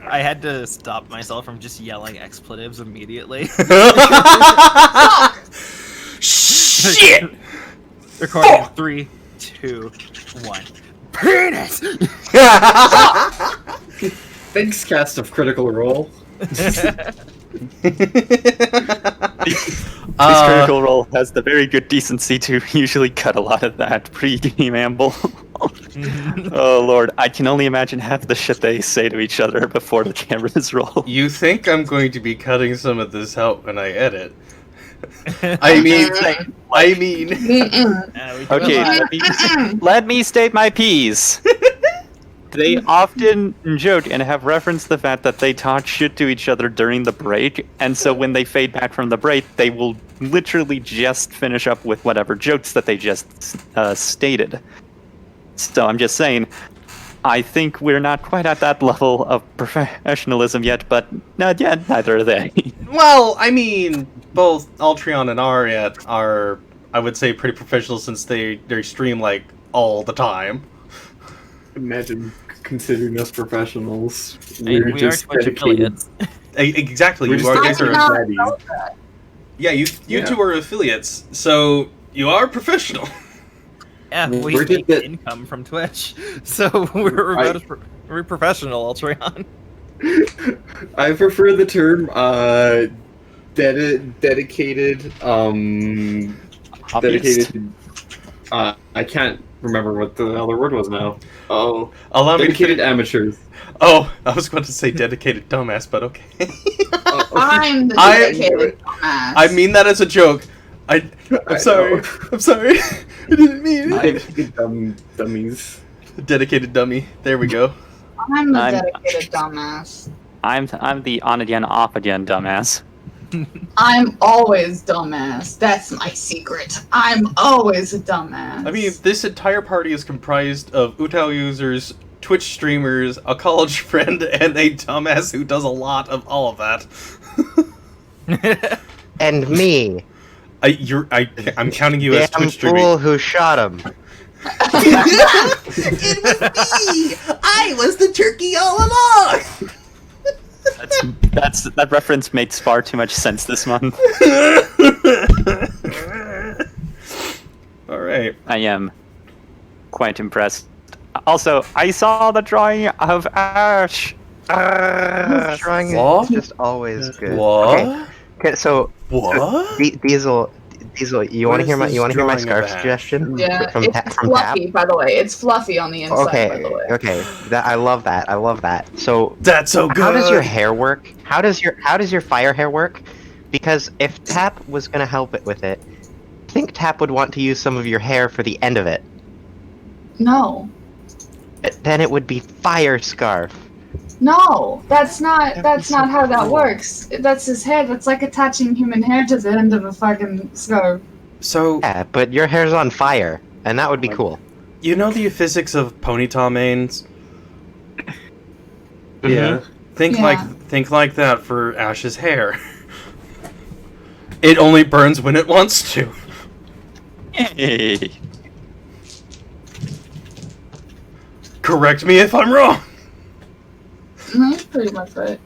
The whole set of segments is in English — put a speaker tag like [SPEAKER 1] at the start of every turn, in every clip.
[SPEAKER 1] I had to stop myself from just yelling expletives immediately.
[SPEAKER 2] Shit!
[SPEAKER 1] Recording 3, 2, 1. Penis!
[SPEAKER 3] Thanks, cast of Critical Role.
[SPEAKER 2] This Critical Role has the very good decency to usually cut a lot of that pre-game amble. Oh lord, I can only imagine half the shit they say to each other before the cameras roll.
[SPEAKER 4] You think I'm going to be cutting some of this out when I edit? I mean,
[SPEAKER 2] Okay, let me state my piece. They often joke and have referenced the fact that they talk shit to each other during the break, and so when they fade back from the break, they will literally just finish up with whatever jokes that they just stated. So I'm just saying, I think we're not quite at that level of professionalism yet, but not yet, neither are they.
[SPEAKER 4] well, I mean, both Altreon and Ariat are, I would say, pretty professional since they stream like all the time.
[SPEAKER 3] Imagine considering us professionals.
[SPEAKER 1] We are Twitch affiliates.
[SPEAKER 4] Exactly,
[SPEAKER 3] We're
[SPEAKER 4] you
[SPEAKER 3] just
[SPEAKER 4] are.
[SPEAKER 3] guys are baddies.
[SPEAKER 4] Yeah, you two are affiliates, so you are professional.
[SPEAKER 1] Yeah, we
[SPEAKER 3] Where did
[SPEAKER 1] make
[SPEAKER 3] the-
[SPEAKER 1] income from Twitch, so we're professional, Altreon.
[SPEAKER 3] I prefer the term dedicated. Dedicated. I can't remember what the other word was now. Oh,
[SPEAKER 4] Allow me to
[SPEAKER 3] dedicated amateurs.
[SPEAKER 4] Oh, I was going to say dedicated dumbass, but okay.
[SPEAKER 5] I'm the dedicated dumbass.
[SPEAKER 4] I mean that as a joke. I'm sorry.
[SPEAKER 3] know.
[SPEAKER 4] I'm sorry. I didn't mean it.
[SPEAKER 3] Dedicated dummies.
[SPEAKER 4] Dedicated dummy. There we go.
[SPEAKER 5] I'm the dedicated dumbass.
[SPEAKER 2] I'm the on again, off again dumbass.
[SPEAKER 5] I'm always dumbass. That's my secret. I'm always a dumbass.
[SPEAKER 4] I mean, this entire party is comprised of Utao users, Twitch streamers, a college friend, and a dumbass who does a lot of all of that.
[SPEAKER 6] And me.
[SPEAKER 4] I'm counting you as
[SPEAKER 6] Damn
[SPEAKER 4] Twitch streaming.
[SPEAKER 6] fool who shot him.
[SPEAKER 4] It was me! I was the turkey all along!
[SPEAKER 2] That reference makes far too much sense this month.
[SPEAKER 4] Alright.
[SPEAKER 2] I am quite impressed. Also, I saw the drawing of Ash.
[SPEAKER 6] This drawing is
[SPEAKER 4] What?
[SPEAKER 6] just always good.
[SPEAKER 4] What?
[SPEAKER 6] Okay, so
[SPEAKER 4] What?
[SPEAKER 6] Diesel, you want to hear my
[SPEAKER 4] drawing
[SPEAKER 6] scarf
[SPEAKER 4] of Ash?
[SPEAKER 6] suggestion?
[SPEAKER 5] Yeah,
[SPEAKER 6] from
[SPEAKER 5] it's
[SPEAKER 6] Tap.
[SPEAKER 5] fluffy, by the way. It's fluffy on the inside, by the way.
[SPEAKER 6] Okay. I love that. So
[SPEAKER 4] That's so good!
[SPEAKER 6] how does your hair work? How does your fire hair work? Because if Tap was gonna help it with it, I think Tap would want to use some of your hair for the end of it.
[SPEAKER 5] No.
[SPEAKER 6] Then it would be fire scarf.
[SPEAKER 5] No, that's not how that works. That's his hair. That's like attaching human hair to the end of a fucking scarf.
[SPEAKER 4] So,
[SPEAKER 6] Yeah, but your hair's on fire, and that would be cool.
[SPEAKER 4] you know the physics of ponytail mains?
[SPEAKER 3] Yeah.
[SPEAKER 4] Think
[SPEAKER 5] Yeah.
[SPEAKER 4] like that for Ash's hair. It only burns when it wants to.
[SPEAKER 2] Hey.
[SPEAKER 4] Correct me if I'm wrong.
[SPEAKER 5] That's pretty much right.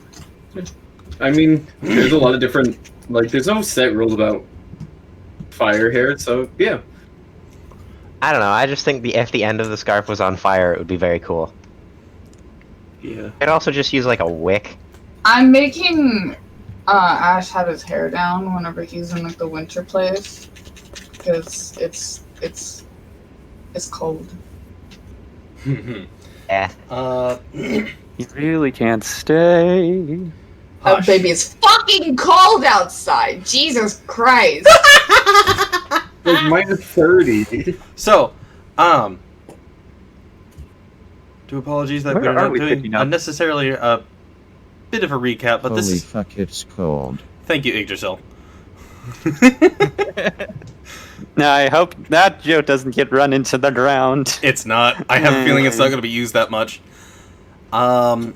[SPEAKER 3] I mean, there's a lot of different, like, there's no set rules about fire hair, so yeah.
[SPEAKER 6] I don't know. I just think if the end of the scarf was on fire, it would be very cool.
[SPEAKER 3] Yeah.
[SPEAKER 6] I'd also just use like a wick.
[SPEAKER 5] I'm making Ash have his hair down whenever he's in like the winter place, because it's cold.
[SPEAKER 6] Yeah.
[SPEAKER 2] You really can't stay.
[SPEAKER 5] Oh,
[SPEAKER 4] Hush.
[SPEAKER 5] baby, it's fucking cold outside. Jesus Christ.
[SPEAKER 3] Like minus 30.
[SPEAKER 4] So, do apologies that
[SPEAKER 2] Where
[SPEAKER 4] we're
[SPEAKER 2] are
[SPEAKER 4] not
[SPEAKER 2] we
[SPEAKER 4] doing
[SPEAKER 2] picking up?
[SPEAKER 4] unnecessarily a bit of a recap, but this
[SPEAKER 7] Holy
[SPEAKER 4] is...
[SPEAKER 7] fuck, it's cold.
[SPEAKER 4] Thank you, Yggdrasil.
[SPEAKER 2] Now, I hope that joke doesn't get run into the ground.
[SPEAKER 4] It's not. I have a feeling it's not going to be used that much.
[SPEAKER 1] And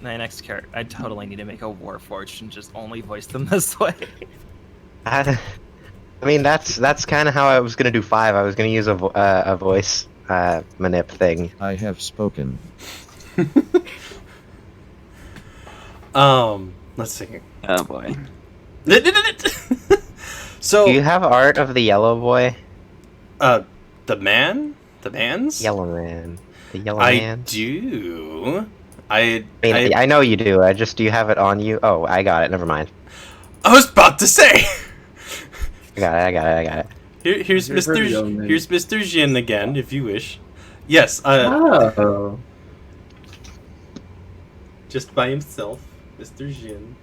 [SPEAKER 1] my next character, I totally need to make a Warforged and just only voice them this way.
[SPEAKER 6] I mean, that's kind of how I was gonna do 5. I was gonna use a voice manip thing.
[SPEAKER 7] I have spoken.
[SPEAKER 4] Let's see.
[SPEAKER 2] Oh boy.
[SPEAKER 4] So,
[SPEAKER 6] Do you have art of the yellow boy?
[SPEAKER 4] the man's?
[SPEAKER 6] Yellow man. The yellow
[SPEAKER 4] I
[SPEAKER 6] man.
[SPEAKER 4] do.
[SPEAKER 6] I mean, I know you do. Do you have it on you? Oh, I got it. Never mind.
[SPEAKER 4] I was about to say.
[SPEAKER 6] I got it.
[SPEAKER 4] Here's
[SPEAKER 3] You're pretty young,
[SPEAKER 4] Mr.
[SPEAKER 3] man.
[SPEAKER 4] Here's Mr. Jin again, if you wish. Yes.
[SPEAKER 3] Oh.
[SPEAKER 4] Just by himself, Mr. Jin.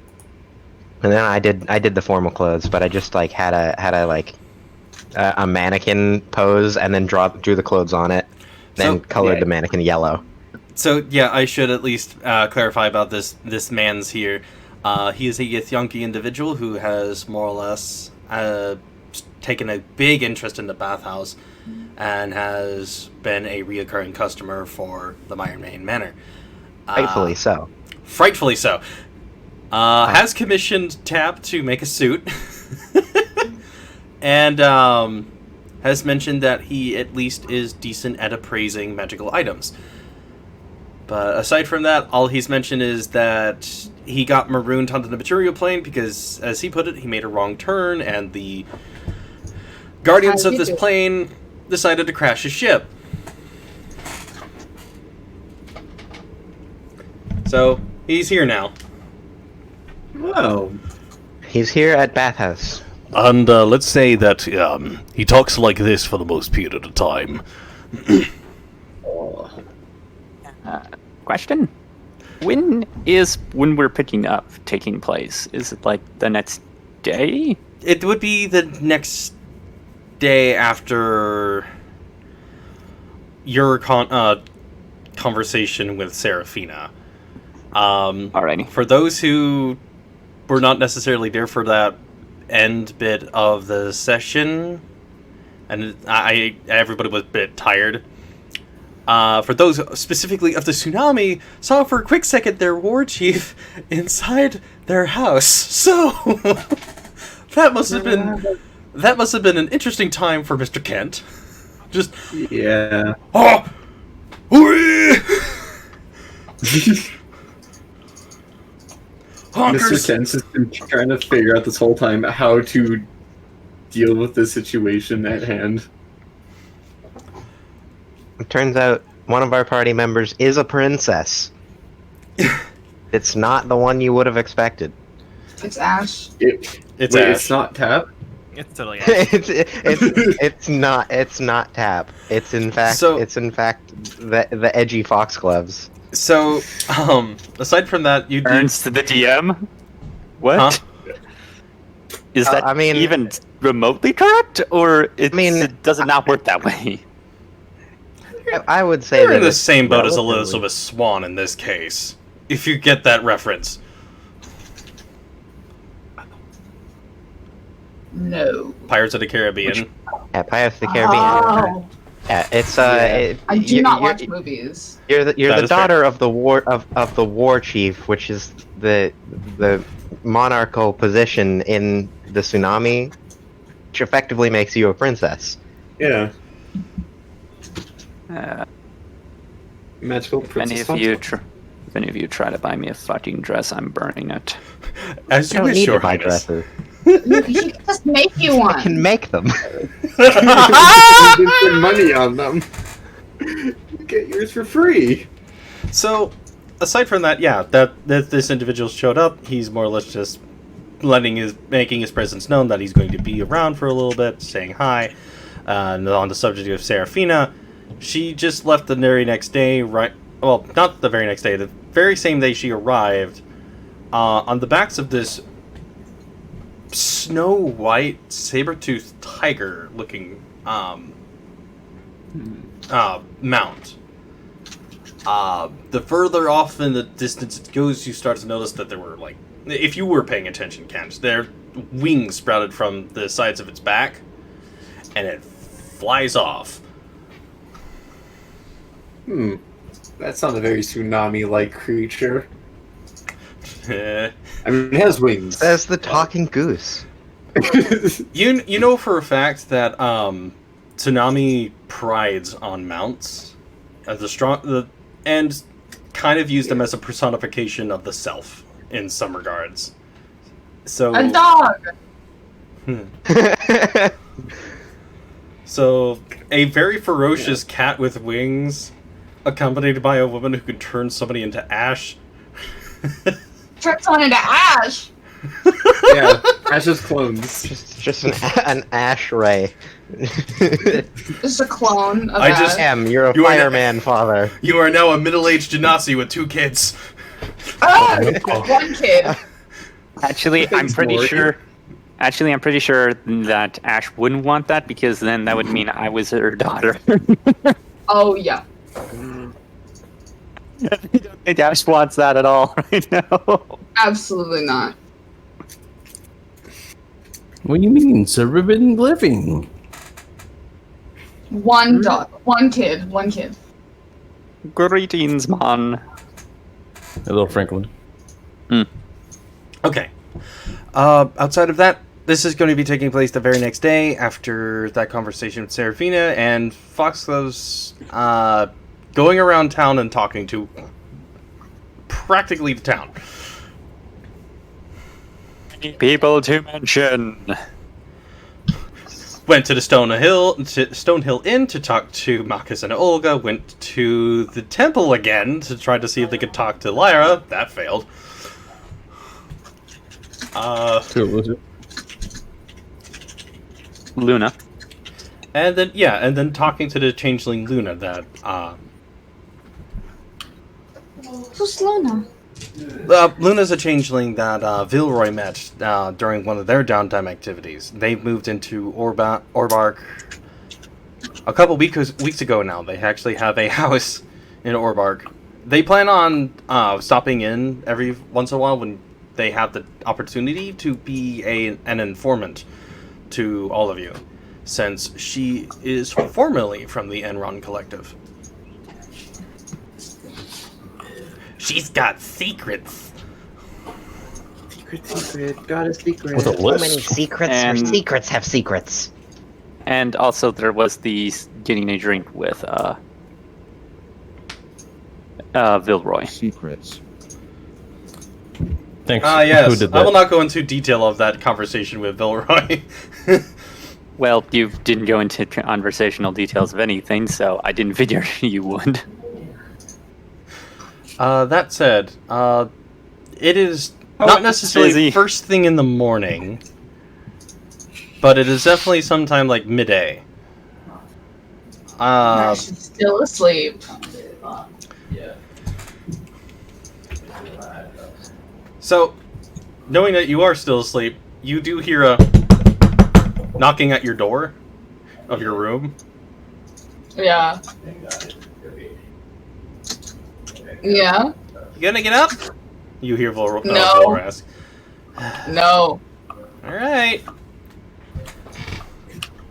[SPEAKER 6] And then I did the formal clothes, but I just like had a mannequin pose and then drew the clothes on it, then colored the mannequin yellow.
[SPEAKER 4] So yeah, I should at least clarify about this man's here. He is a Githyanki individual who has more or less taken a big interest in the bathhouse and has been a reoccurring customer for the Iron Main Manor.
[SPEAKER 6] Rightfully so.
[SPEAKER 4] Frightfully so. Has commissioned Tap to make a suit. And has mentioned that he at least is decent at appraising magical items. But aside from that, all he's mentioned is that he got marooned onto the material plane because, as he put it, he made a wrong turn, and the guardians of this plane decided to crash his ship. So, he's here now.
[SPEAKER 3] Wow.
[SPEAKER 6] He's here at bathhouse.
[SPEAKER 8] And let's say that he talks like this for the most period of time.
[SPEAKER 3] Oh.
[SPEAKER 2] Question? When we're picking up taking place? Is it like the next day?
[SPEAKER 4] It would be the next day after your conversation with Serafina.
[SPEAKER 2] Alrighty.
[SPEAKER 4] For those who were not necessarily there for that end bit of the session, and everybody was a bit tired. For those specifically of the tsunami, saw for a quick second their war chief inside their house. So that must have been an interesting time for Mr. Kent. Just
[SPEAKER 3] Yeah.
[SPEAKER 4] oh,
[SPEAKER 3] Mr.
[SPEAKER 4] honkers.
[SPEAKER 3] Kent has been trying to figure out this whole time how to deal with the situation at hand.
[SPEAKER 6] It turns out one of our party members is a princess. It's not the one you would have expected.
[SPEAKER 5] It's Ash.
[SPEAKER 4] It's
[SPEAKER 3] Wait,
[SPEAKER 4] Ash.
[SPEAKER 3] it's not Tap?
[SPEAKER 1] It's totally.
[SPEAKER 6] it's not Tap. It's in fact the edgy foxgloves.
[SPEAKER 4] So, aside from that, you
[SPEAKER 2] Turns to the DM? What?
[SPEAKER 4] Huh?
[SPEAKER 2] Is that
[SPEAKER 6] I mean-
[SPEAKER 2] even remotely correct? Or does it not work that way?
[SPEAKER 6] I would say
[SPEAKER 4] You're
[SPEAKER 6] that
[SPEAKER 4] in the
[SPEAKER 6] it's
[SPEAKER 4] same boat as
[SPEAKER 6] relatively-
[SPEAKER 4] Elizabeth Swan in this case, if you get that reference.
[SPEAKER 5] No.
[SPEAKER 4] Pirates of the Caribbean.
[SPEAKER 6] Yeah, Pirates of the Caribbean.
[SPEAKER 5] Oh,
[SPEAKER 6] Yeah, it's
[SPEAKER 5] I do not watch
[SPEAKER 6] you're,
[SPEAKER 5] movies.
[SPEAKER 6] you're
[SPEAKER 4] That
[SPEAKER 6] the
[SPEAKER 4] is fair.
[SPEAKER 6] daughter of the war chief, which is the monarchical position in the tsunami, which effectively makes you a princess.
[SPEAKER 3] Yeah.
[SPEAKER 2] Uh,
[SPEAKER 3] Magical
[SPEAKER 2] if any
[SPEAKER 3] princess.
[SPEAKER 2] of you try to buy me a fucking dress, I'm burning it.
[SPEAKER 4] As
[SPEAKER 6] You
[SPEAKER 4] you
[SPEAKER 6] don't
[SPEAKER 4] wish,
[SPEAKER 6] need
[SPEAKER 4] Your
[SPEAKER 6] to buy
[SPEAKER 4] Highness.
[SPEAKER 6] dresses.
[SPEAKER 5] You can just make you
[SPEAKER 6] I can
[SPEAKER 5] one.
[SPEAKER 6] make them.
[SPEAKER 3] You can spend money on them. You get yours for free.
[SPEAKER 4] So, aside from that, yeah, that this individual showed up. He's more or less just making his presence known that he's going to be around for a little bit, saying hi. And on the subject of Serafina, she just left the very next day. Well, not the very next day. The very same day she arrived. On the backs of this snow white saber-toothed tiger looking mount. The further off in the distance it goes, you start to notice that there were, like, if you were paying attention, Kent, their wings sprouted from the sides of its back, and it flies off.
[SPEAKER 3] That's not a very tsunami-like creature.
[SPEAKER 4] Eh.
[SPEAKER 3] I mean, it has wings.
[SPEAKER 6] Says the talking goose.
[SPEAKER 4] You know for a fact that Tsunami prides on mounts as and kind of use them as a personification of the self in some regards. So
[SPEAKER 5] A dog.
[SPEAKER 4] So a very ferocious cat with wings, accompanied by a woman who can turn somebody into ash.
[SPEAKER 5] Turn someone into ash.
[SPEAKER 3] Yeah, Ash's clones.
[SPEAKER 6] Just an ash ray.
[SPEAKER 5] Just a clone of
[SPEAKER 4] I
[SPEAKER 5] ash.
[SPEAKER 4] just-
[SPEAKER 6] You're a
[SPEAKER 4] You are
[SPEAKER 6] fireman, father.
[SPEAKER 4] You are now a middle-aged genasi with 2 kids.
[SPEAKER 5] Ah, one kid.
[SPEAKER 2] Actually, I'm
[SPEAKER 3] Thanks,
[SPEAKER 2] pretty
[SPEAKER 3] Morgan.
[SPEAKER 2] sure. Actually, I'm pretty sure that Ash wouldn't want that because then that would mean I was her daughter.
[SPEAKER 5] Oh yeah.
[SPEAKER 2] I don't think Ash wants that at all right now.
[SPEAKER 5] Absolutely not.
[SPEAKER 7] What do you mean? Suburban living.
[SPEAKER 5] One dog. One kid. One kid.
[SPEAKER 2] Greetings, man.
[SPEAKER 7] Hello, Franklin.
[SPEAKER 4] Okay. Outside of that, this is going to be taking place the very next day after that conversation with Serafina, and Foxglow's going around town and talking to practically the town.
[SPEAKER 2] People to mention.
[SPEAKER 4] Went to the Stonehill Inn to talk to Marcus and Olga. Went to the temple again to try to see if they could talk to Lyra. That failed.
[SPEAKER 7] Who was it?
[SPEAKER 2] Luna.
[SPEAKER 4] And then talking to the changeling Luna that
[SPEAKER 5] Who's Luna?
[SPEAKER 4] Luna's a changeling that Vilroy met during one of their downtime activities. They moved into Orbark a couple weeks ago now. They actually have a house in Orbark. They plan on stopping in every once in a while when they have the opportunity to be an informant to all of you, since she is formerly from the Enron Collective. She's got secrets.
[SPEAKER 3] Secret, got a secret.
[SPEAKER 7] With a
[SPEAKER 6] So many
[SPEAKER 7] list.
[SPEAKER 6] secrets. Her
[SPEAKER 2] And-
[SPEAKER 6] secrets have secrets.
[SPEAKER 2] And also there was the getting a drink with Vilroy.
[SPEAKER 9] Secrets.
[SPEAKER 7] Thanks.
[SPEAKER 4] Yes.
[SPEAKER 7] Who did
[SPEAKER 4] I will
[SPEAKER 7] that?
[SPEAKER 4] not go into detail of that conversation with Vilroy.
[SPEAKER 2] Well, you didn't go into conversational details of anything, so I didn't figure you would.
[SPEAKER 4] That said, it is not necessarily
[SPEAKER 2] busy.
[SPEAKER 4] first thing in the morning, but it is definitely sometime like midday.
[SPEAKER 5] Ash is still asleep.
[SPEAKER 4] So, knowing that you are still asleep, you do hear a knocking at your door of your room.
[SPEAKER 5] Yeah. Yeah.
[SPEAKER 4] You gonna get up? You hear Volra
[SPEAKER 5] No.
[SPEAKER 4] ask.
[SPEAKER 5] No.
[SPEAKER 4] All right.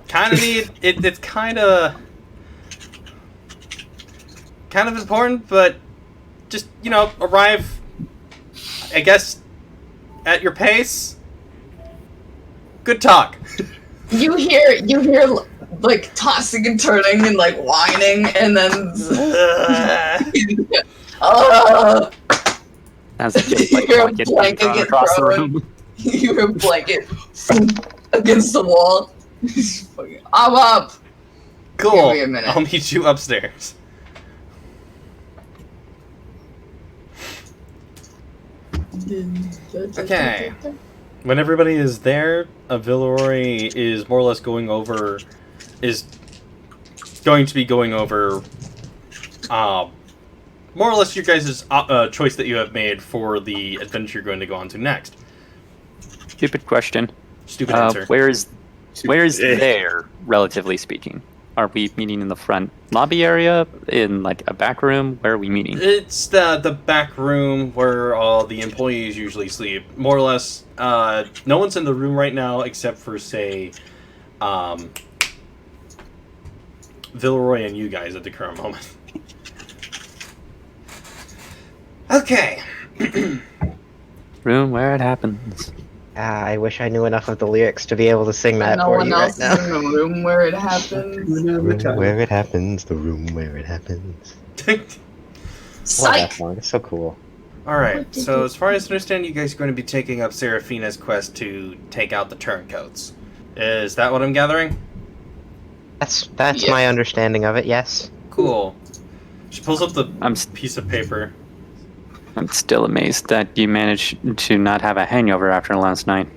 [SPEAKER 4] Kind of need it. It's kind of important, but just arrive. I guess at your pace. Good talk.
[SPEAKER 5] You hear like tossing and turning and like whining and then
[SPEAKER 2] As it just like
[SPEAKER 5] You're a
[SPEAKER 2] blanket
[SPEAKER 5] blanket
[SPEAKER 2] thrown
[SPEAKER 5] get
[SPEAKER 2] across the
[SPEAKER 5] thrown.
[SPEAKER 2] room.
[SPEAKER 5] you hear a blanket against the wall. I'm up.
[SPEAKER 4] Cool.
[SPEAKER 5] Give me a minute.
[SPEAKER 4] I'll meet you upstairs. Okay. When everybody is there, Villeroy is more or less going to be going over more or less your guys' choice that you have made for the adventure you're going to go on to next.
[SPEAKER 2] Stupid question.
[SPEAKER 4] Stupid answer.
[SPEAKER 2] Where is there, relatively speaking? Are we meeting in the front lobby area? In like a back room? Where are we meeting?
[SPEAKER 4] It's the back room where all the employees usually sleep. More or less, no one's in the room right now except for, say, Villeroy and you guys at the current moment. Okay.
[SPEAKER 2] Room where it happens.
[SPEAKER 6] I wish I knew enough of the lyrics to be able to sing that
[SPEAKER 5] no
[SPEAKER 6] for
[SPEAKER 5] one
[SPEAKER 6] you
[SPEAKER 5] else
[SPEAKER 6] right
[SPEAKER 5] is
[SPEAKER 6] now.
[SPEAKER 5] in the room where it happens.
[SPEAKER 6] Room where it happens, the room where it happens. I love that
[SPEAKER 5] Psych!
[SPEAKER 6] song. It's so cool.
[SPEAKER 4] Alright, so as far as I understand, you guys are going to be taking up Seraphina's quest to take out the turncoats. Is that what I'm gathering?
[SPEAKER 6] That's
[SPEAKER 5] Yeah.
[SPEAKER 6] my understanding of it. Yes.
[SPEAKER 4] Cool. She pulls up the
[SPEAKER 2] I'm
[SPEAKER 4] piece of paper.
[SPEAKER 2] I'm still amazed that you managed to not have a hangover after last night.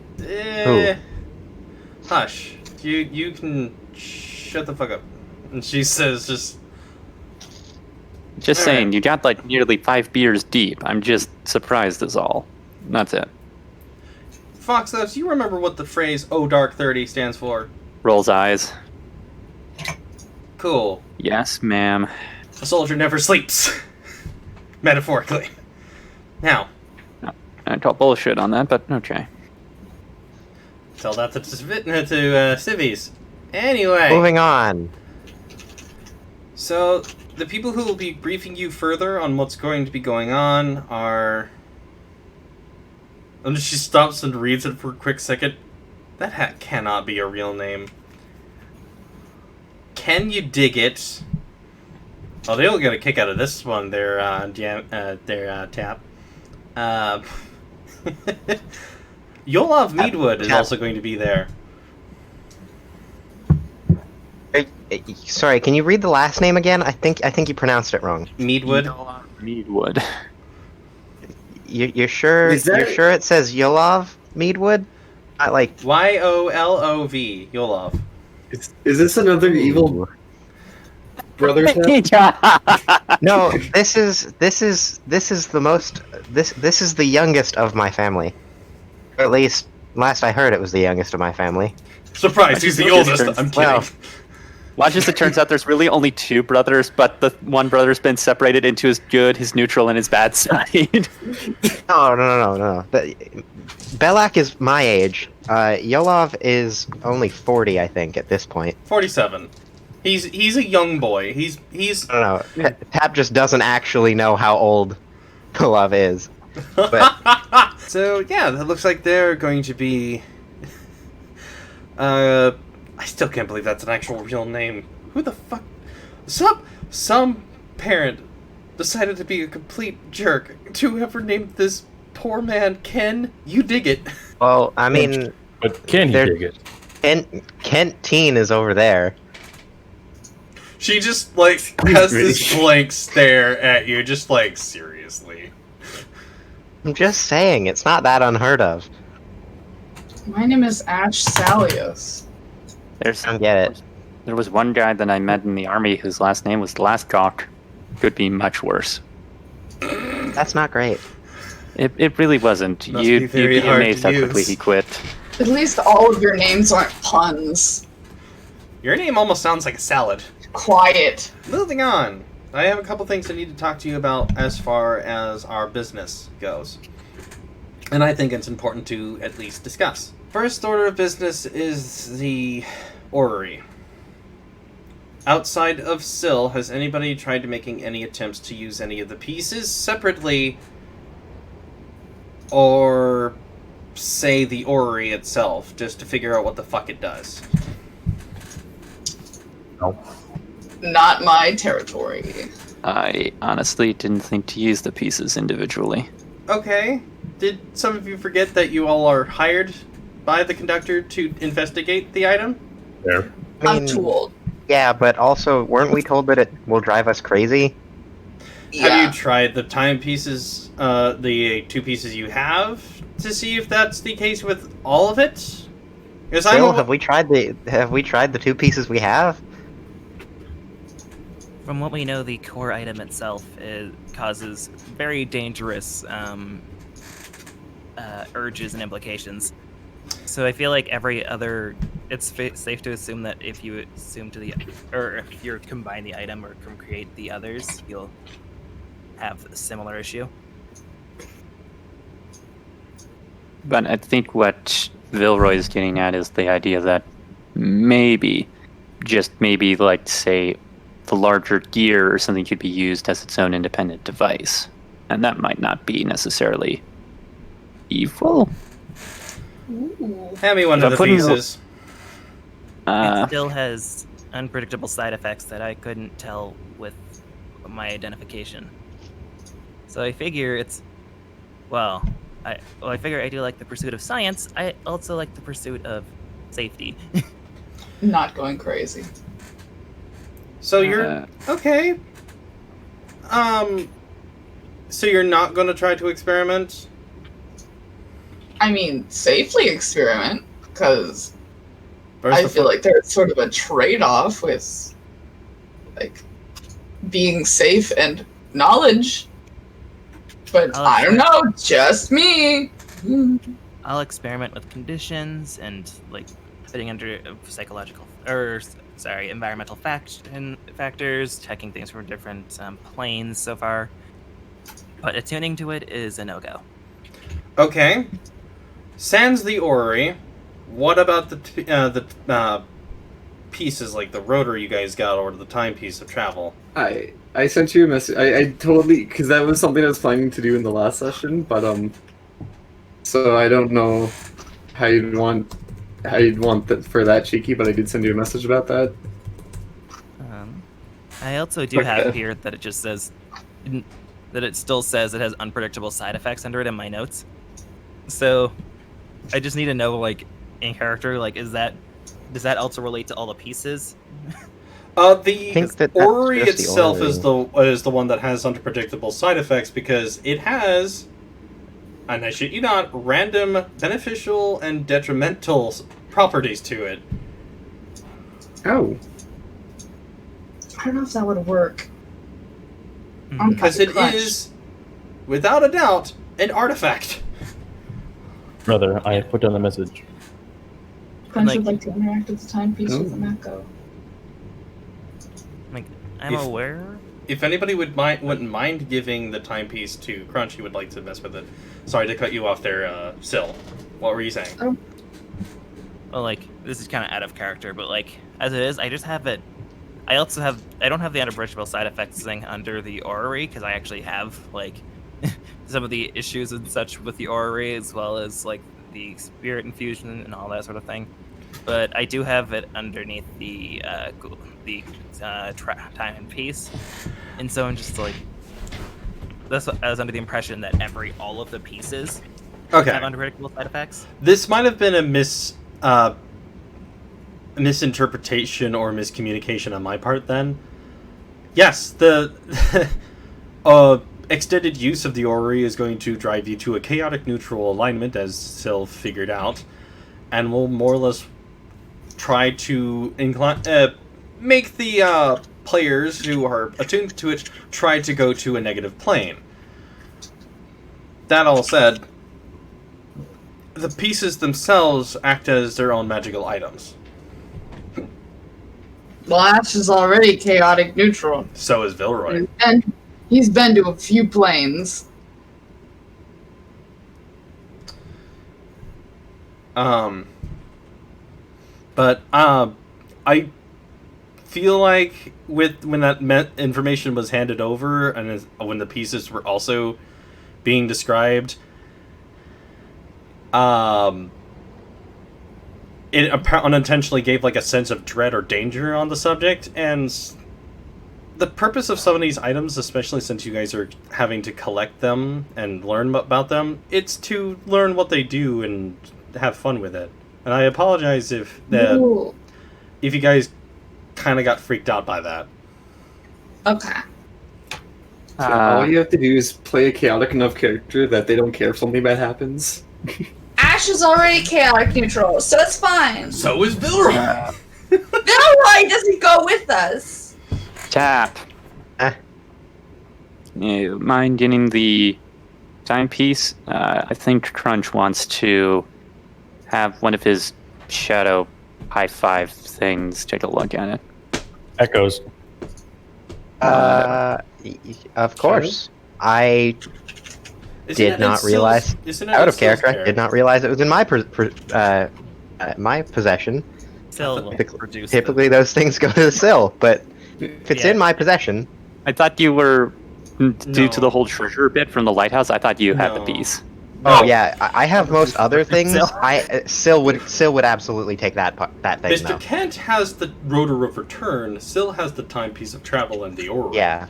[SPEAKER 4] Hush. You can shut the fuck up. And she says just...
[SPEAKER 2] Just
[SPEAKER 4] All
[SPEAKER 2] saying,
[SPEAKER 4] right.
[SPEAKER 2] you got like nearly 5 beers deep. I'm just surprised is all. That's it.
[SPEAKER 4] Fox, though, do you remember what the phrase "Oh Dark 30" stands for?
[SPEAKER 2] Rolls eyes.
[SPEAKER 4] Cool.
[SPEAKER 2] Yes, ma'am.
[SPEAKER 4] A soldier never sleeps. Metaphorically. Now,
[SPEAKER 2] I call bullshit on that, but okay.
[SPEAKER 4] tell that to civvies. Anyway.
[SPEAKER 6] Moving on.
[SPEAKER 4] So, the people who will be briefing you further on what's going to be going on are... And she stops and reads it for a quick second. That hat cannot be a real name. Can you dig it? Oh, they'll get a kick out of this one, their tap. Yolov Meadwood is
[SPEAKER 6] Tap.
[SPEAKER 4] also going to be there.
[SPEAKER 6] Sorry, can you read the last name again? I think you pronounced it wrong.
[SPEAKER 4] Meadwood.
[SPEAKER 2] Meadwood.
[SPEAKER 6] You're sure?
[SPEAKER 3] Is that-
[SPEAKER 6] You're sure it says Yolov Meadwood? I like.
[SPEAKER 4] Yolov. Yolov.
[SPEAKER 3] Is this another evil brother?
[SPEAKER 6] No, this is the most. This is the youngest of my family. Or at least, last I heard, it was the youngest of my family.
[SPEAKER 4] Surprise, he's the oldest. I'm kidding.
[SPEAKER 6] Well,
[SPEAKER 2] Watch as it turns out there's really only 2 brothers, but the one brother's been separated into his good, his neutral, and his bad side.
[SPEAKER 6] No. Belak is my age. Yolov is only 40, I think, at this point.
[SPEAKER 4] 47. He's a young boy. He's
[SPEAKER 6] I don't know. Tap just doesn't actually know how old Yolov is. But
[SPEAKER 4] So yeah, that looks like they're going to be I still can't believe that's an actual real name. Who the fuck? Some parent decided to be a complete jerk to whoever named this poor man Ken. You dig it.
[SPEAKER 6] well, I mean,
[SPEAKER 7] But can he
[SPEAKER 6] There-
[SPEAKER 7] dig it?
[SPEAKER 6] Kent Teen is over there.
[SPEAKER 4] She just like has this blank stare at you, just like seriously.
[SPEAKER 6] I'm just saying, it's not that unheard of.
[SPEAKER 5] My name is Ash Salios.
[SPEAKER 6] I don't get it.
[SPEAKER 2] There was one guy that I met in the army whose last name was Glasscock. Could be much worse.
[SPEAKER 6] That's not great.
[SPEAKER 2] It really wasn't.
[SPEAKER 4] Must
[SPEAKER 2] You'd
[SPEAKER 4] be very
[SPEAKER 2] be
[SPEAKER 4] hard
[SPEAKER 2] amazed
[SPEAKER 4] to
[SPEAKER 2] how quickly
[SPEAKER 4] use.
[SPEAKER 2] he quit.
[SPEAKER 5] At least all of your names aren't puns.
[SPEAKER 4] Your name almost sounds like a salad.
[SPEAKER 5] Quiet.
[SPEAKER 4] Moving on. I have a couple things I need to talk to you about as far as our business goes. And I think it's important to at least discuss. First order of business is the orrery. Outside of Syl, has anybody tried to making any attempts to use any of the pieces separately, or say the orrery itself, just to figure out what the fuck it does?
[SPEAKER 5] Not my territory.
[SPEAKER 2] I honestly didn't think to use the pieces individually.
[SPEAKER 4] Okay. Did some of you forget that you all are hired by the conductor to investigate the item?
[SPEAKER 7] There.
[SPEAKER 6] I
[SPEAKER 5] I'm
[SPEAKER 6] mean,
[SPEAKER 5] too old.
[SPEAKER 6] Yeah, but also, weren't we told that it will drive us crazy?
[SPEAKER 5] Yeah.
[SPEAKER 4] Have you tried the timepieces, the 2 pieces you have, to see if that's the case with all of it? Because
[SPEAKER 6] Still, have we tried the 2 pieces we have?
[SPEAKER 9] From what we know, the core item itself causes very dangerous urges and implications. So I feel like it's safe to assume that if you if you combine the item or create the others, you'll have a similar issue.
[SPEAKER 2] But I think what Vilroy is getting at is the idea that maybe, just maybe, like, say, the larger gear or something could be used as its own independent device. And that might not be necessarily evil.
[SPEAKER 5] Ooh.
[SPEAKER 4] Hand me one
[SPEAKER 2] So
[SPEAKER 4] of the
[SPEAKER 2] putting-
[SPEAKER 4] pieces.
[SPEAKER 9] It still has unpredictable side effects that I couldn't tell with my identification. So I figure it's, I figure I do like the pursuit of science. I also like the pursuit of safety.
[SPEAKER 5] Not going crazy.
[SPEAKER 4] So you're okay. So you're not going to try to experiment?
[SPEAKER 5] I mean, safely experiment, because
[SPEAKER 4] Where's
[SPEAKER 5] I
[SPEAKER 4] the
[SPEAKER 5] feel like there's sort of a trade-off with, like, being safe and knowledge. But
[SPEAKER 9] I'll
[SPEAKER 5] I don't know, just me.
[SPEAKER 9] I'll experiment with conditions and like fitting under environmental factors, checking things from different planes so far. But attuning to it is a no-go.
[SPEAKER 4] Okay. Sans the orrery, what about the pieces like the rotor you guys got or the timepiece of travel?
[SPEAKER 3] I sent you a message. I totally, because that was something I was planning to do in the last session, but so I don't know how you'd want that for that, Cheeky, but I did send you a message about that.
[SPEAKER 9] I also do
[SPEAKER 3] Okay.
[SPEAKER 9] have here that it just says that it still says it has unpredictable side effects under it in my notes. So I just need to know, like, in character, like, does that also relate to all the pieces?
[SPEAKER 4] The orrery
[SPEAKER 6] just the
[SPEAKER 4] itself
[SPEAKER 6] orrery.
[SPEAKER 4] is the one that has unpredictable side effects because it has, and I shit you not, random beneficial and detrimental properties to it.
[SPEAKER 3] Oh.
[SPEAKER 5] I don't know if that would work.
[SPEAKER 4] Because it is, without a doubt, an artifact.
[SPEAKER 7] Brother, I put down the message.
[SPEAKER 5] Crunch
[SPEAKER 9] Like-
[SPEAKER 5] would like to interact with the timepiece with
[SPEAKER 3] Oh.
[SPEAKER 5] an echo.
[SPEAKER 9] Like, I'm
[SPEAKER 4] If-
[SPEAKER 9] aware.
[SPEAKER 4] If anybody wouldn't mind giving the timepiece to Crunch, he would like to mess with it. Sorry to cut you off there, Syl. What were you saying?
[SPEAKER 9] Well, like, this is kind of out of character, but like, as it is, I just have it. I don't have the unbridgeable side effects thing under the orrery because I actually have like some of the issues and such with the orrery, as well as like the spirit infusion and all that sort of thing. But I do have it underneath the time and peace, and so I'm just like, I was under the impression that all of the pieces
[SPEAKER 4] Okay.
[SPEAKER 9] have unpredictable side effects.
[SPEAKER 4] This might have been a misinterpretation or miscommunication on my part then. Yes, the extended use of the orrery is going to drive you to a chaotic neutral alignment, as Syl figured out, and will more or less try to make the players who are attuned to it try to go to a negative plane. That all said, the pieces themselves act as their own magical items.
[SPEAKER 5] Well, Ash is already chaotic neutral.
[SPEAKER 4] So is Vilroy.
[SPEAKER 5] And he's been to a few planes.
[SPEAKER 4] But I feel like when that information was handed over and when the pieces were also being described, it unintentionally gave like a sense of dread or danger on the subject, and the purpose of some of these items, especially since you guys are having to collect them and learn about them, it's to learn what they do and have fun with it. And I apologize if
[SPEAKER 5] Ooh.
[SPEAKER 4] you guys kind of got freaked out by that.
[SPEAKER 5] Okay.
[SPEAKER 3] So all you have to do is play a chaotic enough character that they don't care if something bad happens.
[SPEAKER 5] Ash is already chaotic neutral, so it's fine.
[SPEAKER 4] So is Vilroy.
[SPEAKER 5] Vilroy doesn't go with us.
[SPEAKER 2] Tap. Mind getting the timepiece? I think Crunch wants to have one of his shadow high five things take a look at it.
[SPEAKER 7] Echoes.
[SPEAKER 6] Of course. I did not realize,
[SPEAKER 4] Isn't it
[SPEAKER 6] out of
[SPEAKER 4] Syl's
[SPEAKER 6] character, I did not realize it was in my my possession.
[SPEAKER 9] Still
[SPEAKER 6] Typically those things go to the Syl, but if it's in my possession...
[SPEAKER 2] I thought you were, due to
[SPEAKER 4] No.
[SPEAKER 2] the whole treasure bit from the lighthouse, I thought you had the
[SPEAKER 4] No.
[SPEAKER 2] piece.
[SPEAKER 6] Oh
[SPEAKER 4] No.
[SPEAKER 6] yeah, I have most other things.
[SPEAKER 9] Sil.
[SPEAKER 6] Sil would absolutely take that that thing
[SPEAKER 4] Mr.
[SPEAKER 6] though.
[SPEAKER 4] Kent has the rotor of return. Sil has the timepiece of travel and the orrery.
[SPEAKER 6] Yeah.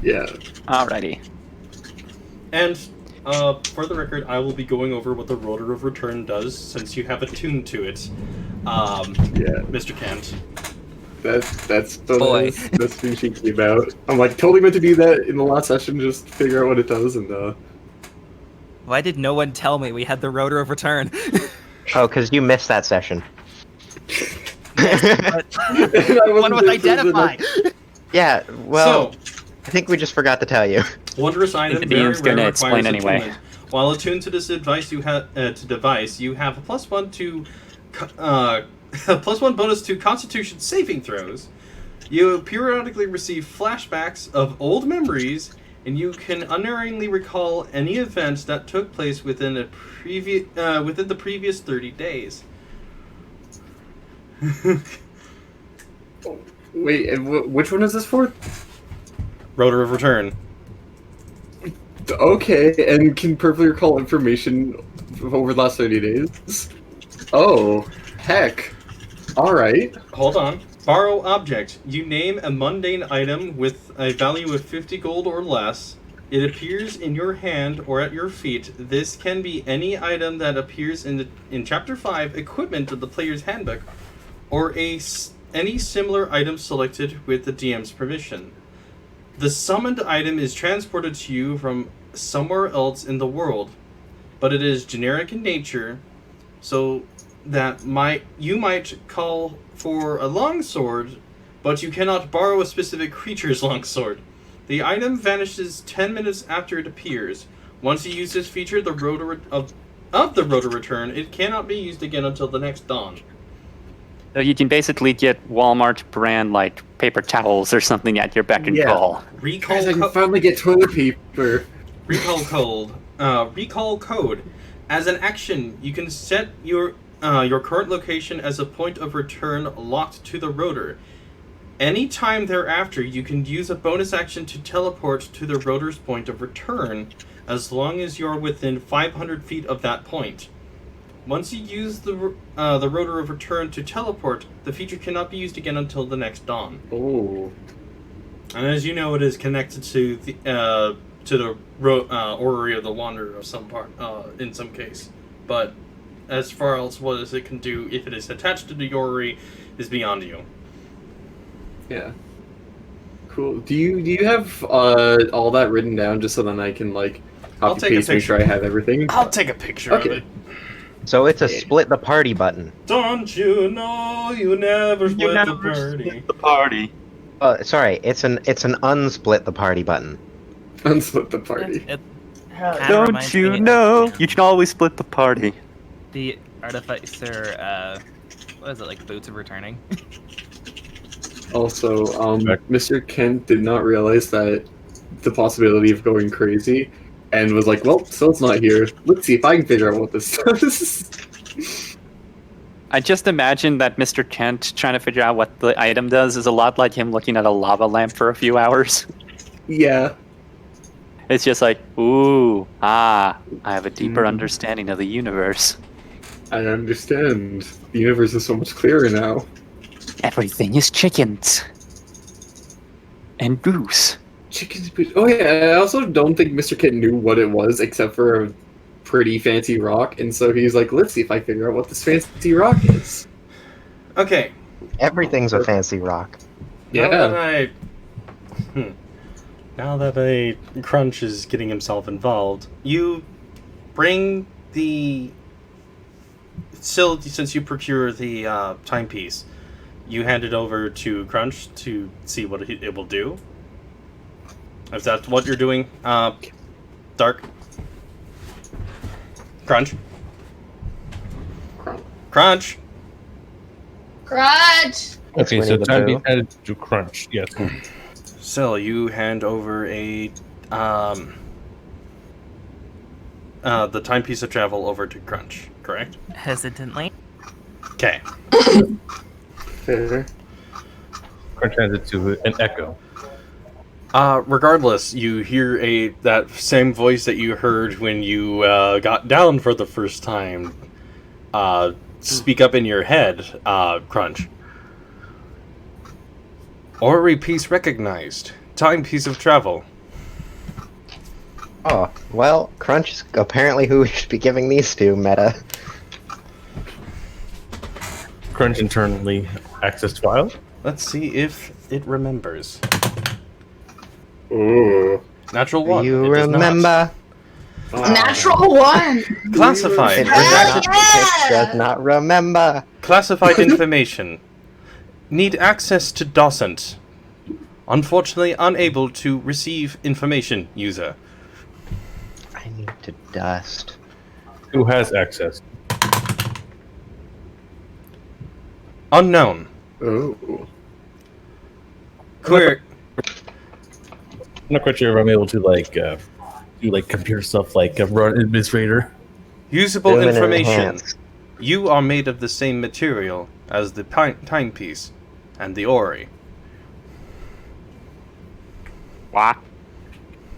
[SPEAKER 3] Yeah.
[SPEAKER 2] Alrighty.
[SPEAKER 4] And for the record, I will be going over what the rotor of return does since you have attuned to it,
[SPEAKER 3] Yeah.
[SPEAKER 4] Mr. Kent.
[SPEAKER 3] That's
[SPEAKER 9] Boy.
[SPEAKER 3] that's been cheeky about. I'm like totally meant to do that in the last session, just figure out what it does, and
[SPEAKER 9] Why did no one tell me we had the rotor of return?
[SPEAKER 6] Oh, because you missed that session.
[SPEAKER 9] But one was identified.
[SPEAKER 6] Yeah. Well,
[SPEAKER 4] So,
[SPEAKER 6] I think we just forgot to tell you.
[SPEAKER 4] wondrous item
[SPEAKER 2] The
[SPEAKER 4] very
[SPEAKER 2] DM's gonna
[SPEAKER 4] rare
[SPEAKER 2] explain
[SPEAKER 4] requires
[SPEAKER 2] anyway.
[SPEAKER 4] attunement. While attuned to this device, you have a +1 to a +1 bonus to Constitution saving throws. You periodically receive flashbacks of old memories, and you can unerringly recall any events that took place within the previous 30 days.
[SPEAKER 3] wait, and which one is this for?
[SPEAKER 4] Rotor of return.
[SPEAKER 3] Okay, and can perfectly recall information over the last 30 days. Oh, heck! All right.
[SPEAKER 4] Hold on. Borrow object. You name a mundane item with a value of 50 gold or less. It appears in your hand or at your feet. This can be any item that appears in Chapter 5, Equipment of the Player's Handbook, or any similar item selected with the DM's permission. The summoned item is transported to you from somewhere else in the world, but it is generic in nature, so that you might call for a longsword, but you cannot borrow a specific creature's longsword. The item vanishes 10 minutes after it appears. Once you use this feature, the rotor of the rotor return, it cannot be used again until the next dawn.
[SPEAKER 2] So you can basically get Walmart brand like paper towels or something at your beck and
[SPEAKER 3] Yeah.
[SPEAKER 2] call.
[SPEAKER 4] Recall
[SPEAKER 3] Guys, I can finally get toilet paper.
[SPEAKER 4] Recall code. As an action, you can set your current location as a point of return locked to the rotor. Any time thereafter, you can use a bonus action to teleport to the rotor's point of return, as long as you're within 500 feet of that point. Once you use the rotor of return to teleport, the feature cannot be used again until the next dawn.
[SPEAKER 3] Oh.
[SPEAKER 4] And as you know, it is connected to the orrery of the Wanderer of some part, in some case. But as far as what it can do if it is attached to the orrery is beyond you.
[SPEAKER 3] Yeah. Cool. Do you have all that written down just so then I can like
[SPEAKER 4] I'll
[SPEAKER 3] copy
[SPEAKER 4] take a
[SPEAKER 3] paste, make
[SPEAKER 4] picture.
[SPEAKER 3] sure I have everything?
[SPEAKER 4] I'll take a picture of
[SPEAKER 3] Okay.
[SPEAKER 4] it.
[SPEAKER 6] So it's a split the party button.
[SPEAKER 4] Don't you know you never split the party?
[SPEAKER 2] the party.
[SPEAKER 6] Sorry, it's an unsplit the party button.
[SPEAKER 3] Unsplit the party.
[SPEAKER 9] It
[SPEAKER 5] Hell
[SPEAKER 9] kinda
[SPEAKER 2] Don't
[SPEAKER 9] reminds
[SPEAKER 2] you
[SPEAKER 9] me
[SPEAKER 2] know?
[SPEAKER 9] of,
[SPEAKER 2] You can always split the party.
[SPEAKER 9] the Artificer, what is it, like Boots of Returning?
[SPEAKER 3] Also, Mr. Kent did not realize that the possibility of going crazy, and was like, "Well, Sil's not here. Let's see if I can figure out what this does."
[SPEAKER 2] I just imagine that Mr. Kent trying to figure out what the item does is a lot like him looking at a lava lamp for a few hours.
[SPEAKER 3] Yeah.
[SPEAKER 2] It's just like, ooh, I have a deeper understanding of the universe.
[SPEAKER 3] I understand. The universe is so much clearer now.
[SPEAKER 2] Everything is chickens. And goose.
[SPEAKER 3] Chickens. Oh yeah. I also don't think Mr. Kent knew what it was except for a pretty fancy rock, and so he's like, "Let's see if I figure out what this fancy rock is."
[SPEAKER 4] Okay.
[SPEAKER 6] Everything's a fancy rock.
[SPEAKER 4] Now that Crunch is getting himself involved, you bring the... Since you procure the timepiece, you hand it over to Crunch to see what it will do. If that's what you're doing, Dark. Crunch. Crunch.
[SPEAKER 5] Crunch!
[SPEAKER 7] Okay,
[SPEAKER 6] Winnie
[SPEAKER 7] so
[SPEAKER 6] the
[SPEAKER 7] time
[SPEAKER 6] Pooh.
[SPEAKER 7] be added to crunch. Yes.
[SPEAKER 4] So you hand over the timepiece of travel over to Crunch, correct?
[SPEAKER 9] Hesitantly.
[SPEAKER 4] Okay.
[SPEAKER 3] Fair.
[SPEAKER 7] Crunch hands it to an echo.
[SPEAKER 4] Regardless, you hear that same voice that you heard when you got down for the first time. Speak up in your head, Crunch. Orrery piece recognized. Timepiece of travel.
[SPEAKER 6] Oh, well, Crunch is apparently who we should be giving these to, Meta.
[SPEAKER 7] Crunch internally accessed file.
[SPEAKER 4] Let's see if it remembers.
[SPEAKER 3] Ooh.
[SPEAKER 4] Natural 1.
[SPEAKER 6] You
[SPEAKER 4] it does not.
[SPEAKER 6] remember?
[SPEAKER 5] Natural one.
[SPEAKER 4] Classified.
[SPEAKER 6] It
[SPEAKER 4] Redacted.
[SPEAKER 6] does not remember.
[SPEAKER 4] Classified information. Need access to docent. Unfortunately unable to receive information, user.
[SPEAKER 6] I need to dust.
[SPEAKER 7] Who has access?
[SPEAKER 4] Unknown.
[SPEAKER 3] Ooh.
[SPEAKER 4] Query.
[SPEAKER 7] I'm not quite sure if I'm able to do computer stuff like run administrator.
[SPEAKER 4] Usable
[SPEAKER 6] Zoom and
[SPEAKER 4] information.
[SPEAKER 6] enhance.
[SPEAKER 4] You are made of the same material as the timepiece and the orrery.
[SPEAKER 2] What?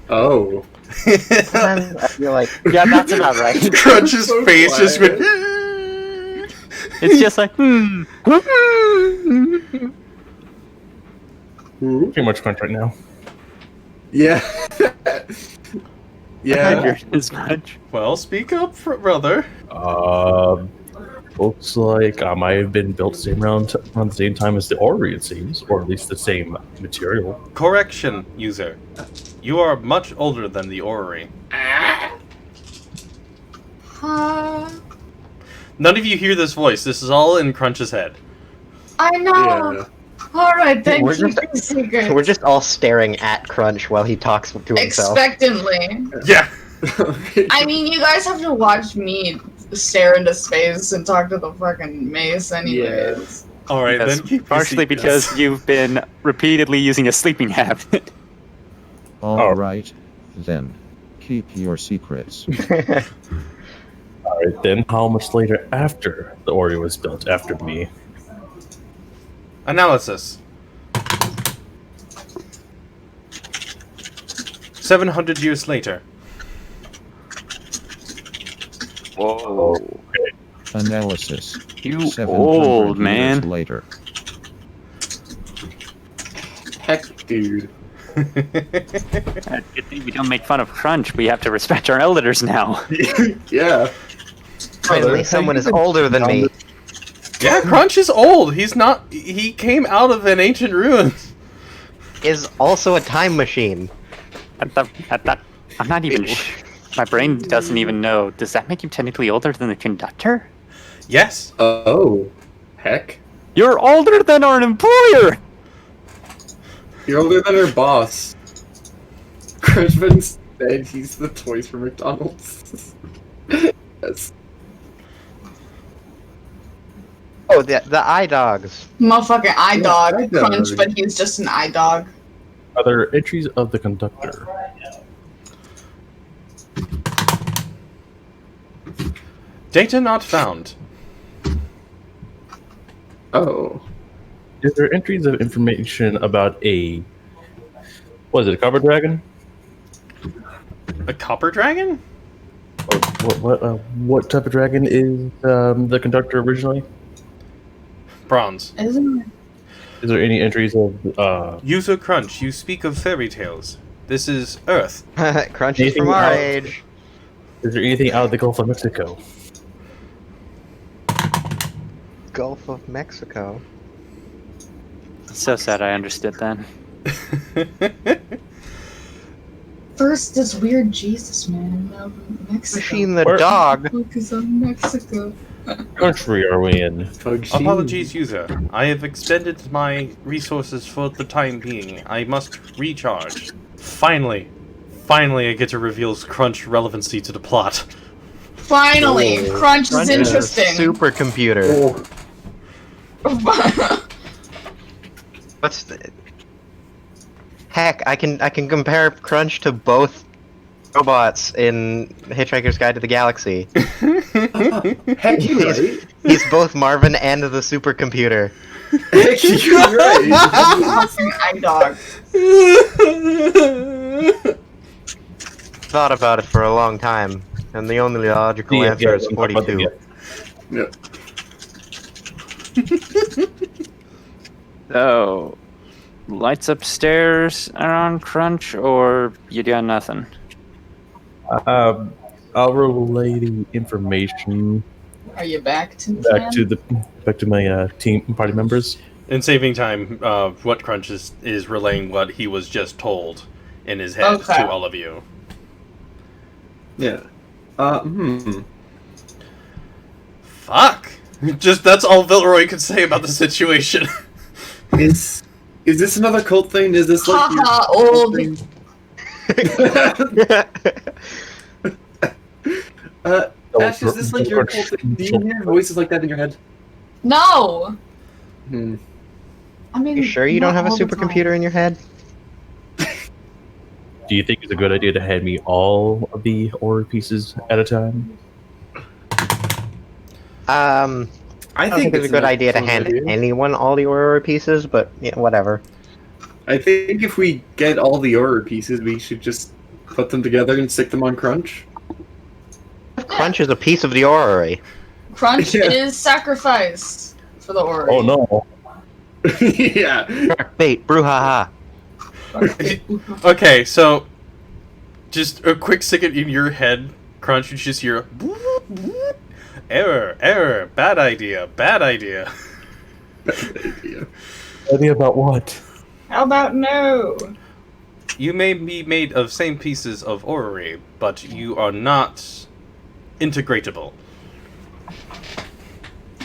[SPEAKER 3] Oh.
[SPEAKER 6] Sometimes I feel like
[SPEAKER 2] Yeah, that's about right.
[SPEAKER 4] Crunch's
[SPEAKER 3] So
[SPEAKER 4] face just went.
[SPEAKER 2] It's just like,
[SPEAKER 7] Pretty much Crunch right now.
[SPEAKER 3] Yeah. yeah.
[SPEAKER 2] figured as much.
[SPEAKER 4] Well, speak up, brother.
[SPEAKER 7] Looks like I might have been built around the same time as the orrery, it seems, or at least the same material.
[SPEAKER 4] Correction, user. You are much older than the orrery. None of you hear this voice. This is all in Crunch's head.
[SPEAKER 5] I know.
[SPEAKER 3] Yeah.
[SPEAKER 5] All right, thank
[SPEAKER 6] We're
[SPEAKER 5] you
[SPEAKER 6] just-
[SPEAKER 5] for the secret.
[SPEAKER 6] we're just all staring at Crunch while he talks to himself.
[SPEAKER 5] Expectantly.
[SPEAKER 4] Yeah.
[SPEAKER 5] I mean, you guys have to watch me stare into space and talk to the fucking mace anyways.
[SPEAKER 4] All right,
[SPEAKER 2] Yes,
[SPEAKER 4] then. Keep
[SPEAKER 2] partially because you've been repeatedly using a sleeping habit.
[SPEAKER 10] All right, then. Keep your secrets.
[SPEAKER 7] Alright, then how much later after the orrery was built after me?
[SPEAKER 4] Analysis. 700 years later.
[SPEAKER 2] Whoa.
[SPEAKER 10] Analysis.
[SPEAKER 2] You
[SPEAKER 10] 700
[SPEAKER 2] old,
[SPEAKER 10] years
[SPEAKER 2] man.
[SPEAKER 10] Later.
[SPEAKER 3] Heck, dude.
[SPEAKER 2] Good thing we don't make fun of Crunch. We have to respect our elders now.
[SPEAKER 3] Yeah.
[SPEAKER 6] Finally, someone is older than me.
[SPEAKER 4] Yeah, Crunch is old. He's not. He came out of an ancient ruin.
[SPEAKER 6] Is also a time machine.
[SPEAKER 2] I'm not even. My brain doesn't even know. Does that make you technically older than the conductor?
[SPEAKER 4] Yes.
[SPEAKER 3] Oh. Heck.
[SPEAKER 2] You're older than our employer.
[SPEAKER 3] You're older than her boss. Crunchman said he's the toys for McDonald's. Yes.
[SPEAKER 6] Oh, the eye dogs.
[SPEAKER 5] Motherfucking eye dog.
[SPEAKER 3] eye dog.
[SPEAKER 5] Crunch, but he's just an eye dog.
[SPEAKER 7] Are there entries of the conductor?
[SPEAKER 4] Data not found.
[SPEAKER 3] Oh.
[SPEAKER 7] Is there entries of information about a... Was it a copper dragon?
[SPEAKER 4] A copper dragon?
[SPEAKER 7] Or what type of dragon is the conductor originally?
[SPEAKER 4] Bronze.
[SPEAKER 5] Isn't it?
[SPEAKER 7] Is there any entries of
[SPEAKER 4] User Crunch, you speak of fairy tales. This is Earth.
[SPEAKER 6] Crunch is
[SPEAKER 7] Anything
[SPEAKER 6] from our
[SPEAKER 7] else?
[SPEAKER 6] age.
[SPEAKER 7] is there anything out of the Gulf of Mexico?
[SPEAKER 6] Gulf of Mexico.
[SPEAKER 2] So sad I understood that.
[SPEAKER 5] First, this weird Jesus man of Mexico.
[SPEAKER 6] Machine the
[SPEAKER 7] Where-
[SPEAKER 6] dog.
[SPEAKER 5] Focus on Mexico.
[SPEAKER 7] Country are we in?
[SPEAKER 4] Apologies, user. I have expended my resources for the time being. I must recharge. Finally, I get to reveal Crunch relevancy to the plot.
[SPEAKER 5] Finally,
[SPEAKER 3] Oh.
[SPEAKER 5] Crunch is
[SPEAKER 6] Crunch is a
[SPEAKER 5] interesting.
[SPEAKER 6] supercomputer.
[SPEAKER 3] Oh.
[SPEAKER 6] What's the... Heck, I can compare Crunch to both robots in Hitchhiker's Guide to the Galaxy.
[SPEAKER 3] Heck, you're right.
[SPEAKER 6] He's both Marvin and the supercomputer.
[SPEAKER 3] Heck, you're right.
[SPEAKER 5] Fucking eye dog.
[SPEAKER 6] Thought about it for a long time, and the only logical answer is 42.
[SPEAKER 3] Yeah.
[SPEAKER 2] So, lights upstairs are on crunch, or you got nothing?
[SPEAKER 7] I'll relay the information
[SPEAKER 5] Are you back to
[SPEAKER 7] back to my team party members.
[SPEAKER 4] In saving time, what Crunch is relaying what he was just told in his head
[SPEAKER 5] Okay.
[SPEAKER 4] to all of you.
[SPEAKER 3] Yeah.
[SPEAKER 4] Fuck! Just that's all Vilroy could say about the situation.
[SPEAKER 3] Is this another cult thing? Is this like your
[SPEAKER 5] Haha,
[SPEAKER 3] cult
[SPEAKER 5] old.
[SPEAKER 3] thing? Ash, is this like your cult thing? Do you hear voices like that in your head?
[SPEAKER 5] No!
[SPEAKER 3] Hmm.
[SPEAKER 5] I mean,
[SPEAKER 6] You sure you don't
[SPEAKER 5] not
[SPEAKER 6] have a
[SPEAKER 5] all the time.
[SPEAKER 6] supercomputer in your head?
[SPEAKER 7] Do you think it's a good idea to hand me all of the ore pieces at a time?
[SPEAKER 3] I
[SPEAKER 6] I think it's a good idea to hand anyone all the Aurora pieces, but yeah, whatever.
[SPEAKER 3] I think if we get all the Aurora pieces, we should just put them together and stick them on Crunch.
[SPEAKER 6] Crunch is a piece of the Aurora.
[SPEAKER 5] Crunch
[SPEAKER 3] Yeah.
[SPEAKER 5] is sacrificed for the Ori.
[SPEAKER 7] Oh no!
[SPEAKER 3] Yeah.
[SPEAKER 6] Fate, brouhaha.
[SPEAKER 4] Okay, so just a quick second in your head, Crunch, you just hear error, bad idea.
[SPEAKER 3] Idea.
[SPEAKER 7] Idea about what?
[SPEAKER 5] How about no?
[SPEAKER 4] You may be made of same pieces of orrery, but you are not integratable.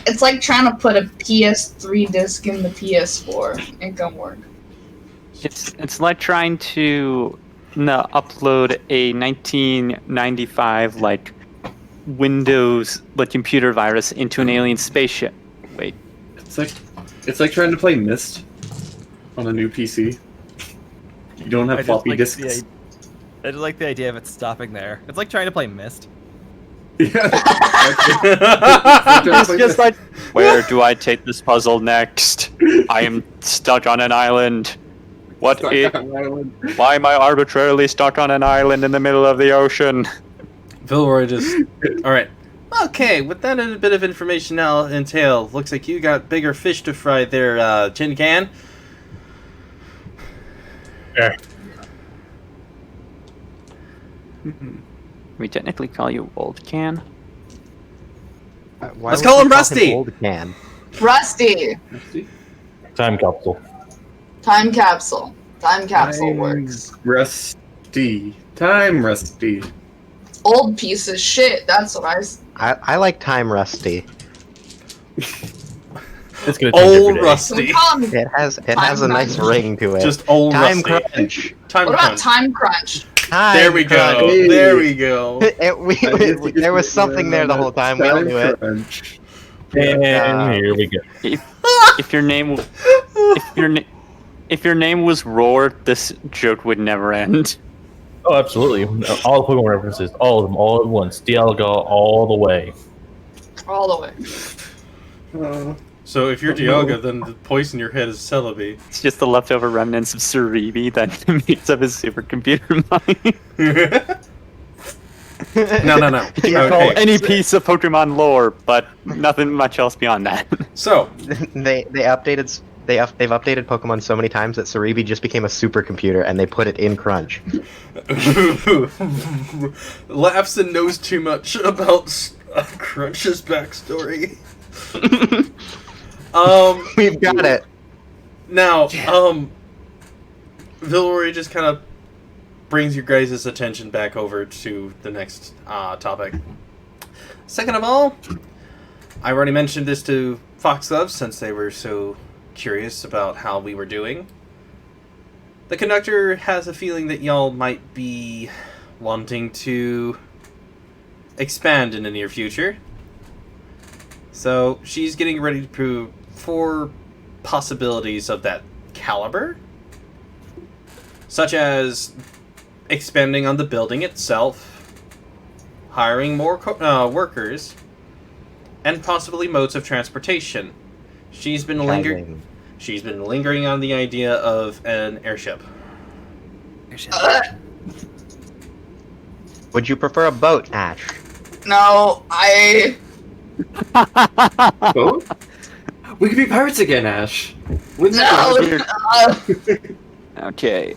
[SPEAKER 5] It's like trying to put a PS3 disc in the PS4. It don't work.
[SPEAKER 2] It's like trying to upload a 1995 like Windows computer virus into an alien spaceship. Wait,
[SPEAKER 3] It's like trying to play Myst on a new PC. You don't have floppy disks.
[SPEAKER 1] I just like the idea of it stopping there. It's like trying to play Myst.
[SPEAKER 3] Yeah.
[SPEAKER 2] it's just like, where do I take this puzzle next? I am stuck on an island. Why am I arbitrarily stuck on an island in the middle of the ocean?
[SPEAKER 4] Vilroy just... Alright. Okay, with that a bit of information now entail, looks like you got bigger fish to fry there, Tin Can.
[SPEAKER 7] Yeah.
[SPEAKER 2] We technically call you Old Can.
[SPEAKER 6] Why
[SPEAKER 4] Let's
[SPEAKER 6] would
[SPEAKER 4] call
[SPEAKER 6] we
[SPEAKER 4] him Rusty!
[SPEAKER 6] Old Can?
[SPEAKER 5] Rusty!
[SPEAKER 7] Time capsule.
[SPEAKER 5] Time capsule. Time capsule works.
[SPEAKER 3] Rusty. Time Rusty.
[SPEAKER 5] Old piece of shit, that's what
[SPEAKER 6] I like Time Rusty.
[SPEAKER 7] It's gonna change
[SPEAKER 4] Old
[SPEAKER 7] every day.
[SPEAKER 4] Rusty.
[SPEAKER 5] Call me.
[SPEAKER 6] It has a nice
[SPEAKER 5] Crunch.
[SPEAKER 6] ring to it.
[SPEAKER 4] Just old
[SPEAKER 6] Time
[SPEAKER 4] Rusty.
[SPEAKER 6] Crunch.
[SPEAKER 4] Time
[SPEAKER 5] What about
[SPEAKER 4] Crunch.
[SPEAKER 5] Time Crunch?
[SPEAKER 6] Time
[SPEAKER 4] There we go.
[SPEAKER 6] Crunch.
[SPEAKER 4] There we go.
[SPEAKER 6] There was something there the whole time. We all knew it.
[SPEAKER 3] Crunch.
[SPEAKER 7] And here we go.
[SPEAKER 2] If your name if your name was Roar, this joke would never end.
[SPEAKER 7] Oh, absolutely. All the Pokemon references, all of them, all at once. Dialga all the way.
[SPEAKER 5] All the way.
[SPEAKER 4] So if you're Dialga, then the voice in your head is Celebi.
[SPEAKER 2] It's just the leftover remnants of Cerebi that makes up his supercomputer mind.
[SPEAKER 4] No.
[SPEAKER 2] You can call any piece of Pokemon lore, but nothing much else beyond that.
[SPEAKER 4] So,
[SPEAKER 6] They've updated Pokemon so many times that Cerebi just became a supercomputer, and they put it in Crunch.
[SPEAKER 4] laughs and knows too much about Crunch's backstory.
[SPEAKER 6] We've got it.
[SPEAKER 4] Now, Vilroy just kind of brings your guys' attention back over to the next topic. Second of all, I already mentioned this to Foxglove since they were so curious about how we were doing. The conductor has a feeling that y'all might be wanting to expand in the near future. So she's getting ready to prove 4 possibilities of that caliber, such as expanding on the building itself, hiring more workers, and possibly modes of transportation. She's been lingering on the idea of an airship.
[SPEAKER 9] airship.
[SPEAKER 6] Would you prefer a boat, Ash?
[SPEAKER 5] No, I.
[SPEAKER 3] Boat? We could be pirates again, Ash. Wouldn't
[SPEAKER 5] No.
[SPEAKER 3] that be
[SPEAKER 2] Okay.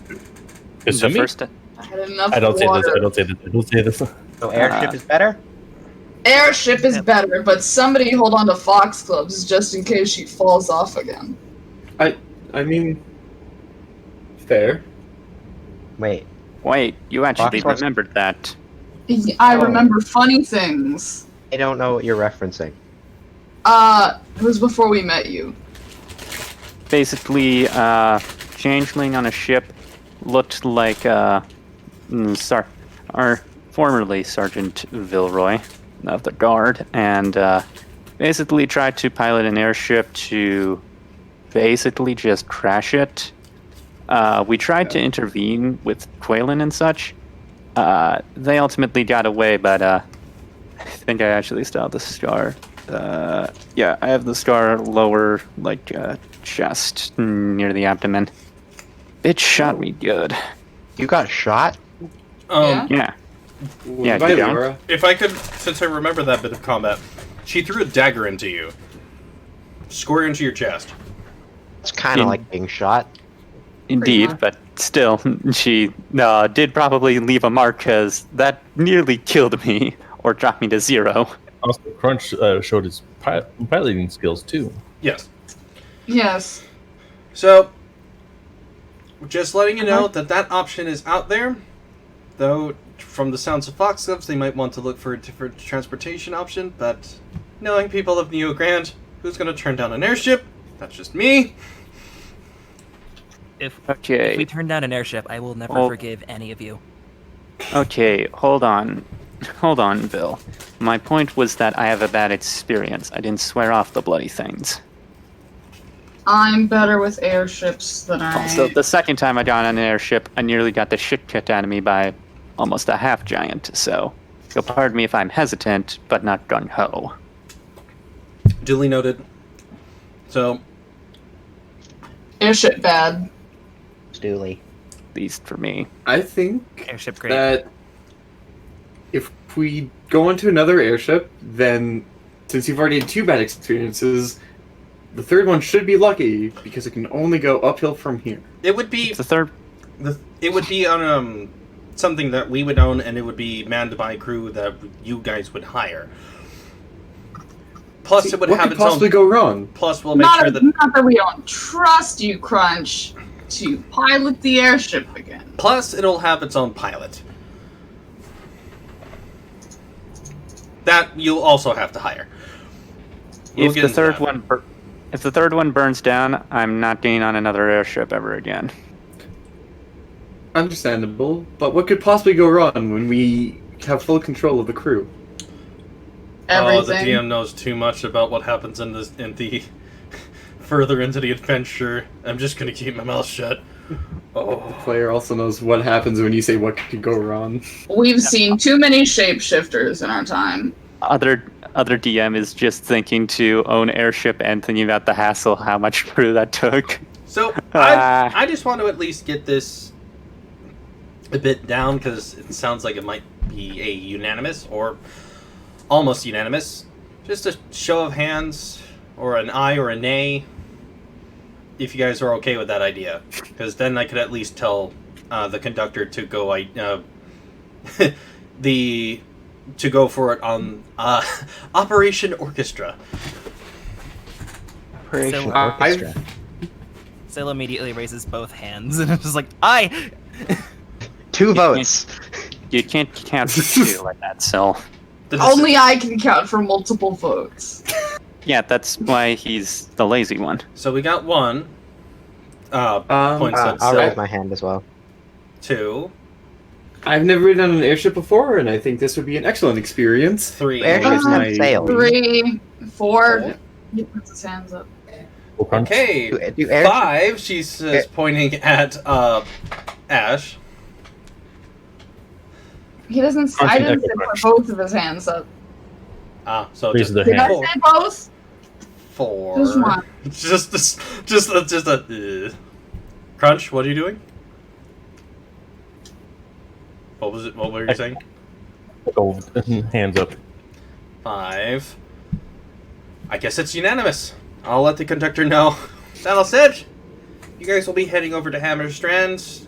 [SPEAKER 7] It's
[SPEAKER 2] The
[SPEAKER 7] me?
[SPEAKER 2] first.
[SPEAKER 5] I had enough
[SPEAKER 7] I don't say
[SPEAKER 5] water.
[SPEAKER 7] this. I don't say this. I don't say this.
[SPEAKER 6] So airship is better?
[SPEAKER 5] Airship is better, but somebody hold on to foxgloves just in case she falls off again.
[SPEAKER 3] I mean, fair.
[SPEAKER 6] Wait.
[SPEAKER 2] Wait, you actually
[SPEAKER 6] Foxgloves?
[SPEAKER 2] remembered that.
[SPEAKER 5] I
[SPEAKER 6] Oh.
[SPEAKER 5] remember funny things.
[SPEAKER 6] I don't know what you're referencing.
[SPEAKER 5] It was before we met you.
[SPEAKER 2] Basically, changeling on a ship looked like our formerly Sergeant Vilroy of the Guard, and basically tried to pilot an airship to basically just crash it. We tried to intervene with Quaylen and such. They ultimately got away, but I think I actually still have the scar. Yeah, I have the scar lower, chest near the abdomen. It shot me good.
[SPEAKER 6] You got shot?
[SPEAKER 5] Yeah?
[SPEAKER 2] Yeah. Yeah,
[SPEAKER 3] By
[SPEAKER 2] you down?
[SPEAKER 3] Laura.
[SPEAKER 4] If I could, since I remember that bit of combat, she threw a dagger into you, square into your chest.
[SPEAKER 6] It's kind of like being shot.
[SPEAKER 2] Indeed,
[SPEAKER 5] much.
[SPEAKER 2] but still, she did probably leave a mark because that nearly killed me or dropped me to 0.
[SPEAKER 7] Also, Crunch showed his piloting skills too.
[SPEAKER 4] Yes.
[SPEAKER 5] Yes.
[SPEAKER 4] So, just letting you know that option is out there. Though, from the sounds of Foxgloves, they might want to look for a different transportation option, but knowing people of Neo Grand, who's going to turn down an airship? That's just me.
[SPEAKER 9] If
[SPEAKER 2] Okay.
[SPEAKER 9] we turn down an airship, I will never
[SPEAKER 2] Oh.
[SPEAKER 9] forgive any of you.
[SPEAKER 2] Okay, hold on. Hold on, Bill. My point was that I have a bad experience. I didn't swear off the bloody things.
[SPEAKER 5] I'm better with airships than I.
[SPEAKER 2] Also, the second time I got on an airship, I nearly got the shit kicked out of me by almost a half giant, so you'll pardon me if I'm hesitant, but not gung-ho.
[SPEAKER 4] Duly noted. So,
[SPEAKER 5] Airship bad.
[SPEAKER 6] Stooley.
[SPEAKER 2] At least for me.
[SPEAKER 3] I think
[SPEAKER 9] Airship great.
[SPEAKER 3] that if we go onto another airship, then since you've already had 2 bad experiences, the third one should be lucky because it can only go uphill from here.
[SPEAKER 4] it would be
[SPEAKER 2] The third...
[SPEAKER 4] it would be on something that we would own, and it would be manned by a crew that you guys would hire. Plus,
[SPEAKER 3] See,
[SPEAKER 4] it would
[SPEAKER 3] what
[SPEAKER 4] have
[SPEAKER 3] could
[SPEAKER 4] its
[SPEAKER 3] possibly
[SPEAKER 4] own.
[SPEAKER 3] go wrong?
[SPEAKER 4] Plus, we'll make
[SPEAKER 5] Not,
[SPEAKER 4] sure that.
[SPEAKER 5] not that we don't trust you, Crunch, to pilot the airship again.
[SPEAKER 4] Plus, it'll have its own pilot. That you'll also have to hire. We'll
[SPEAKER 2] If
[SPEAKER 4] get
[SPEAKER 2] the
[SPEAKER 4] into
[SPEAKER 2] third
[SPEAKER 4] that.
[SPEAKER 2] one... If the third one burns down, I'm not getting on another airship ever again.
[SPEAKER 3] Understandable, but what could possibly go wrong when we have full control of the crew?
[SPEAKER 4] Oh, the
[SPEAKER 5] Everything.
[SPEAKER 4] DM knows too much about what happens in the further into the adventure. I'm just gonna keep my mouth shut. Oh,
[SPEAKER 3] The player also knows what happens when you say what could go wrong.
[SPEAKER 5] We've seen too many shapeshifters in our time.
[SPEAKER 2] Other DM is just thinking to own airship and thinking about the hassle, how much crew that took.
[SPEAKER 4] so
[SPEAKER 2] Ah.
[SPEAKER 4] I just want to at least get this a bit down because it sounds like it might be a unanimous or almost unanimous. Just a show of hands or an aye or a nay. If you guys are okay with that idea, because then I could at least tell the conductor to go. To go for it on Operation Orchestra.
[SPEAKER 6] Operation
[SPEAKER 9] So,
[SPEAKER 6] Orchestra.
[SPEAKER 9] Sil immediately raises both hands and it's just like, I.
[SPEAKER 6] 2 votes.
[SPEAKER 2] You can't count for 2 like that, so...
[SPEAKER 5] Only I can count for multiple votes.
[SPEAKER 2] Yeah, that's why he's the lazy one.
[SPEAKER 4] So we got 1. Points at
[SPEAKER 6] I'll raise
[SPEAKER 4] Sil.
[SPEAKER 6] my hand as well.
[SPEAKER 4] 2,
[SPEAKER 3] I've never been on an airship before, and I think this would be an excellent experience.
[SPEAKER 4] 3.
[SPEAKER 6] Airships
[SPEAKER 3] my-
[SPEAKER 6] have sails.
[SPEAKER 5] 3, 4. He puts his hands up.
[SPEAKER 7] Well, Crunch.
[SPEAKER 4] Okay.
[SPEAKER 6] Do airships-
[SPEAKER 4] 5. She's pointing at Ash.
[SPEAKER 5] He doesn't.
[SPEAKER 7] Crunch
[SPEAKER 5] I
[SPEAKER 7] and
[SPEAKER 5] didn't
[SPEAKER 7] Echo
[SPEAKER 5] say put
[SPEAKER 7] Crunch.
[SPEAKER 5] both of his hands up.
[SPEAKER 4] So
[SPEAKER 7] Raises
[SPEAKER 4] just
[SPEAKER 7] their
[SPEAKER 5] Did I
[SPEAKER 7] hand.
[SPEAKER 5] say both?
[SPEAKER 4] 4.
[SPEAKER 5] Just one.
[SPEAKER 4] Just a. Crunch. What are you doing? What was it? What were you saying?
[SPEAKER 7] Oh, hands up.
[SPEAKER 4] 5. I guess it's unanimous. I'll let the conductor know. That all said, you guys will be heading over to Hammerstrand,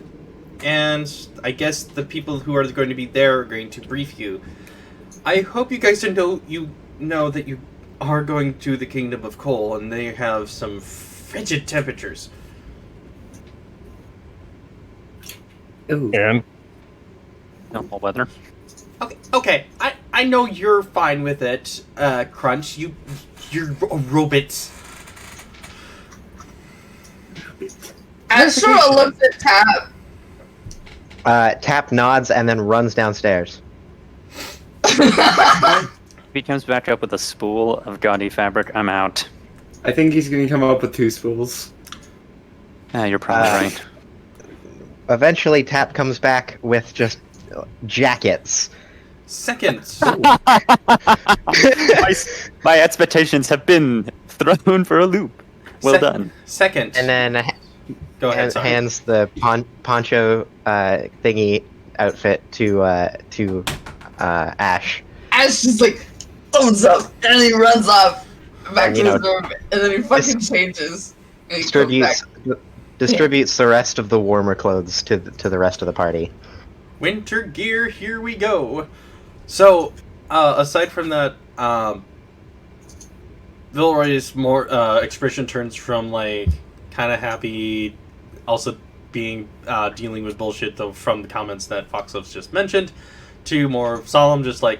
[SPEAKER 4] and I guess the people who are going to be there are going to brief you. I hope you guys know that you are going to the Kingdom of Coal, and they have some frigid temperatures.
[SPEAKER 3] Ooh.
[SPEAKER 7] And
[SPEAKER 2] Normal weather.
[SPEAKER 4] Okay. I know you're fine with it, Crunch. You're a robot.
[SPEAKER 5] Ashura looks at Tap.
[SPEAKER 6] Tap nods and then runs downstairs.
[SPEAKER 2] If he comes back up with a spool of gaudy fabric, I'm out.
[SPEAKER 3] I think he's gonna come up with 2 spools.
[SPEAKER 2] You're probably right.
[SPEAKER 6] Eventually, Tap comes back with just jackets.
[SPEAKER 4] Second.
[SPEAKER 2] My expectations have been thrown for a loop. Well done.
[SPEAKER 4] Second.
[SPEAKER 6] And then
[SPEAKER 4] Go ahead, sorry.
[SPEAKER 6] hands the poncho thingy outfit to Ash.
[SPEAKER 5] Ash just like thumbs up, and he runs off back
[SPEAKER 6] And,
[SPEAKER 5] to
[SPEAKER 6] you
[SPEAKER 5] his
[SPEAKER 6] know,
[SPEAKER 5] room, and then he fucking changes. And he comes back.
[SPEAKER 6] Distributes the rest of the warmer clothes to the rest of the party.
[SPEAKER 4] Winter gear, here we go. So, aside from that, Vilroy's more expression turns from like kind of happy, also being dealing with bullshit though from the comments that Foxgloves just mentioned, to more solemn, just like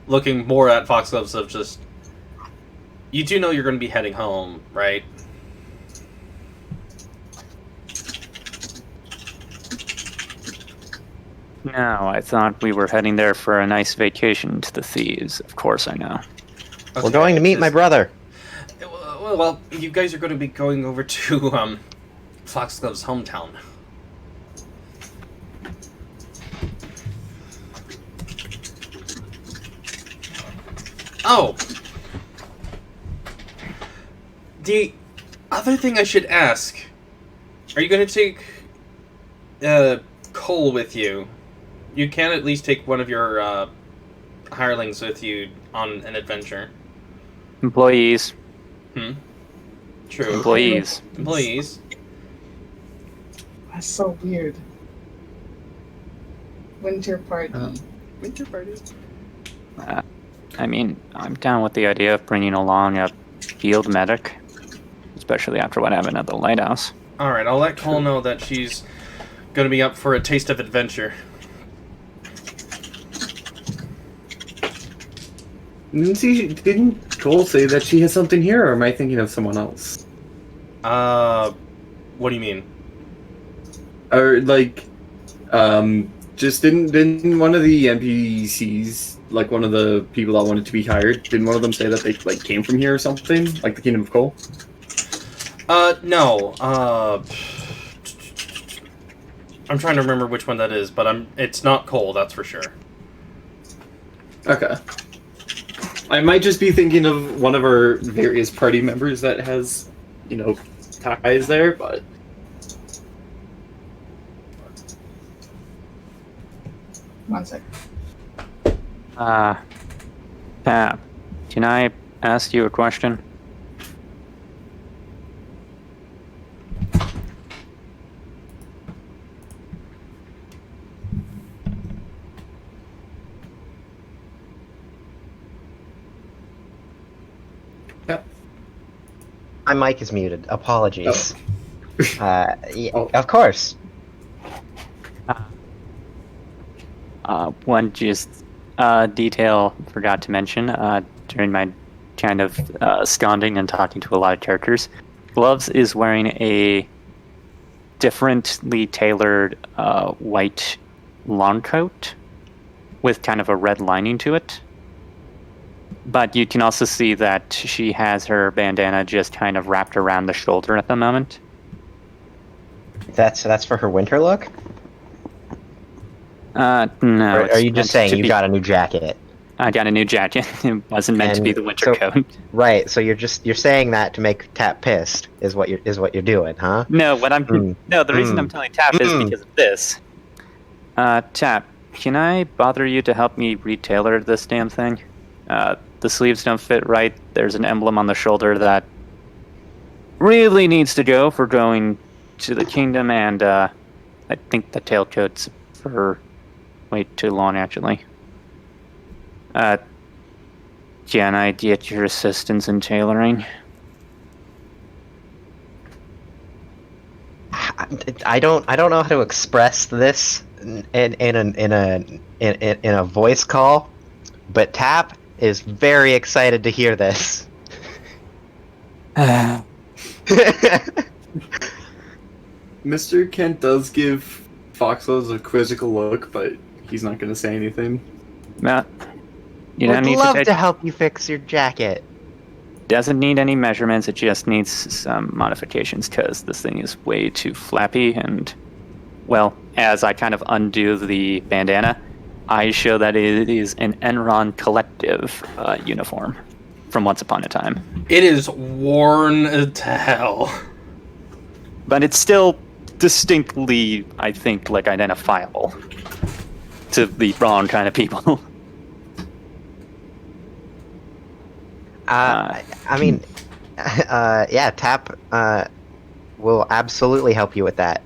[SPEAKER 4] looking more at Foxgloves of just, you do know you're going to be heading home, right?
[SPEAKER 2] No, I thought we were heading there for a nice vacation to the Thieves. Of course I know.
[SPEAKER 6] We're going to meet my brother.
[SPEAKER 4] Well, you guys are going to be going over to Foxglove's hometown. Oh! The other thing I should ask, are you going to take Cole with you? You can at least take one of your hirelings with you on an adventure.
[SPEAKER 2] Employees.
[SPEAKER 4] True.
[SPEAKER 2] Employees.
[SPEAKER 4] Employees.
[SPEAKER 5] That's so weird. Winter party.
[SPEAKER 4] Winter party.
[SPEAKER 2] I mean, I'm down with the idea of bringing along a field medic, especially after what happened at the lighthouse.
[SPEAKER 4] Alright, I'll let Cole know that she's gonna be up for a taste of adventure.
[SPEAKER 3] Didn't Cole say that she has something here, or am I thinking of someone else?
[SPEAKER 4] What do you mean?
[SPEAKER 3] Or like, just didn't one of the NPCs, like one of the people that wanted to be hired, didn't one of them say that they like came from here or something, like the Kingdom of Coal?
[SPEAKER 4] No. I'm trying to remember which one that is, but it's not Cole, that's for sure.
[SPEAKER 3] Okay. I might just be thinking of one of our various party members that has, you know, ties there, but...
[SPEAKER 5] One sec.
[SPEAKER 2] Tab, can I ask you a question?
[SPEAKER 3] Yep.
[SPEAKER 6] My mic is muted. Apologies.
[SPEAKER 3] Oh.
[SPEAKER 6] Of course.
[SPEAKER 2] One just detail forgot to mention during my kind of sconding and talking to a lot of characters. Gloves is wearing a differently tailored white long coat with kind of a red lining to it. But you can also see that she has her bandana just kind of wrapped around the shoulder at the moment.
[SPEAKER 6] That's for her winter look?
[SPEAKER 2] No.
[SPEAKER 6] Or are you
[SPEAKER 2] it's
[SPEAKER 6] just
[SPEAKER 2] meant
[SPEAKER 6] saying
[SPEAKER 2] to
[SPEAKER 6] you
[SPEAKER 2] be-
[SPEAKER 6] got a new jacket?
[SPEAKER 2] I got a new jacket. It wasn't meant to be
[SPEAKER 6] And
[SPEAKER 2] the winter
[SPEAKER 6] so-
[SPEAKER 2] coat.
[SPEAKER 6] Right. So you're saying that to make Tap pissed is what you're doing, huh?
[SPEAKER 2] No, what I'm
[SPEAKER 6] Mm.
[SPEAKER 2] no. The reason I'm telling Tap is
[SPEAKER 6] Mm.
[SPEAKER 2] because of this. Tap, can I bother you to help me retailor this damn thing? The sleeves don't fit right. There's an emblem on the shoulder that really needs to go for going to the kingdom, and I think the tailcoat's for way too long, actually. Can I get your assistance in tailoring?
[SPEAKER 6] I don't know how to express this in a voice call, but Tap is very excited to hear this.
[SPEAKER 3] Mr. Kent does give Foxlows a quizzical look, but he's not going to say anything.
[SPEAKER 2] Matt, you
[SPEAKER 6] Would
[SPEAKER 2] don't need
[SPEAKER 6] love
[SPEAKER 2] to
[SPEAKER 6] to help you fix your jacket.
[SPEAKER 2] Doesn't need any measurements, it just needs some modifications because this thing is way too flappy, and, well, as I kind of undo the bandana, I show that it is an Enron Collective uniform from Once Upon a Time.
[SPEAKER 4] It is worn to hell.
[SPEAKER 2] But it's still distinctly, I think, like, identifiable to the wrong kind of people.
[SPEAKER 6] I mean, yeah, Tap will absolutely help you with that.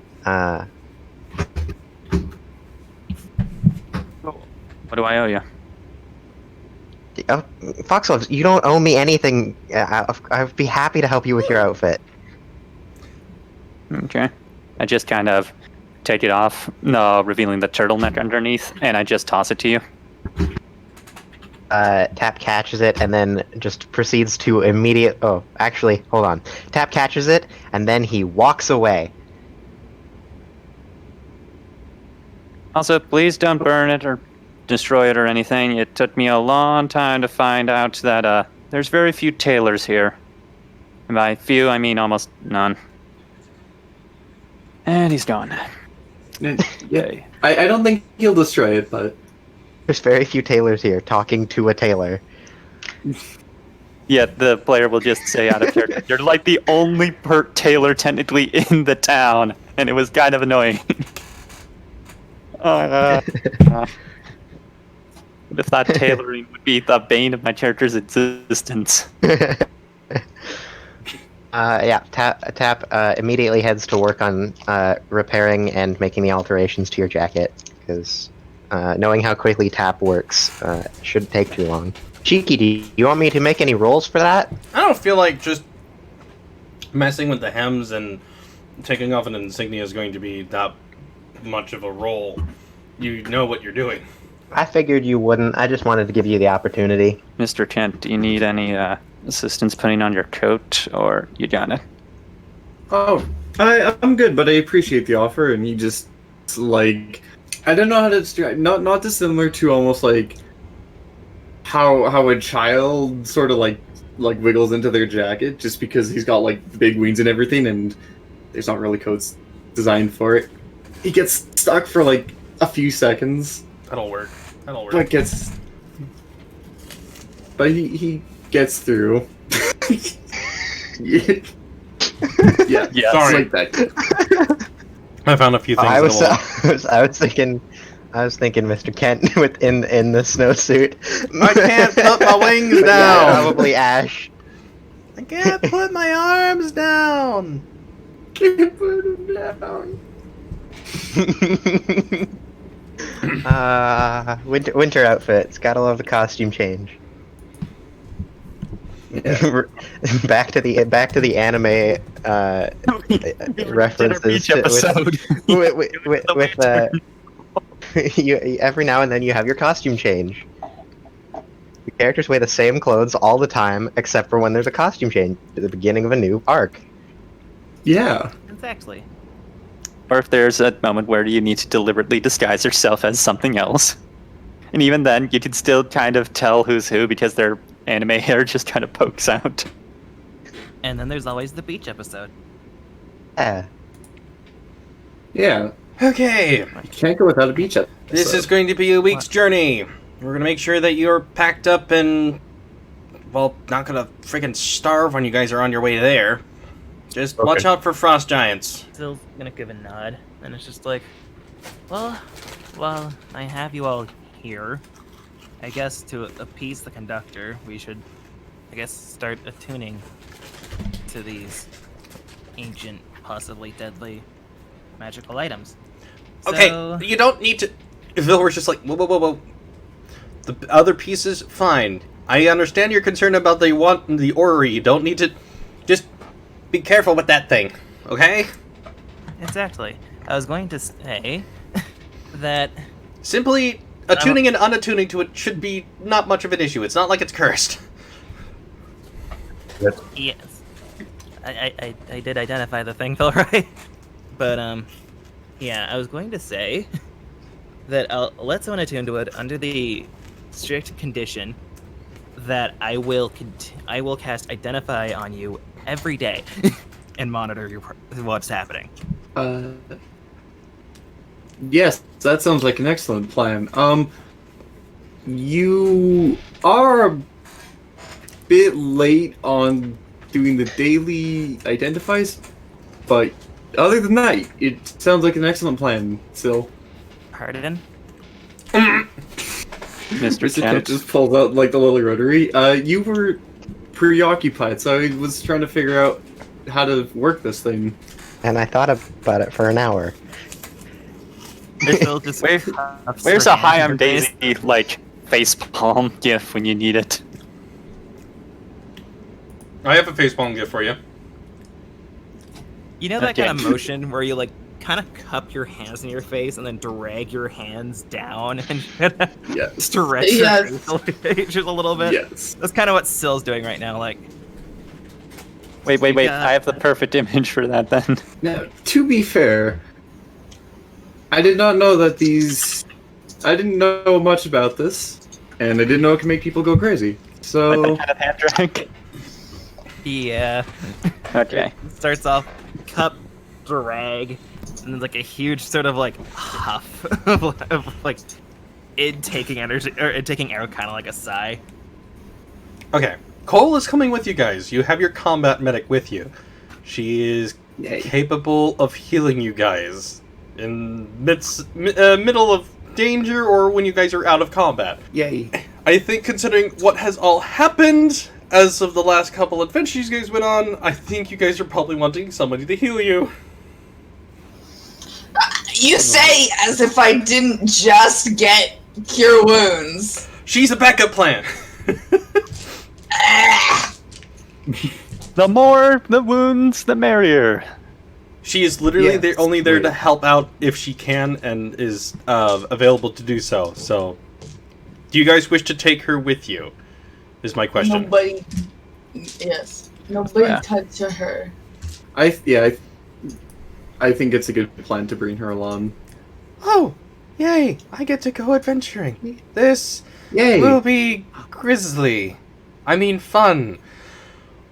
[SPEAKER 2] What do I owe you?
[SPEAKER 6] Oh, Foxwolves, you don't owe me anything. I'd be happy to help you with your outfit.
[SPEAKER 2] Okay. I just kind of take it off, revealing the turtleneck underneath, and I just toss it to you.
[SPEAKER 6] Tap catches it and then just proceeds to Oh, actually, hold on. Tap catches it and then he walks away.
[SPEAKER 2] Also, please don't burn it or destroy it or anything. It took me a long time to find out that there's very few tailors here. And by few, I mean almost none. And he's gone.
[SPEAKER 3] Yeah, I don't think he'll destroy it, but...
[SPEAKER 6] There's very few tailors here talking to a tailor.
[SPEAKER 2] Yeah, the player will just say out of character, you're like the only tailor technically in the town, and it was kind of annoying. If that tailoring would be the bane of my character's existence.
[SPEAKER 6] Yeah, Tap immediately heads to work on repairing and making the alterations to your jacket, because knowing how quickly Tap works shouldn't take too long. Cheeky, do you want me to make any rolls for that?
[SPEAKER 4] I don't feel like just messing with the hems and taking off an insignia is going to be that much of a roll. You know what you're doing.
[SPEAKER 6] I figured you wouldn't. I just wanted to give you the opportunity.
[SPEAKER 2] Mr. Kent, do you need any assistance putting on your coat, or you got it?
[SPEAKER 3] Oh, I'm good, but I appreciate the offer, and he just, like... I don't know how to describe... Not dissimilar to almost, like... How a child sort of, like wiggles into their jacket, just because he's got, like, big wings and everything, and there's not really coats designed for it. He gets stuck for, like, a few seconds.
[SPEAKER 4] That'll work.
[SPEAKER 3] But he gets through. Yeah.
[SPEAKER 2] Yeah,
[SPEAKER 4] sorry.
[SPEAKER 3] Like that.
[SPEAKER 4] I found a few things.
[SPEAKER 6] I was thinking, Mr. Kent in the snowsuit.
[SPEAKER 4] I can't put my wings
[SPEAKER 6] Yeah,
[SPEAKER 4] down.
[SPEAKER 6] probably Ash.
[SPEAKER 4] I can't put my arms down.
[SPEAKER 3] Can't put him down.
[SPEAKER 6] Winter outfits. Gotta love the costume change.
[SPEAKER 3] Yeah.
[SPEAKER 6] back to the anime references. Every now and then you have your costume change. The characters wear the same clothes all the time, except for when there's a costume change at the beginning of a new arc.
[SPEAKER 3] Yeah.
[SPEAKER 9] Exactly.
[SPEAKER 2] Or if there's a moment where you need to deliberately disguise yourself as something else. And even then, you can still kind of tell who's who because their anime hair just kind of pokes out.
[SPEAKER 9] And then there's always the beach episode.
[SPEAKER 6] Yeah.
[SPEAKER 3] Yeah.
[SPEAKER 4] Okay.
[SPEAKER 3] You can't go without a beach episode.
[SPEAKER 4] This is going to be a week's journey. We're going to make sure that you're packed up and, well, not going to freaking starve when you guys are on your way there. Just watch out for frost giants.
[SPEAKER 9] Still gonna give a nod, and it's just like, Well, while I have you all here, I guess to appease the conductor, we should, I guess, start attuning to these ancient, possibly deadly magical items.
[SPEAKER 4] Okay,
[SPEAKER 9] So,
[SPEAKER 4] you don't need to. Vilwer's just like, whoa, whoa, whoa, whoa. The other pieces, fine. I understand your concern about the orrery. You don't need to. Just be careful with that thing, okay?
[SPEAKER 9] exactly. I was going to say that
[SPEAKER 4] Simply attuning and unattuning to it should be not much of an issue. It's not like it's cursed.
[SPEAKER 9] yes, I did identify the thing, Phil, right? But yeah, I was going to say that I'll let someone attune to it under the strict condition that I will cast Identify on you every day and monitor what's happening.
[SPEAKER 3] Yes, that sounds like an excellent plan. You are a bit late on doing the daily identifies, but other than that, it sounds like an excellent plan, Sil.
[SPEAKER 9] Pardon?
[SPEAKER 2] Mr.
[SPEAKER 3] Kent
[SPEAKER 2] Kent.
[SPEAKER 3] just pulls out like the little rotary. You were preoccupied, so I was trying to figure out how to work this thing.
[SPEAKER 6] And I thought about it for an hour.
[SPEAKER 9] Phil just
[SPEAKER 2] Where's a hi, I'm Daisy, like, face palm gif when you need it?
[SPEAKER 4] I have a facepalm gift for you.
[SPEAKER 9] You know that
[SPEAKER 2] Okay.
[SPEAKER 9] kind of motion where you like kind of cup your hands in your face and then drag your hands down and
[SPEAKER 3] Yes.
[SPEAKER 9] stretch
[SPEAKER 5] Yes.
[SPEAKER 9] your facial features a little bit?
[SPEAKER 3] Yes.
[SPEAKER 9] That's kind of what Sill's doing right now. Like,
[SPEAKER 2] Wait,
[SPEAKER 9] Yeah.
[SPEAKER 2] I have the perfect image for that then.
[SPEAKER 3] Now, to be fair, I did not know that these. I didn't know much about this, and I didn't know it can make people go crazy.
[SPEAKER 2] Like
[SPEAKER 3] So,
[SPEAKER 2] that kind of hand drag?
[SPEAKER 9] yeah.
[SPEAKER 2] Okay.
[SPEAKER 9] Starts off cup, drag, and then like a huge sort of like huff of like it taking energy or it taking air, kind of like a sigh.
[SPEAKER 4] Okay, Cole is coming with you guys. You have your combat medic with you. She is
[SPEAKER 3] Yay.
[SPEAKER 4] capable of healing you guys in middle of danger or when you guys are out of combat.
[SPEAKER 3] yay.
[SPEAKER 4] I think considering what has all happened as of the last couple adventures you guys went on, I think you guys are probably wanting somebody to heal you.
[SPEAKER 5] You say as if I didn't just get cure wounds.
[SPEAKER 4] She's a backup plan.
[SPEAKER 5] Ah,
[SPEAKER 2] The more the wounds, the merrier.
[SPEAKER 4] She is literally
[SPEAKER 3] Yes,
[SPEAKER 4] only there to
[SPEAKER 3] great.
[SPEAKER 4] help out if she can and is available to do so. So, do you guys wish to take her with you? Is my question.
[SPEAKER 5] nobody. Yes. Nobody
[SPEAKER 2] Yeah.
[SPEAKER 5] touch her.
[SPEAKER 3] I think it's a good plan to bring her along.
[SPEAKER 4] Oh, yay! I get to go adventuring. This
[SPEAKER 3] Yay.
[SPEAKER 4] will be grisly. I mean, fun.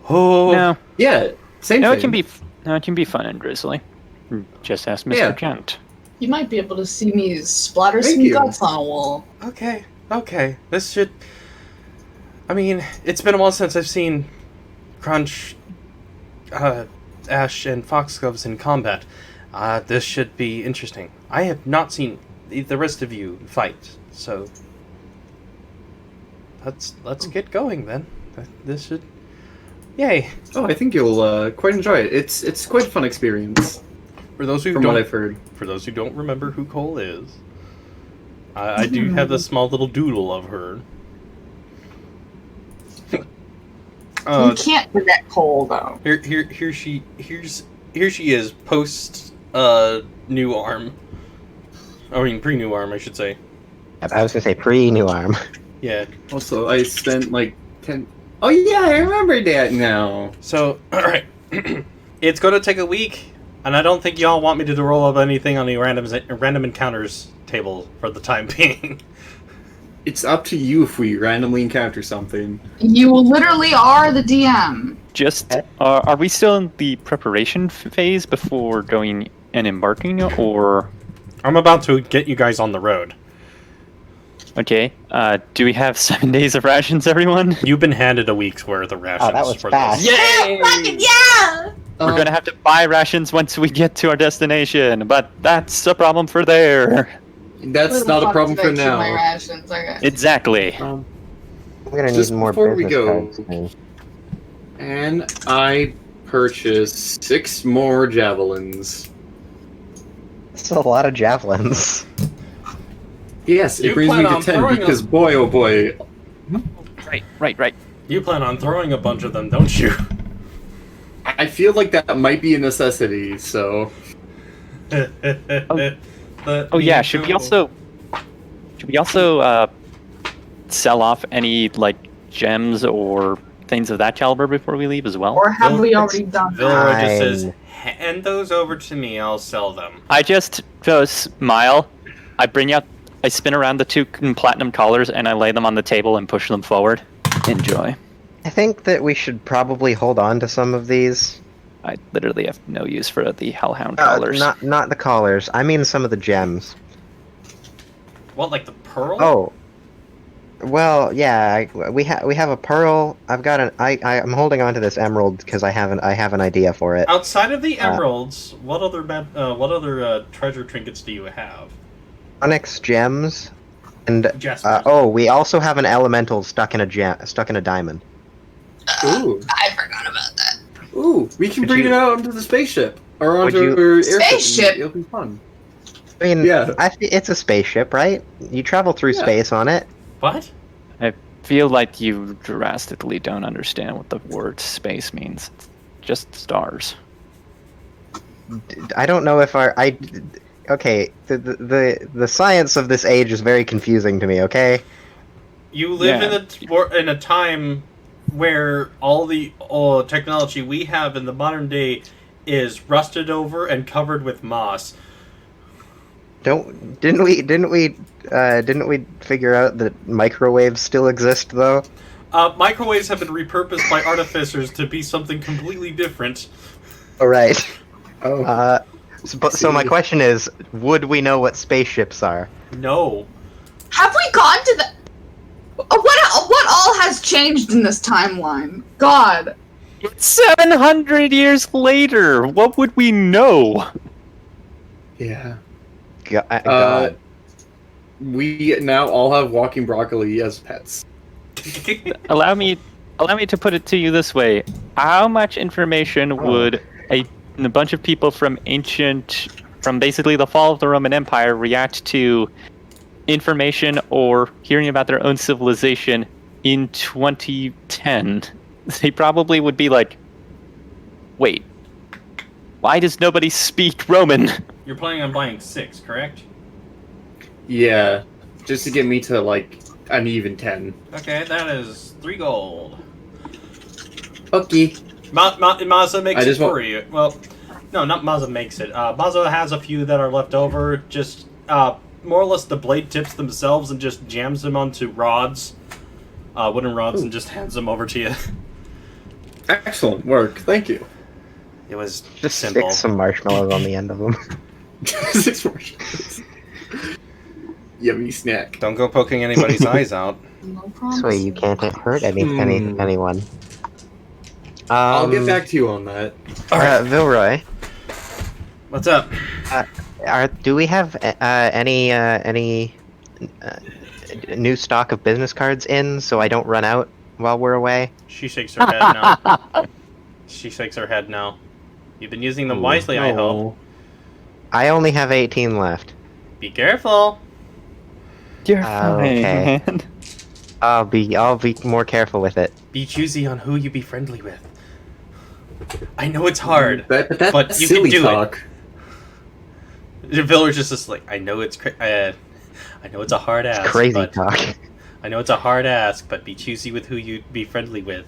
[SPEAKER 4] Oh,
[SPEAKER 2] No,
[SPEAKER 3] Yeah. Same
[SPEAKER 2] no,
[SPEAKER 3] thing.
[SPEAKER 2] it can be fun and drizzly. Just ask Mr.
[SPEAKER 3] Yeah.
[SPEAKER 2] Kent.
[SPEAKER 5] You might be able to see me splatter
[SPEAKER 3] Thank
[SPEAKER 5] some
[SPEAKER 3] you.
[SPEAKER 5] guts on a wall.
[SPEAKER 4] okay. This should. I mean, it's been a while since I've seen Crunch, Ash, and Foxgloves in combat. This should be interesting. I have not seen the rest of you fight, so let's get going then. This should. Yay!
[SPEAKER 3] Oh, I think you'll quite enjoy it. It's quite a fun experience,
[SPEAKER 4] For those who
[SPEAKER 3] from what
[SPEAKER 4] don't,
[SPEAKER 3] I've heard.
[SPEAKER 4] for those who don't remember who Cole is, I do have this small little doodle of her.
[SPEAKER 5] You can't forget Cole though.
[SPEAKER 4] Here she is post new arm. I mean pre-new arm, I should say.
[SPEAKER 6] I was gonna say pre-new arm.
[SPEAKER 4] Yeah.
[SPEAKER 3] Also, I spent like 10. Oh yeah, I remember that now.
[SPEAKER 4] So, all right. It's going to take a week, and I don't think y'all want me to roll up anything on the random encounters table for the time being.
[SPEAKER 3] It's up to you if we randomly encounter something.
[SPEAKER 5] You literally are the DM.
[SPEAKER 2] Just, are we still in the preparation phase before going and embarking, or...
[SPEAKER 4] I'm about to get you guys on the road.
[SPEAKER 2] Okay, do we have 7 days of rations, everyone?
[SPEAKER 4] You've been handed a week's worth of rations
[SPEAKER 6] Oh, that was
[SPEAKER 4] for
[SPEAKER 6] fast.
[SPEAKER 4] this.
[SPEAKER 2] Yay!
[SPEAKER 5] Yeah!
[SPEAKER 2] We're gonna have to buy rations once we get to our destination, but that's a problem for there.
[SPEAKER 3] That's not a problem for now.
[SPEAKER 5] My rations, okay.
[SPEAKER 2] Exactly.
[SPEAKER 6] I'm gonna
[SPEAKER 3] Just
[SPEAKER 6] need more
[SPEAKER 3] before we
[SPEAKER 6] business
[SPEAKER 3] go,
[SPEAKER 6] cards soon.
[SPEAKER 3] and I purchased 6 more javelins.
[SPEAKER 6] That's a lot of javelins.
[SPEAKER 3] Yes,
[SPEAKER 4] You
[SPEAKER 3] it brings me
[SPEAKER 4] plan
[SPEAKER 3] to
[SPEAKER 4] on
[SPEAKER 3] 10
[SPEAKER 4] throwing
[SPEAKER 3] because
[SPEAKER 4] them.
[SPEAKER 3] boy, oh boy,
[SPEAKER 2] Right.
[SPEAKER 4] You plan on throwing a bunch of them, don't you?
[SPEAKER 3] I feel like that might be a necessity. So
[SPEAKER 2] Oh yeah, should we also sell off any like gems or things of that caliber before we leave as well?
[SPEAKER 5] Or have
[SPEAKER 4] Well,
[SPEAKER 5] we already done that?
[SPEAKER 4] Vilroy just
[SPEAKER 6] Fine.
[SPEAKER 4] says, hand those over to me, I'll sell them.
[SPEAKER 2] I just smile. I spin around the 2 platinum collars and I lay them on the table and push them forward. Enjoy.
[SPEAKER 6] I think that we should probably hold on to some of these.
[SPEAKER 2] I literally have no use for the Hellhound collars.
[SPEAKER 6] Not the collars. I mean some of the gems.
[SPEAKER 4] What, like the pearl?
[SPEAKER 6] Oh. Well, yeah. We have a pearl. I've got an. I'm holding on to this emerald because I have an idea for it.
[SPEAKER 4] Outside of the emeralds, what other treasure trinkets do you have?
[SPEAKER 6] Onyx gems, and
[SPEAKER 4] Jaspers.
[SPEAKER 6] we also have an elemental stuck in a diamond.
[SPEAKER 3] ooh,
[SPEAKER 5] I forgot about that.
[SPEAKER 3] ooh, we can
[SPEAKER 6] Could
[SPEAKER 3] bring
[SPEAKER 6] you-
[SPEAKER 3] it out onto the spaceship or
[SPEAKER 6] Would
[SPEAKER 3] onto
[SPEAKER 6] you-
[SPEAKER 3] our airship.
[SPEAKER 5] Spaceship?
[SPEAKER 3] It'll be fun.
[SPEAKER 6] I mean,
[SPEAKER 3] Yeah.
[SPEAKER 6] it's a spaceship, right? You travel through
[SPEAKER 3] Yeah.
[SPEAKER 6] space on it.
[SPEAKER 4] What?
[SPEAKER 2] I feel like you drastically don't understand what the word space means. It's just stars.
[SPEAKER 6] I don't know if okay, the science of this age is very confusing to me. Okay.
[SPEAKER 4] You live
[SPEAKER 2] Yeah.
[SPEAKER 4] in a time where all the technology we have in the modern day is rusted over and covered with moss.
[SPEAKER 6] Didn't we figure out that microwaves still exist though?
[SPEAKER 4] Microwaves have been repurposed by artificers to be something completely different.
[SPEAKER 6] All right.
[SPEAKER 3] Oh,
[SPEAKER 6] So my question is, would we know what spaceships are?
[SPEAKER 4] No.
[SPEAKER 5] Have we gone to the? What all has changed in this timeline? God.
[SPEAKER 2] It's 700 years later. What would we know?
[SPEAKER 3] yeah.
[SPEAKER 6] God.
[SPEAKER 3] We now all have walking broccoli as pets.
[SPEAKER 2] Allow me to put it to you this way: how much information would a bunch of people from basically the fall of the Roman Empire react to information or hearing about their own civilization in 2010? They probably would be like, "Wait, why does nobody speak Roman?"
[SPEAKER 4] You're planning on buying 6, correct?
[SPEAKER 3] Yeah, just to get me to like an even 10.
[SPEAKER 4] Okay, that is 3 gold.
[SPEAKER 3] Okay.
[SPEAKER 4] Mazda makes
[SPEAKER 3] I
[SPEAKER 4] it
[SPEAKER 3] just want-
[SPEAKER 4] for you. Well, no, not Mazda makes it. Mazda has a few that are left over. Just more or less the blade tips themselves and just jams them onto rods, wooden rods, and just hands them over to you.
[SPEAKER 3] Excellent work. Thank you.
[SPEAKER 4] It was
[SPEAKER 6] Just
[SPEAKER 4] simple.
[SPEAKER 6] stick some marshmallows on the end of them.
[SPEAKER 3] 6 marshmallows. Yummy snack.
[SPEAKER 4] Don't go poking anybody's eyes out.
[SPEAKER 5] No promise.
[SPEAKER 6] So you can't hurt anyone.
[SPEAKER 3] I'll get back to you on that.
[SPEAKER 6] Vilroy,
[SPEAKER 4] What's up?
[SPEAKER 6] do we have any new stock of business cards in so I don't run out while we're away?
[SPEAKER 4] She shakes her head now. She shakes her head now. You've been using them wisely, I hope.
[SPEAKER 6] I only have 18 left.
[SPEAKER 4] Be careful.
[SPEAKER 2] You're
[SPEAKER 6] Okay.
[SPEAKER 2] man.
[SPEAKER 6] I'll be more careful with it.
[SPEAKER 4] Be choosy on who you be friendly with. I know it's hard,
[SPEAKER 3] That's
[SPEAKER 4] but you
[SPEAKER 3] silly
[SPEAKER 4] can do
[SPEAKER 3] talk.
[SPEAKER 4] it. The village is just like, I know it's I know it's a hard ask.
[SPEAKER 6] Crazy
[SPEAKER 4] but
[SPEAKER 6] talk.
[SPEAKER 4] I know it's a hard ask, but be choosy with who you be friendly with.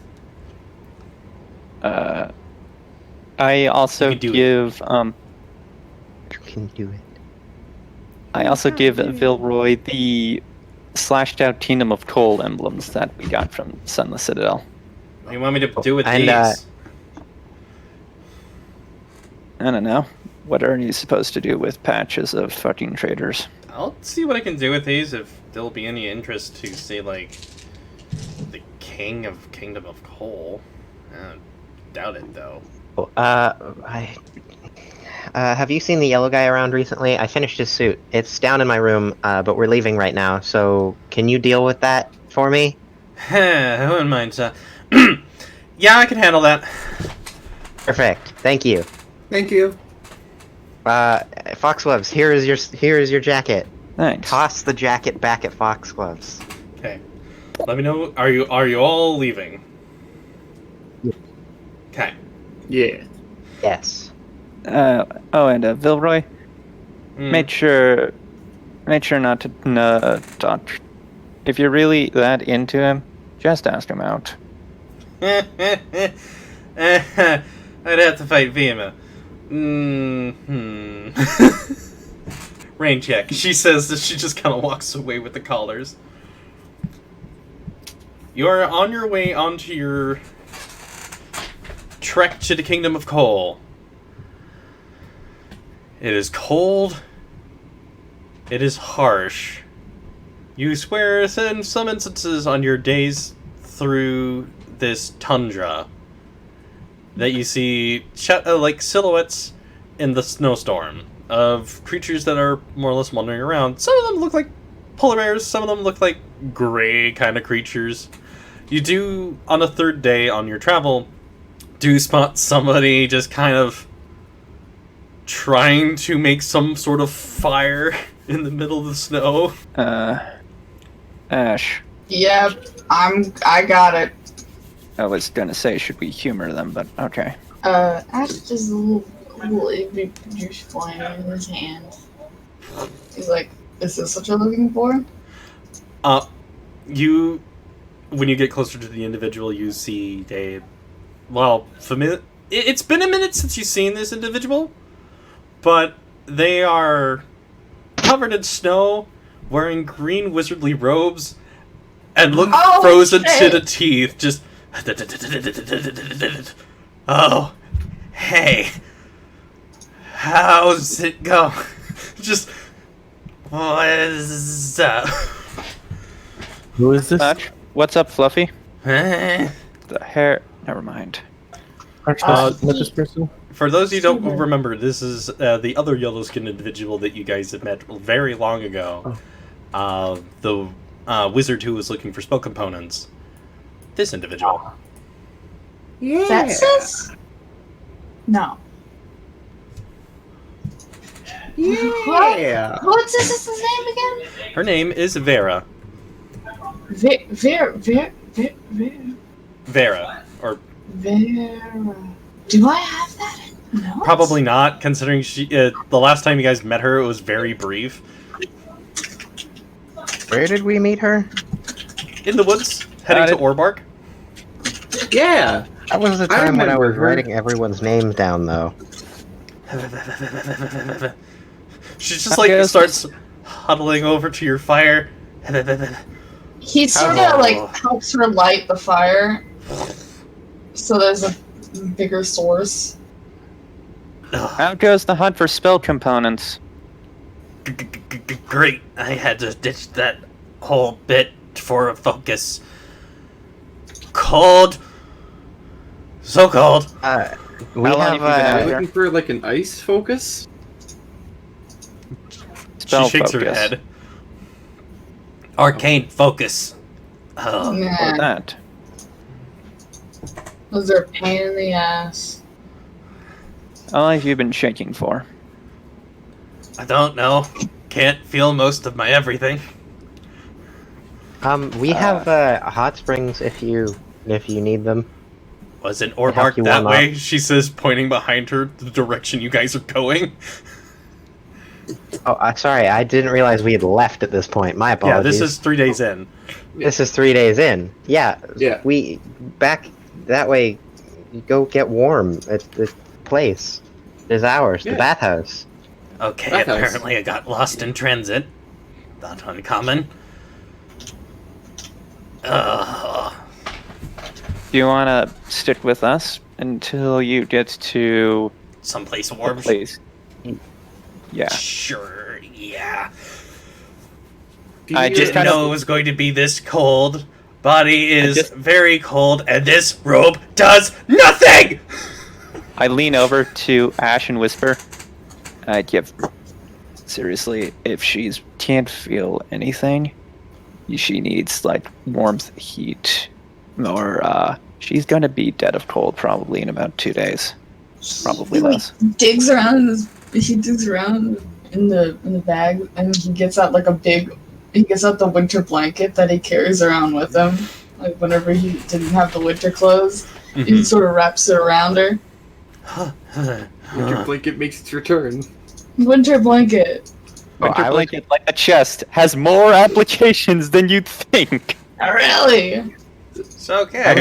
[SPEAKER 2] I also
[SPEAKER 4] You can do
[SPEAKER 2] give
[SPEAKER 6] You can do it.
[SPEAKER 2] I also give Vilroy the slashed out Kingdom of Coal emblems that we got from Sunless Citadel.
[SPEAKER 4] What do you want me to do with
[SPEAKER 6] And,
[SPEAKER 4] these?
[SPEAKER 2] I don't know. What are you supposed to do with patches of fucking traders?
[SPEAKER 4] I'll see what I can do with these if there'll be any interest to say like the King of Kingdom of Coal. Doubt it though.
[SPEAKER 6] Have you seen the yellow guy around recently? I finished his suit. It's down in my room, but we're leaving right now, so can you deal with that for me?
[SPEAKER 4] I wouldn't mind. Yeah, I can handle that.
[SPEAKER 6] Perfect. Thank you.
[SPEAKER 3] Thank you.
[SPEAKER 6] Foxgloves, here is your jacket.
[SPEAKER 2] Thanks.
[SPEAKER 6] Toss the jacket back at Foxgloves.
[SPEAKER 4] Okay. Let me know. Are you all leaving? Okay.
[SPEAKER 3] Yeah.
[SPEAKER 6] Yes.
[SPEAKER 2] And Vilroy, make sure not to touch. If you're really that into him, just ask him out.
[SPEAKER 4] I'd have to fight Vima. Rain check. She says that she just kind of walks away with the collars. You're on your way onto your trek to the Kingdom of Coal. It is cold. It is harsh. You swear in some instances on your days through this tundra that you see like silhouettes in the snowstorm of creatures that are more or less wandering around. Some of them look like polar bears, some of them look like gray kind of creatures. You do, on a third day on your travel, do spot somebody just kind of trying to make some sort of fire in the middle of the snow.
[SPEAKER 2] Ash.
[SPEAKER 5] Yep, I got it.
[SPEAKER 2] I was gonna say, should we humor them, but okay.
[SPEAKER 5] Ash just a little itty juice flying in his hand. He's like, "Is this what you're looking for?"
[SPEAKER 4] When you get closer to the individual, you see familiar. It's been a minute since you've seen this individual, but they are covered in snow, wearing green wizardly robes, and look frozen to the teeth. Just oh, hey, how's it go? Just what is up?
[SPEAKER 7] Who is this?
[SPEAKER 2] What's up, Fluffy? The hair. Never mind.
[SPEAKER 7] Aren't you supposed to met this person?
[SPEAKER 4] For those of you who don't remember, this is the other yellow-skinned individual that you guys have met very long ago. The wizard who was looking for spell components. This individual.
[SPEAKER 5] Yeah. That's this? No.
[SPEAKER 3] Yeah.
[SPEAKER 5] What's this name again?
[SPEAKER 4] Her name is Vera.
[SPEAKER 5] Vera.
[SPEAKER 4] Vera. Or
[SPEAKER 5] Vera. Do I have that in notes?
[SPEAKER 4] probably not, considering she. The last time you guys met her, it was very brief.
[SPEAKER 6] Where did we meet her?
[SPEAKER 4] In the woods, heading to Orbark.
[SPEAKER 3] Yeah.
[SPEAKER 6] That was the time when I was writing everyone's names down, though.
[SPEAKER 4] She just starts huddling over to your fire.
[SPEAKER 5] He sort of helps her light the fire, so there's a bigger source.
[SPEAKER 2] How goes the hunt for spell components?
[SPEAKER 4] Great. I had to ditch that whole bit for a focus. Cold. So cold.
[SPEAKER 6] We have
[SPEAKER 3] looking for like an ice focus.
[SPEAKER 2] Spell
[SPEAKER 4] she shakes
[SPEAKER 2] focus.
[SPEAKER 4] her head. Arcane focus. Oh.
[SPEAKER 5] Nah,
[SPEAKER 2] That.
[SPEAKER 5] those are a pain in the ass.
[SPEAKER 2] How long have you been shaking for?
[SPEAKER 4] I don't know. Can't feel most of my everything.
[SPEAKER 6] we have hot springs if you need them.
[SPEAKER 4] Was in
[SPEAKER 6] help
[SPEAKER 4] Orbark
[SPEAKER 6] you
[SPEAKER 4] that
[SPEAKER 6] warm
[SPEAKER 4] way? She says, pointing behind her the direction you guys are going.
[SPEAKER 6] Oh, sorry, I didn't realize we had left at this point. My apologies.
[SPEAKER 4] Yeah, this is 3 days in.
[SPEAKER 6] This is 3 days in. Yeah. We back that way. You go get warm at the place. There's ours, the bathhouse.
[SPEAKER 4] Okay,
[SPEAKER 3] Bathhouse.
[SPEAKER 4] apparently I got lost in transit. Not uncommon.
[SPEAKER 2] Do you want to stick with us until you get to
[SPEAKER 4] Someplace
[SPEAKER 2] the
[SPEAKER 4] warm.
[SPEAKER 2] place? Yeah.
[SPEAKER 4] Sure, yeah.
[SPEAKER 2] I
[SPEAKER 4] Didn't know it was going to be this cold. Body is
[SPEAKER 2] just-
[SPEAKER 4] very cold, and this robe does nothing!
[SPEAKER 2] I lean over to Ash and whisper, seriously, if she can't feel anything, she needs like warmth, heat, or she's gonna be dead of cold probably in about 2 days, probably less.
[SPEAKER 5] He digs around in the bag, and he gets out like he gets out the winter blanket that he carries around with him. Like whenever he didn't have the winter clothes, he sort of wraps it around her.
[SPEAKER 3] Winter blanket makes its return.
[SPEAKER 5] Winter blanket.
[SPEAKER 2] Winter blanket, like a chest, has more applications than you'd think.
[SPEAKER 5] Really?
[SPEAKER 4] It's okay.
[SPEAKER 6] I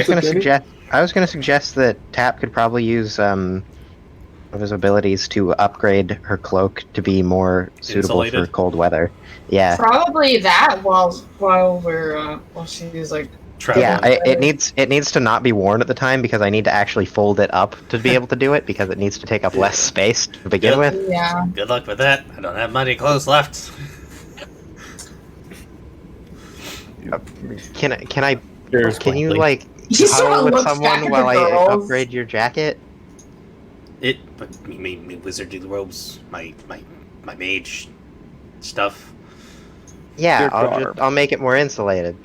[SPEAKER 6] was gonna suggest that Tap could probably use of his abilities to upgrade her cloak to be more suitable
[SPEAKER 4] Insulated?
[SPEAKER 6] for cold weather. Yeah.
[SPEAKER 5] Probably that while she's like.
[SPEAKER 4] Traveling.
[SPEAKER 6] Yeah, it needs to not be worn at the time because I need to actually fold it up to be able to do it because it needs to take up less space to begin with.
[SPEAKER 5] Yeah.
[SPEAKER 4] Good luck with that. I don't have many clothes left.
[SPEAKER 6] Can you like
[SPEAKER 5] He sort
[SPEAKER 6] huddle
[SPEAKER 5] of
[SPEAKER 6] with
[SPEAKER 5] looks back
[SPEAKER 6] someone
[SPEAKER 5] at
[SPEAKER 6] while
[SPEAKER 5] the
[SPEAKER 6] I
[SPEAKER 5] girls.
[SPEAKER 6] upgrade your jacket?
[SPEAKER 4] But me wizardly robes, my mage stuff.
[SPEAKER 6] Yeah,
[SPEAKER 2] Your garb.
[SPEAKER 6] I'll make it more insulated.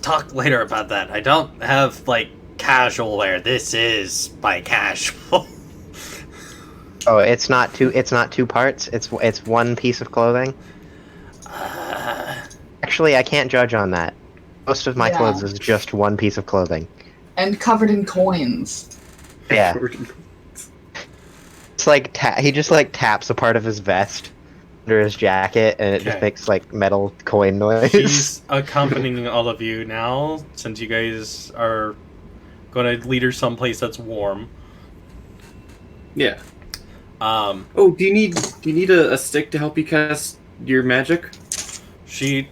[SPEAKER 4] Talk later about that. I don't have like casual wear. This is my casual.
[SPEAKER 6] Oh, it's not two parts. It's one piece of clothing. Actually, I can't judge on that. Most of my
[SPEAKER 5] Yeah.
[SPEAKER 6] clothes is just one piece of clothing.
[SPEAKER 5] And covered in coins.
[SPEAKER 6] Yeah. It's like he just like taps a part of his vest under his jacket, and it just
[SPEAKER 4] Okay.
[SPEAKER 6] makes like metal coin noise.
[SPEAKER 4] He's accompanying all of you now, since you guys are going to lead her someplace that's warm.
[SPEAKER 3] Yeah.
[SPEAKER 4] Um,
[SPEAKER 3] Oh, do you need a stick to help you cast your magic?
[SPEAKER 4] she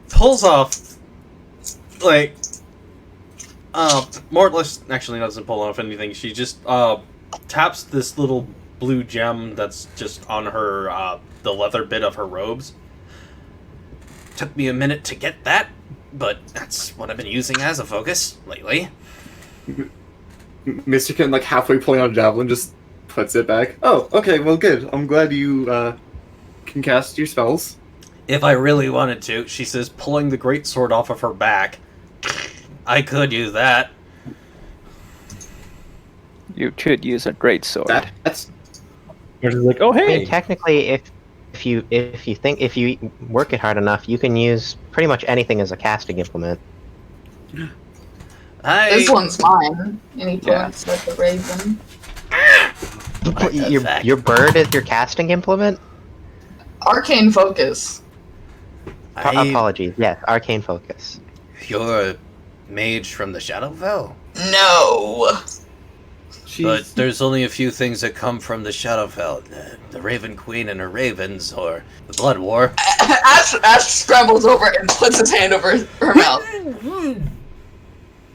[SPEAKER 4] pulls off like more or less actually doesn't pull off anything. She just taps this little blue gem that's just on her the leather bit of her robes. Took me a minute to get that, but that's what I've been using as a focus lately.
[SPEAKER 3] Mr. Ken, like halfway pulling out a javelin, just puts it back. Oh, okay, well, good. I'm glad you can cast your spells.
[SPEAKER 4] If I really wanted to, she says, pulling the greatsword off of her back. I could use that.
[SPEAKER 2] You could use a great sword.
[SPEAKER 3] That's
[SPEAKER 7] You're just like, oh
[SPEAKER 6] I
[SPEAKER 7] hey.
[SPEAKER 6] mean, technically, if you work it hard enough, you can use pretty much anything as a casting implement.
[SPEAKER 5] This one's mine. And he
[SPEAKER 2] Yeah.
[SPEAKER 5] points at the raven.
[SPEAKER 6] Your bird is your casting implement?
[SPEAKER 5] Arcane focus.
[SPEAKER 6] Apologies. Yes, arcane focus.
[SPEAKER 4] You're a mage from the Shadowfell?
[SPEAKER 5] No.
[SPEAKER 4] But there's only a few things that come from the Shadowfell. The Raven Queen and her ravens, or the Blood War.
[SPEAKER 5] Ash scrambles over and puts his hand over her mouth.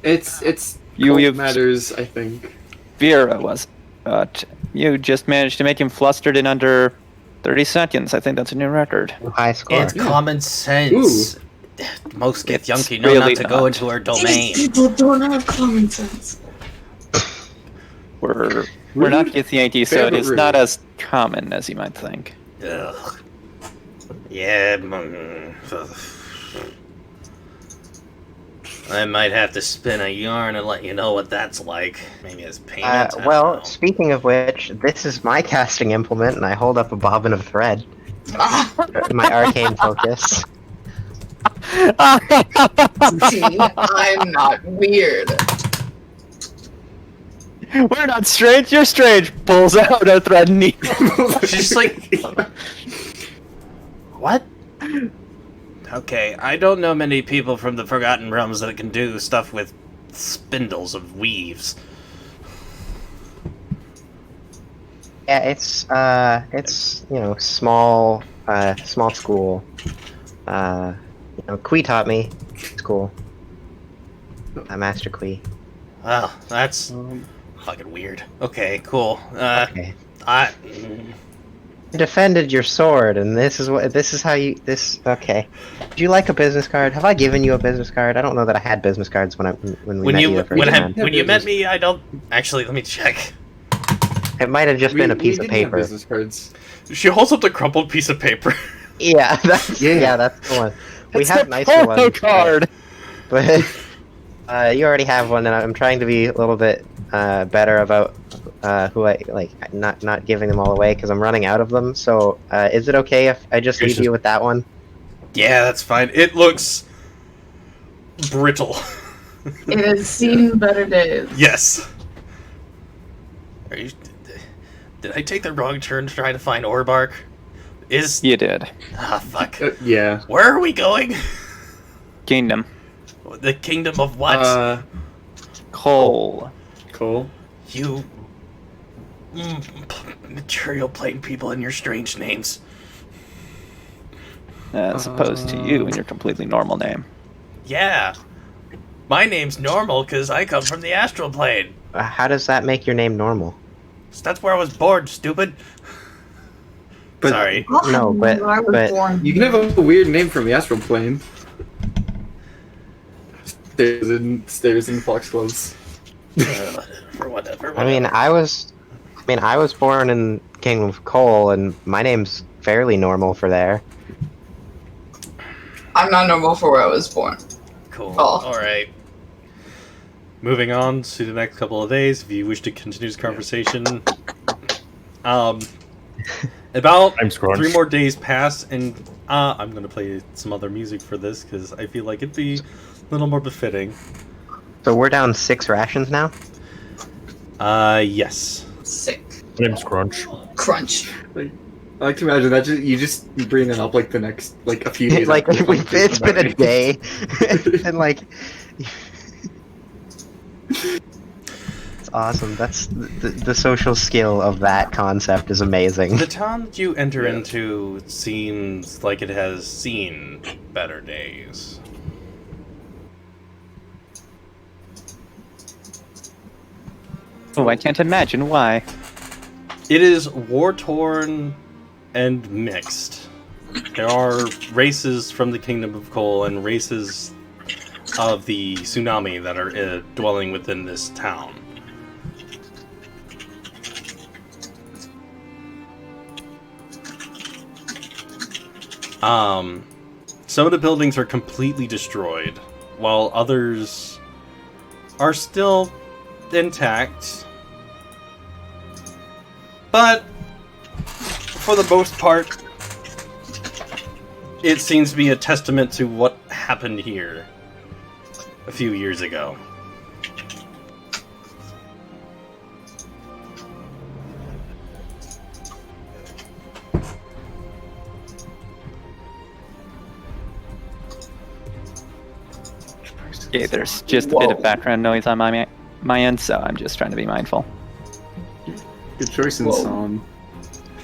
[SPEAKER 3] it's
[SPEAKER 2] You
[SPEAKER 3] matters, I think.
[SPEAKER 2] Vera was, but you just managed to make him flustered in under 30 seconds. I think that's a new record.
[SPEAKER 6] High score.
[SPEAKER 4] It's common sense. Most
[SPEAKER 2] It's
[SPEAKER 4] Githyanki know
[SPEAKER 2] really
[SPEAKER 4] not to go
[SPEAKER 2] not.
[SPEAKER 4] into her
[SPEAKER 5] These
[SPEAKER 4] domain.
[SPEAKER 5] people don't have common sense.
[SPEAKER 2] We're
[SPEAKER 3] Rude.
[SPEAKER 2] not Githyanki, so it
[SPEAKER 3] Very
[SPEAKER 2] is
[SPEAKER 3] rude.
[SPEAKER 2] not as common as you might think.
[SPEAKER 4] Ugh. Yeah. I might have to spin a yarn and let you know what that's like. Maybe it's pain.
[SPEAKER 6] Well, speaking of which, this is my casting implement, and I hold up a bobbin of thread. My arcane focus.
[SPEAKER 5] See, I'm not weird.
[SPEAKER 2] We're not strange, you're strange. Pulls out a thread needle.
[SPEAKER 4] She's like, what? Okay, I don't know many people from the Forgotten Realms that can do stuff with spindles of weaves.
[SPEAKER 6] Yeah, it's small school. Kui taught me. It's cool. Master Kui.
[SPEAKER 4] Wow, that's fucking weird. Okay, cool.
[SPEAKER 6] Okay. defended your sword, and this is how you okay. Do you like a business card? Have I given you a business card? I don't know that I had business cards when we met you the first time.
[SPEAKER 4] When you met me, I don't actually. Let me check.
[SPEAKER 6] It might have just been a piece of
[SPEAKER 3] didn't have
[SPEAKER 6] paper.
[SPEAKER 3] business cards.
[SPEAKER 4] She holds up the crumpled piece of paper.
[SPEAKER 6] Yeah, that's that's the one. We
[SPEAKER 2] It's
[SPEAKER 6] have
[SPEAKER 2] the
[SPEAKER 6] nicer
[SPEAKER 2] photo
[SPEAKER 6] ones,
[SPEAKER 2] card.
[SPEAKER 6] but you already have one, and I'm trying to be a little bit better about who I like, not giving them all away because I'm running out of them. So, is it okay if I just leave you with that one?
[SPEAKER 4] Yeah, that's fine. It looks brittle.
[SPEAKER 5] It has seen better days.
[SPEAKER 4] Yes. Are you? Did I take the wrong turn to try to find Orbark?
[SPEAKER 2] You did.
[SPEAKER 4] Ah, fuck.
[SPEAKER 3] Yeah.
[SPEAKER 4] Where are we going?
[SPEAKER 2] Kingdom.
[SPEAKER 4] The kingdom of what?
[SPEAKER 2] Coal.
[SPEAKER 3] Cool.
[SPEAKER 4] You material plane people and your strange names.
[SPEAKER 2] As opposed to you and your completely normal name.
[SPEAKER 4] Yeah. My name's normal because I come from the astral plane.
[SPEAKER 6] How does that make your name normal?
[SPEAKER 4] So that's where I was born, stupid.
[SPEAKER 3] But-
[SPEAKER 4] Sorry.
[SPEAKER 6] No, but
[SPEAKER 5] I was born.
[SPEAKER 3] You can have a weird name from the astral plane. Stairs in foxgloves.
[SPEAKER 4] For whatever.
[SPEAKER 6] I mean, I was born in Kingdom of Coal, and my name's fairly normal for there.
[SPEAKER 5] I'm not normal for where I was born.
[SPEAKER 4] Cool.
[SPEAKER 5] Oh.
[SPEAKER 4] All right. Moving on to the next couple of days, if you wish to continue this conversation. About
[SPEAKER 7] I'm screwed.
[SPEAKER 4] 3 more days pass, and I'm going to play some other music for this, because I feel like it'd be a little more befitting.
[SPEAKER 6] So we're down 6 rations now?
[SPEAKER 4] Yes.
[SPEAKER 5] Sick.
[SPEAKER 7] Name's Crunch.
[SPEAKER 5] Crunch.
[SPEAKER 3] I like to imagine that you just bring it up like the next a few days.
[SPEAKER 6] Like,
[SPEAKER 3] after the
[SPEAKER 6] it's been a
[SPEAKER 3] conversation
[SPEAKER 6] day, and like... It's awesome. That's the social skill of that concept is amazing.
[SPEAKER 4] The town that you enter into seems like it has seen better days.
[SPEAKER 2] Oh, I can't imagine why.
[SPEAKER 4] It is war-torn and mixed. There are races from the Kingdom of Coal and races of the tsunami that are dwelling within this town. Some of the buildings are completely destroyed, while others are still intact. But, for the most part, it seems to be a testament to what happened here a few years ago.
[SPEAKER 2] Okay, there's just a bit of background noise on my end, so I'm just trying to be mindful.
[SPEAKER 3] Good choice in song.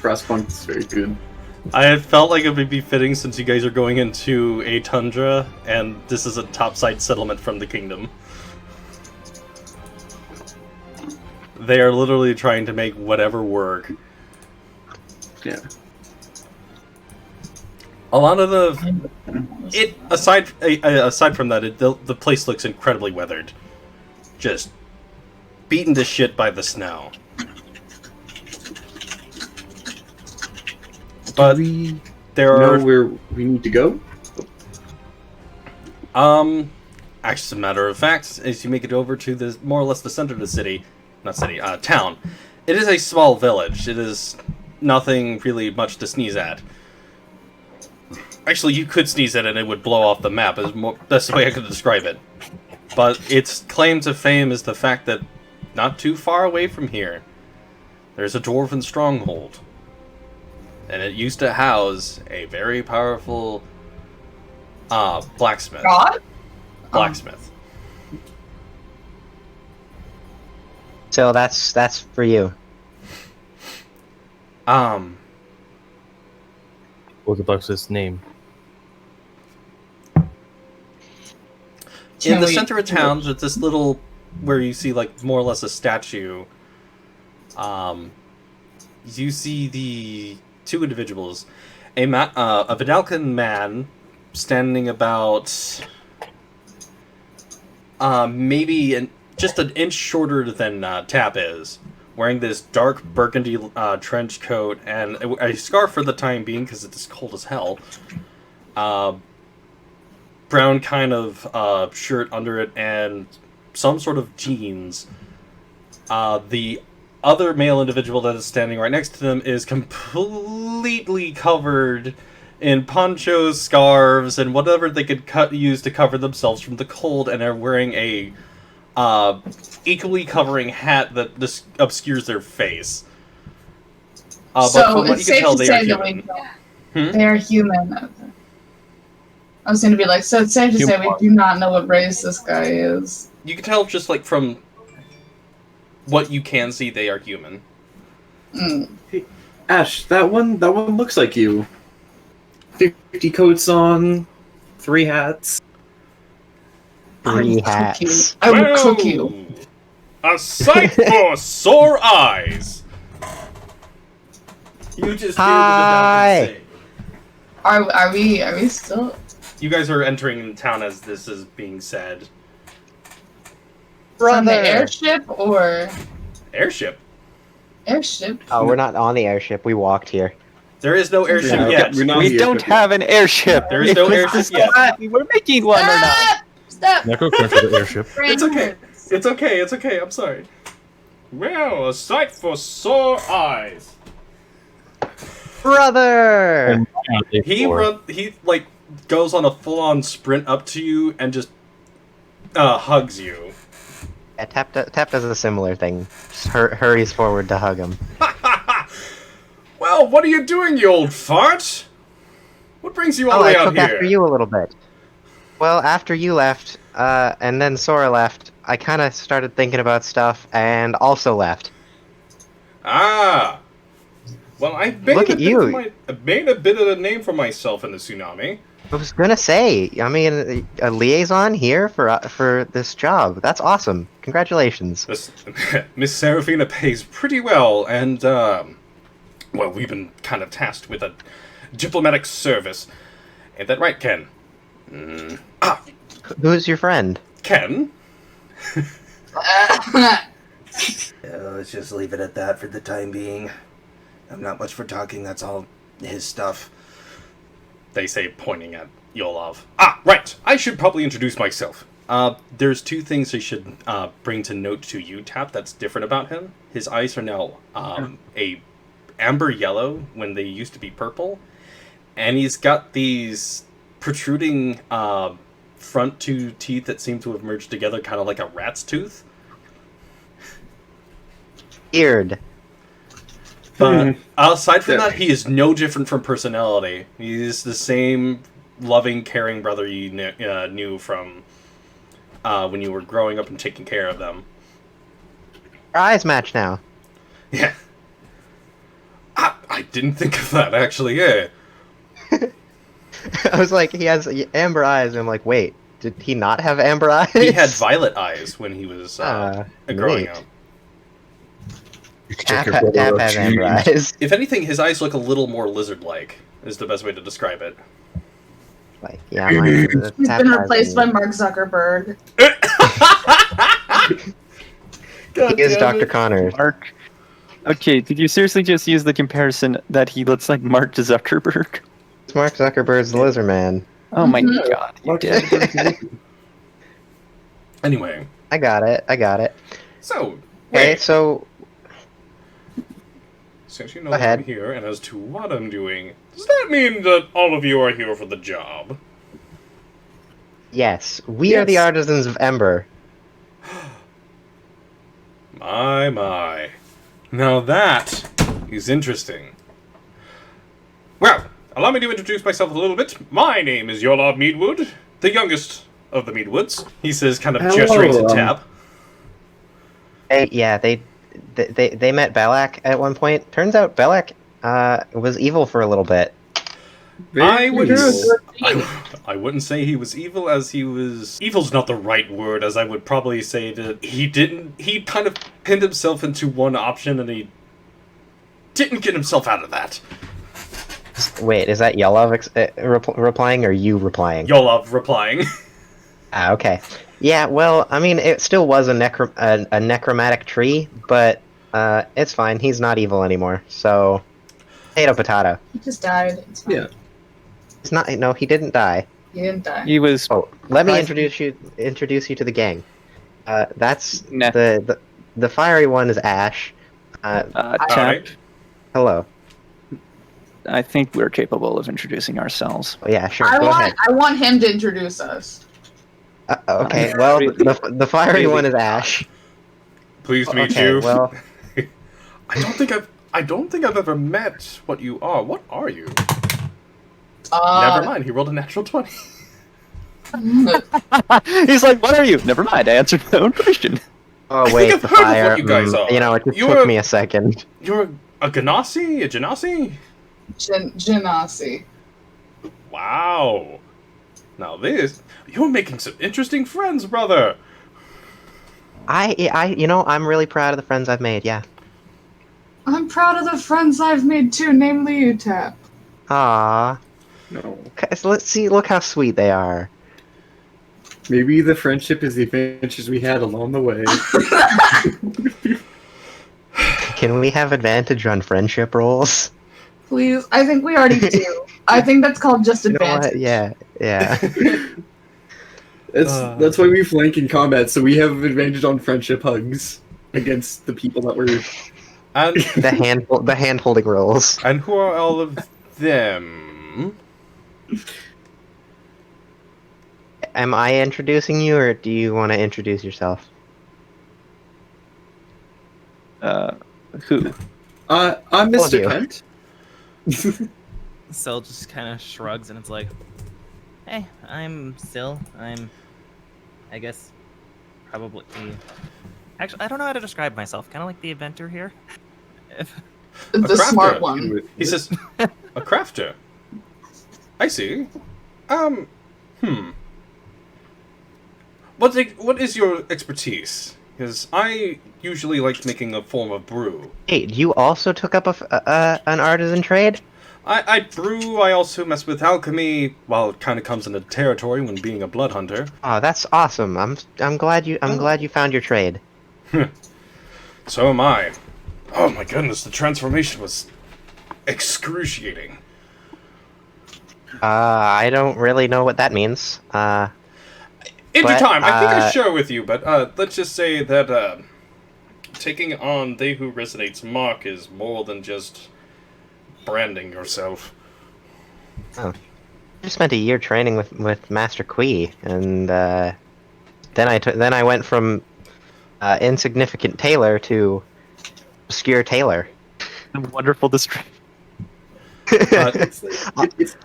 [SPEAKER 3] Frostpunk is very good.
[SPEAKER 4] I felt like it would be fitting since you guys are going into a tundra, and this is a topside settlement from the kingdom. They are literally trying to make whatever work.
[SPEAKER 3] Yeah.
[SPEAKER 4] A lot of aside from that, the place looks incredibly weathered, just beaten to shit by the snow. But there are
[SPEAKER 3] know where we need to go.
[SPEAKER 4] actually, as a matter of fact, as you make it over to the more or less the center of the town, it is a small village. It is nothing really much to sneeze at. Actually, you could sneeze at it and it would blow off the map. That's the way I could describe it. But its claim to fame is the fact that not too far away from here, there's a dwarven stronghold. And it used to house a very powerful blacksmith.
[SPEAKER 5] God?
[SPEAKER 4] Blacksmith.
[SPEAKER 6] So that's for you.
[SPEAKER 7] What the fuck's his name?
[SPEAKER 4] In the center of town, there's this little, where you see like more or less a statue. You see the two individuals. A Vidalcan man standing about maybe just an inch shorter than Tap is, wearing this dark burgundy trench coat and a scarf for the time being because it's cold as hell. Brown kind of shirt under it and some sort of jeans. The other male individual that is standing right next to them is completely covered in ponchos, scarves, and whatever they could use to cover themselves from the cold, and are wearing a equally covering hat that just obscures their face. But
[SPEAKER 5] So
[SPEAKER 4] from what
[SPEAKER 5] it's
[SPEAKER 4] you can
[SPEAKER 5] safe
[SPEAKER 4] tell,
[SPEAKER 5] to
[SPEAKER 4] they are
[SPEAKER 5] say that we
[SPEAKER 4] human.
[SPEAKER 5] don't. They are human. I was going to be like, so it's safe to say we do not know what race this guy is.
[SPEAKER 4] You can tell just like from what you can see, they are human.
[SPEAKER 3] Hey, Ash, that one looks like you. 50 coats on, 3 hats.
[SPEAKER 6] 3 hats.
[SPEAKER 5] I will cook you.
[SPEAKER 4] A sight for sore eyes. You just
[SPEAKER 6] Hi.
[SPEAKER 4] hear the
[SPEAKER 5] Are we still?
[SPEAKER 4] You guys are entering town as this is being said.
[SPEAKER 5] On the
[SPEAKER 6] Brother.
[SPEAKER 5] airship or
[SPEAKER 4] Airship.
[SPEAKER 5] airship?
[SPEAKER 6] Oh, we're not on the airship. We walked here.
[SPEAKER 4] There is no airship
[SPEAKER 3] Yeah,
[SPEAKER 4] yet.
[SPEAKER 3] we're not
[SPEAKER 2] We
[SPEAKER 3] here,
[SPEAKER 2] don't
[SPEAKER 3] but-
[SPEAKER 2] have an airship.
[SPEAKER 4] There is no
[SPEAKER 2] It was
[SPEAKER 4] airship yet.
[SPEAKER 2] discussed if we were making one or not.
[SPEAKER 5] Stop!
[SPEAKER 7] Necro crunch of the airship.
[SPEAKER 4] It's okay. It's okay. It's okay. I'm sorry. Well, a sight for sore eyes.
[SPEAKER 6] Brother!
[SPEAKER 4] He like goes on a full-on sprint up to you and just hugs you.
[SPEAKER 6] Yeah, Tap does a similar thing. Just hurries forward to hug him.
[SPEAKER 4] Well, what are you doing, you old fart? What brings you all
[SPEAKER 6] Oh,
[SPEAKER 4] the way
[SPEAKER 6] I
[SPEAKER 4] out
[SPEAKER 6] took
[SPEAKER 4] here?
[SPEAKER 6] after you a little bit. Well, after you left, and then Sora left, I kind of started thinking about stuff, and also left.
[SPEAKER 4] Ah. Well, I made
[SPEAKER 6] Look
[SPEAKER 4] a
[SPEAKER 6] at
[SPEAKER 4] bit
[SPEAKER 6] you.
[SPEAKER 4] of made a bit of a name for myself in the tsunami.
[SPEAKER 6] I was gonna say, I mean, a liaison here for this job. That's awesome. Congratulations.
[SPEAKER 4] This, Miss Serafina pays pretty well, and well, we've been kind of tasked with a diplomatic service. Ain't that right, Ken?
[SPEAKER 6] Who's your friend?
[SPEAKER 4] Ken?
[SPEAKER 11] Let's just leave it at that for the time being. I'm not much for talking, that's all his stuff.
[SPEAKER 4] They say, pointing at Yolov. Ah, right! I should probably introduce myself. There's 2 things I should bring to note to you, Tap, that's different about him. His eyes are now a amber yellow when they used to be purple. And he's got these protruding front 2 teeth that seem to have merged together, kind of like a rat's tooth.
[SPEAKER 6] Eared.
[SPEAKER 4] But aside from that, he is no different from personality. He's the same loving, caring brother you knew from when you were growing up and taking care of them.
[SPEAKER 6] Our eyes match now.
[SPEAKER 4] Yeah. I didn't think of that, actually, yeah.
[SPEAKER 6] I was like, he has amber eyes, and I'm like, wait, did he not have amber eyes?
[SPEAKER 4] He had violet eyes when he was growing
[SPEAKER 6] neat.
[SPEAKER 4] up.
[SPEAKER 6] Tap has amber eyes.
[SPEAKER 4] If anything, his eyes look a little more lizard-like, is the best way to describe it.
[SPEAKER 6] Like, yeah, mine,
[SPEAKER 5] He's been replaced by Mark Zuckerberg.
[SPEAKER 6] He is Dr. Connors.
[SPEAKER 2] Mark. Okay, did you seriously just use the comparison that he looks like Mark Zuckerberg?
[SPEAKER 6] It's Mark Zuckerberg's the Lizard Man.
[SPEAKER 2] Oh my god, you did.
[SPEAKER 4] Anyway.
[SPEAKER 6] I got it.
[SPEAKER 4] So,
[SPEAKER 6] Okay,
[SPEAKER 4] wait.
[SPEAKER 6] so
[SPEAKER 4] Since you know
[SPEAKER 6] Go
[SPEAKER 4] that
[SPEAKER 6] ahead.
[SPEAKER 4] I'm here, and as to what I'm doing, does that mean that all of you are here for the job?
[SPEAKER 6] yes, we are the
[SPEAKER 3] Yes.
[SPEAKER 6] Artisans of Ember.
[SPEAKER 4] My. Now that is interesting. Well, allow me to introduce myself a little bit. My name is Yolov Meadwood, the youngest of the Meadwoods. He says, kind of
[SPEAKER 3] Hello,
[SPEAKER 4] gesturing to Tap.
[SPEAKER 6] They met Belak at one point. Turns out Belak was evil for a little bit.
[SPEAKER 4] I wouldn't,
[SPEAKER 3] Very
[SPEAKER 4] I wouldn't say he was evil as he was... Evil's not the right word, as I would probably say that he kind of pinned himself into one option and he didn't get himself out of that.
[SPEAKER 6] Wait, is that Yelov replying or you replying?
[SPEAKER 4] Yolov replying.
[SPEAKER 6] Ah, okay. Yeah, well, I mean, it still was a necromantic tree, but it's fine. He's not evil anymore, so potato.
[SPEAKER 5] He just died. It's fine.
[SPEAKER 3] Yeah.
[SPEAKER 6] It's not. No, he didn't die.
[SPEAKER 5] He didn't die.
[SPEAKER 2] He was.
[SPEAKER 6] Oh, let me introduce you to the gang. That's
[SPEAKER 2] Nah.
[SPEAKER 6] the fiery one is Ash.
[SPEAKER 2] Tap.
[SPEAKER 4] Alright.
[SPEAKER 6] Hello.
[SPEAKER 2] I think we're capable of introducing ourselves.
[SPEAKER 6] Oh, yeah, sure. Go ahead.
[SPEAKER 5] I want him to introduce us.
[SPEAKER 6] Okay. Well, the fiery one is Ash.
[SPEAKER 4] Pleased to meet
[SPEAKER 6] Okay.
[SPEAKER 4] you.
[SPEAKER 6] Well,
[SPEAKER 4] I don't think I've ever met what you are. What are you? Never mind. He rolled a natural 20.
[SPEAKER 2] He's like, "What are you?" Never mind. I answered my own question.
[SPEAKER 6] oh
[SPEAKER 4] I
[SPEAKER 6] wait,
[SPEAKER 4] think
[SPEAKER 6] the
[SPEAKER 4] I've heard of
[SPEAKER 6] fire.
[SPEAKER 4] what you guys are.
[SPEAKER 6] You know, it just
[SPEAKER 4] You're
[SPEAKER 6] took me a second.
[SPEAKER 4] You're a Ganassi? A Genasi?
[SPEAKER 5] Genasi.
[SPEAKER 4] Wow. Now you're making some interesting friends, brother.
[SPEAKER 6] I'm really proud of the friends I've made. Yeah.
[SPEAKER 5] I'm proud of the friends I've made too, namely you, Tap.
[SPEAKER 6] Ah.
[SPEAKER 3] No.
[SPEAKER 6] So let's see. Look how sweet they are.
[SPEAKER 3] Maybe the friendship is the adventures we had along the way.
[SPEAKER 6] Can we have advantage on friendship rolls?
[SPEAKER 5] Please, I think we already do. I think that's called just
[SPEAKER 6] You know
[SPEAKER 5] advantage.
[SPEAKER 6] what? Yeah.
[SPEAKER 3] That's why we flank in combat, so we have advantage on friendship hugs against the people that we're.
[SPEAKER 4] And
[SPEAKER 6] the hand holding rolls.
[SPEAKER 4] and who are all of them?
[SPEAKER 6] Am I introducing you, or do you want to introduce yourself?
[SPEAKER 2] Who?
[SPEAKER 3] I'm
[SPEAKER 6] All of
[SPEAKER 3] Mr.
[SPEAKER 6] you.
[SPEAKER 3] Kent.
[SPEAKER 9] Syl just kind of shrugs and it's like, "Hey, I'm Syl. I guess, probably. Actually, I don't know how to describe myself. Kind of like the inventor here.
[SPEAKER 5] The
[SPEAKER 4] crafter.
[SPEAKER 5] smart one.
[SPEAKER 4] He says, a crafter. I see. What is your expertise? Because I usually like making a form of brew.
[SPEAKER 6] Hey, you also took up an artisan trade?
[SPEAKER 4] I brew, I also mess with alchemy, while it kind of comes into territory when being a blood hunter.
[SPEAKER 6] Oh, that's awesome. I'm glad you found your trade.
[SPEAKER 4] So am I. Oh my goodness, the transformation was excruciating.
[SPEAKER 6] I don't really know what that means.
[SPEAKER 4] In due
[SPEAKER 6] But,
[SPEAKER 4] time, I think I share with you, but let's just say that taking on They Who Resonate's mark is more than just branding yourself.
[SPEAKER 6] Oh. I spent a year training with Master Kui, and then I went from insignificant tailor to obscure tailor.
[SPEAKER 2] Wonderful description.
[SPEAKER 3] It's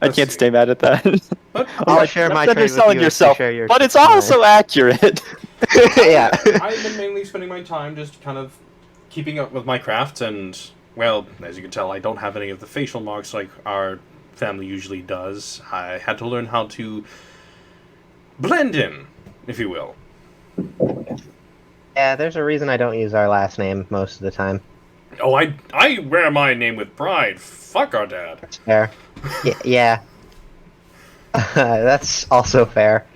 [SPEAKER 2] I can't stay mad at that.
[SPEAKER 4] But
[SPEAKER 6] I'll share my
[SPEAKER 2] That
[SPEAKER 6] trade
[SPEAKER 2] you're selling
[SPEAKER 6] with you if you
[SPEAKER 2] yourself,
[SPEAKER 6] share yours.
[SPEAKER 2] but it's also accurate.
[SPEAKER 6] Yeah.
[SPEAKER 4] I've been mainly spending my time just kind of keeping up with my craft, and, well, as you can tell, I don't have any of the facial marks like our family usually does. I had to learn how to blend in, if you will.
[SPEAKER 6] Yeah, there's a reason I don't use our last name most of the time.
[SPEAKER 4] Oh, I wear my name with pride. Fuck our dad.
[SPEAKER 6] Fair. Yeah. That's also fair.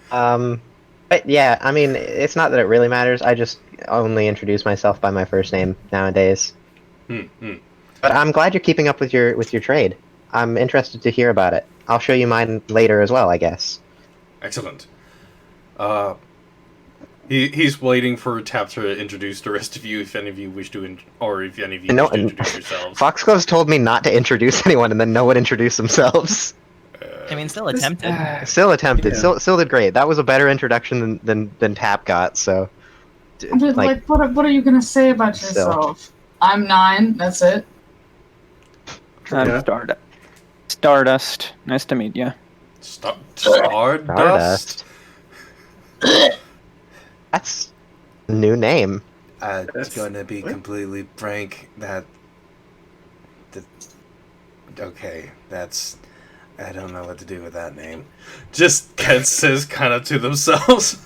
[SPEAKER 6] But yeah, I mean, it's not that it really matters. I just only introduce myself by my first name nowadays. But I'm glad you're keeping up with your trade. I'm interested to hear about it. I'll show you mine later as well, I guess.
[SPEAKER 4] Excellent. He's waiting for Tap to introduce the rest of you, if any of you wish to, wish to introduce yourselves.
[SPEAKER 6] Foxglove's told me not to introduce anyone, and then no one introduced themselves.
[SPEAKER 9] I mean, still attempted.
[SPEAKER 6] Still attempted.
[SPEAKER 3] Yeah.
[SPEAKER 6] Still did great. That was a better introduction than Tap got. So,
[SPEAKER 5] But, like, what are you gonna say about yourself? I'm 9. That's it.
[SPEAKER 2] I'm Stardust. Nice to meet you.
[SPEAKER 4] Stardust?
[SPEAKER 6] That's a new name.
[SPEAKER 11] It's gonna be completely frank okay, I don't know what to do with that name.
[SPEAKER 4] Just Kent says kind of to themselves.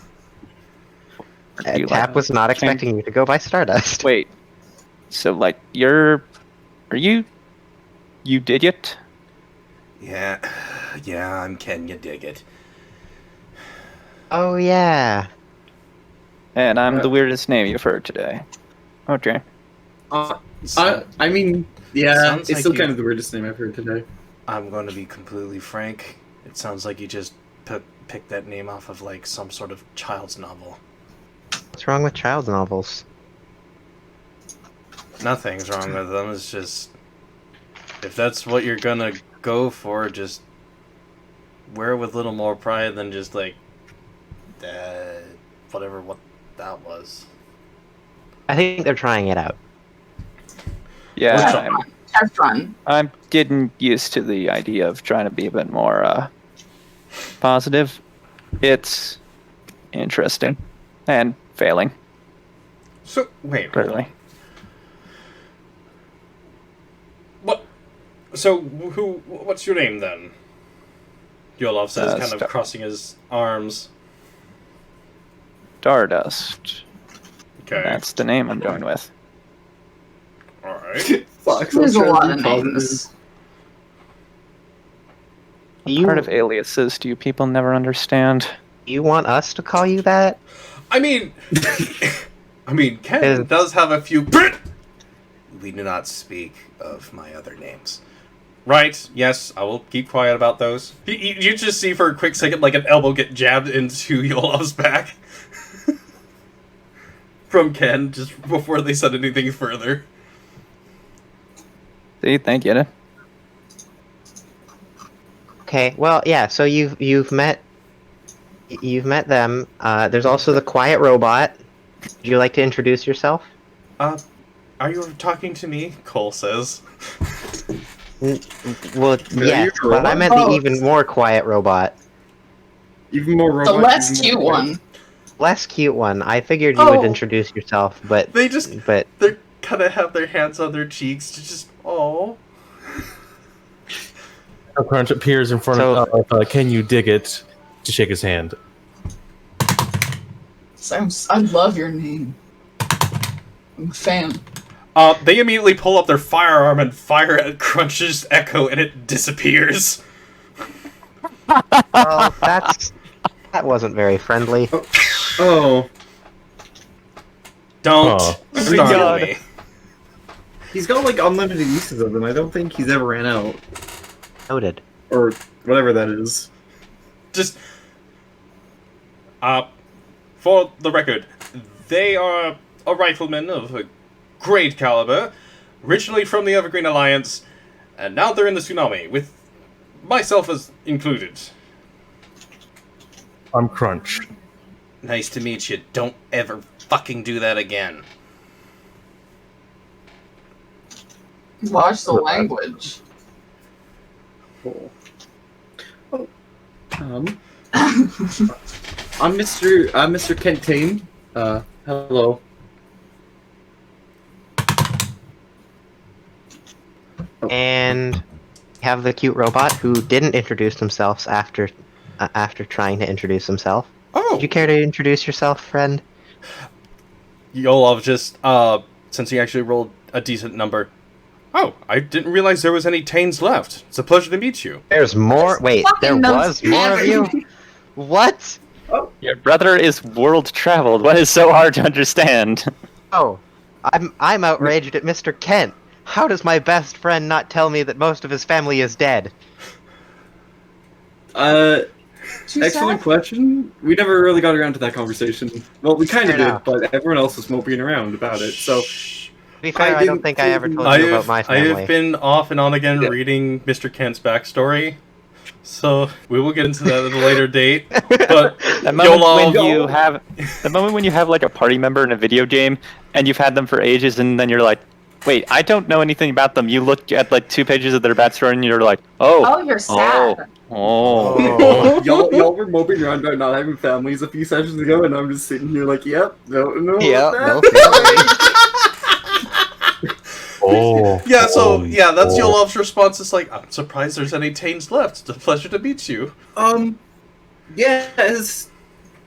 [SPEAKER 6] Tap was not expecting you to go by Stardust.
[SPEAKER 2] Wait. So, like, are you You did it?
[SPEAKER 11] Yeah, I'm Ken, you dig it.
[SPEAKER 6] Oh yeah.
[SPEAKER 2] And I'm the weirdest name you've heard today. Okay.
[SPEAKER 3] I mean, yeah,
[SPEAKER 11] Sounds
[SPEAKER 3] it's
[SPEAKER 11] like
[SPEAKER 3] still
[SPEAKER 11] you-
[SPEAKER 3] kind of the weirdest name I've heard today.
[SPEAKER 11] I'm going to be completely frank. It sounds like you just picked that name off of, like, some sort of child's novel.
[SPEAKER 6] What's wrong with child novels?
[SPEAKER 4] Nothing's wrong with them. It's just if that's what you're gonna go for, just wear it with a little more pride than just like whatever what that was.
[SPEAKER 6] I think they're trying it out.
[SPEAKER 2] Yeah,
[SPEAKER 5] Have fun.
[SPEAKER 2] I'm getting used to the idea of trying to be a bit more positive. It's interesting and failing.
[SPEAKER 4] So wait, hold on.
[SPEAKER 2] Clearly.
[SPEAKER 4] What? So what's your name then? Yolov says, kind of crossing his arms.
[SPEAKER 2] Stardust.
[SPEAKER 4] Okay.
[SPEAKER 2] That's the name I'm going with.
[SPEAKER 4] All right.
[SPEAKER 3] Fuck,
[SPEAKER 5] There's a
[SPEAKER 3] I'm
[SPEAKER 5] lot
[SPEAKER 3] trying
[SPEAKER 5] of
[SPEAKER 3] to be positive.
[SPEAKER 5] names.
[SPEAKER 6] You,
[SPEAKER 2] Part of aliases do you people never understand?
[SPEAKER 6] you want us to call you that?
[SPEAKER 4] I mean, Ken does have a few.
[SPEAKER 11] We do not speak of my other names.
[SPEAKER 4] Right, yes, I will keep quiet about those. You just see for a quick second like an elbow get jabbed into Yolov's back. From Ken, just before they said anything further.
[SPEAKER 2] See, thank you.
[SPEAKER 6] Okay, well, yeah. So you've met them. There's also the quiet robot. Would you like to introduce yourself?
[SPEAKER 4] Are you talking to me? Cole says.
[SPEAKER 6] Well, yes, but I meant the even more quiet robot.
[SPEAKER 3] Even more robot.
[SPEAKER 5] The less
[SPEAKER 3] even
[SPEAKER 5] cute
[SPEAKER 3] more
[SPEAKER 5] one.
[SPEAKER 6] Less cute one. I figured you would introduce yourself, but
[SPEAKER 4] They just,
[SPEAKER 6] but
[SPEAKER 4] they kind of have their hands on their cheeks to just, oh.
[SPEAKER 7] Crunch appears in front of Can You Dig It to shake his hand.
[SPEAKER 5] I love your name. I'm a fan.
[SPEAKER 4] They immediately pull up their firearm and fire at Crunch's echo, and it disappears.
[SPEAKER 6] well, that wasn't very friendly.
[SPEAKER 3] Oh,
[SPEAKER 4] Don't
[SPEAKER 3] God.
[SPEAKER 4] start me.
[SPEAKER 3] he's got like unlimited uses of them. I don't think he's ever ran out,
[SPEAKER 6] Noted.
[SPEAKER 3] or whatever that is.
[SPEAKER 4] Just, for the record, they are a rifleman of a great caliber, originally from the Evergreen Alliance, and now they're in the tsunami, with myself as included.
[SPEAKER 7] I'm Crunch.
[SPEAKER 4] Nice to meet you. Don't ever fucking do that again.
[SPEAKER 5] Watch the language.
[SPEAKER 3] Cool. Oh, I'm Mr. Kent Tane. Hello.
[SPEAKER 6] And we have the cute robot who didn't introduce themselves after trying to introduce himself.
[SPEAKER 4] Oh!
[SPEAKER 6] Would you care to introduce yourself, friend?
[SPEAKER 4] Yolov just, since he actually rolled a decent number. Oh, I didn't realize there was any Tanes left. It's a pleasure to meet you.
[SPEAKER 6] There's more. Wait, there was more of you. What?
[SPEAKER 2] Your brother is world traveled. What is so hard to understand?
[SPEAKER 6] Oh, I'm outraged at Mr. Kent. How does my best friend not tell me that most of his family is dead?
[SPEAKER 3] Excellent question. We never really got around to that conversation. Well, we kind of
[SPEAKER 6] Fair
[SPEAKER 3] did,
[SPEAKER 6] enough.
[SPEAKER 3] but everyone else was moping around about it. So,
[SPEAKER 6] To be fair, I don't think I ever told you about my
[SPEAKER 4] I
[SPEAKER 6] family.
[SPEAKER 4] have been off and on again reading Mr. Kent's backstory, so we will get into that at a later date. But
[SPEAKER 2] The moment when you have like a party member in a video game and you've had them for ages, and then you're like, wait, I don't know anything about them. You look at like 2 pages of their backstory and you're like,
[SPEAKER 5] Oh, you're sad.
[SPEAKER 3] y'all were moping around about not having families a few sessions ago, and I'm just sitting here like, yep, no,
[SPEAKER 7] Oh.
[SPEAKER 4] yeah, so
[SPEAKER 7] holy
[SPEAKER 4] that's
[SPEAKER 7] cow.
[SPEAKER 4] Yolov's response. It's like, I'm surprised there's any Tanes left. It's a pleasure to meet you.
[SPEAKER 3] Yeah, it's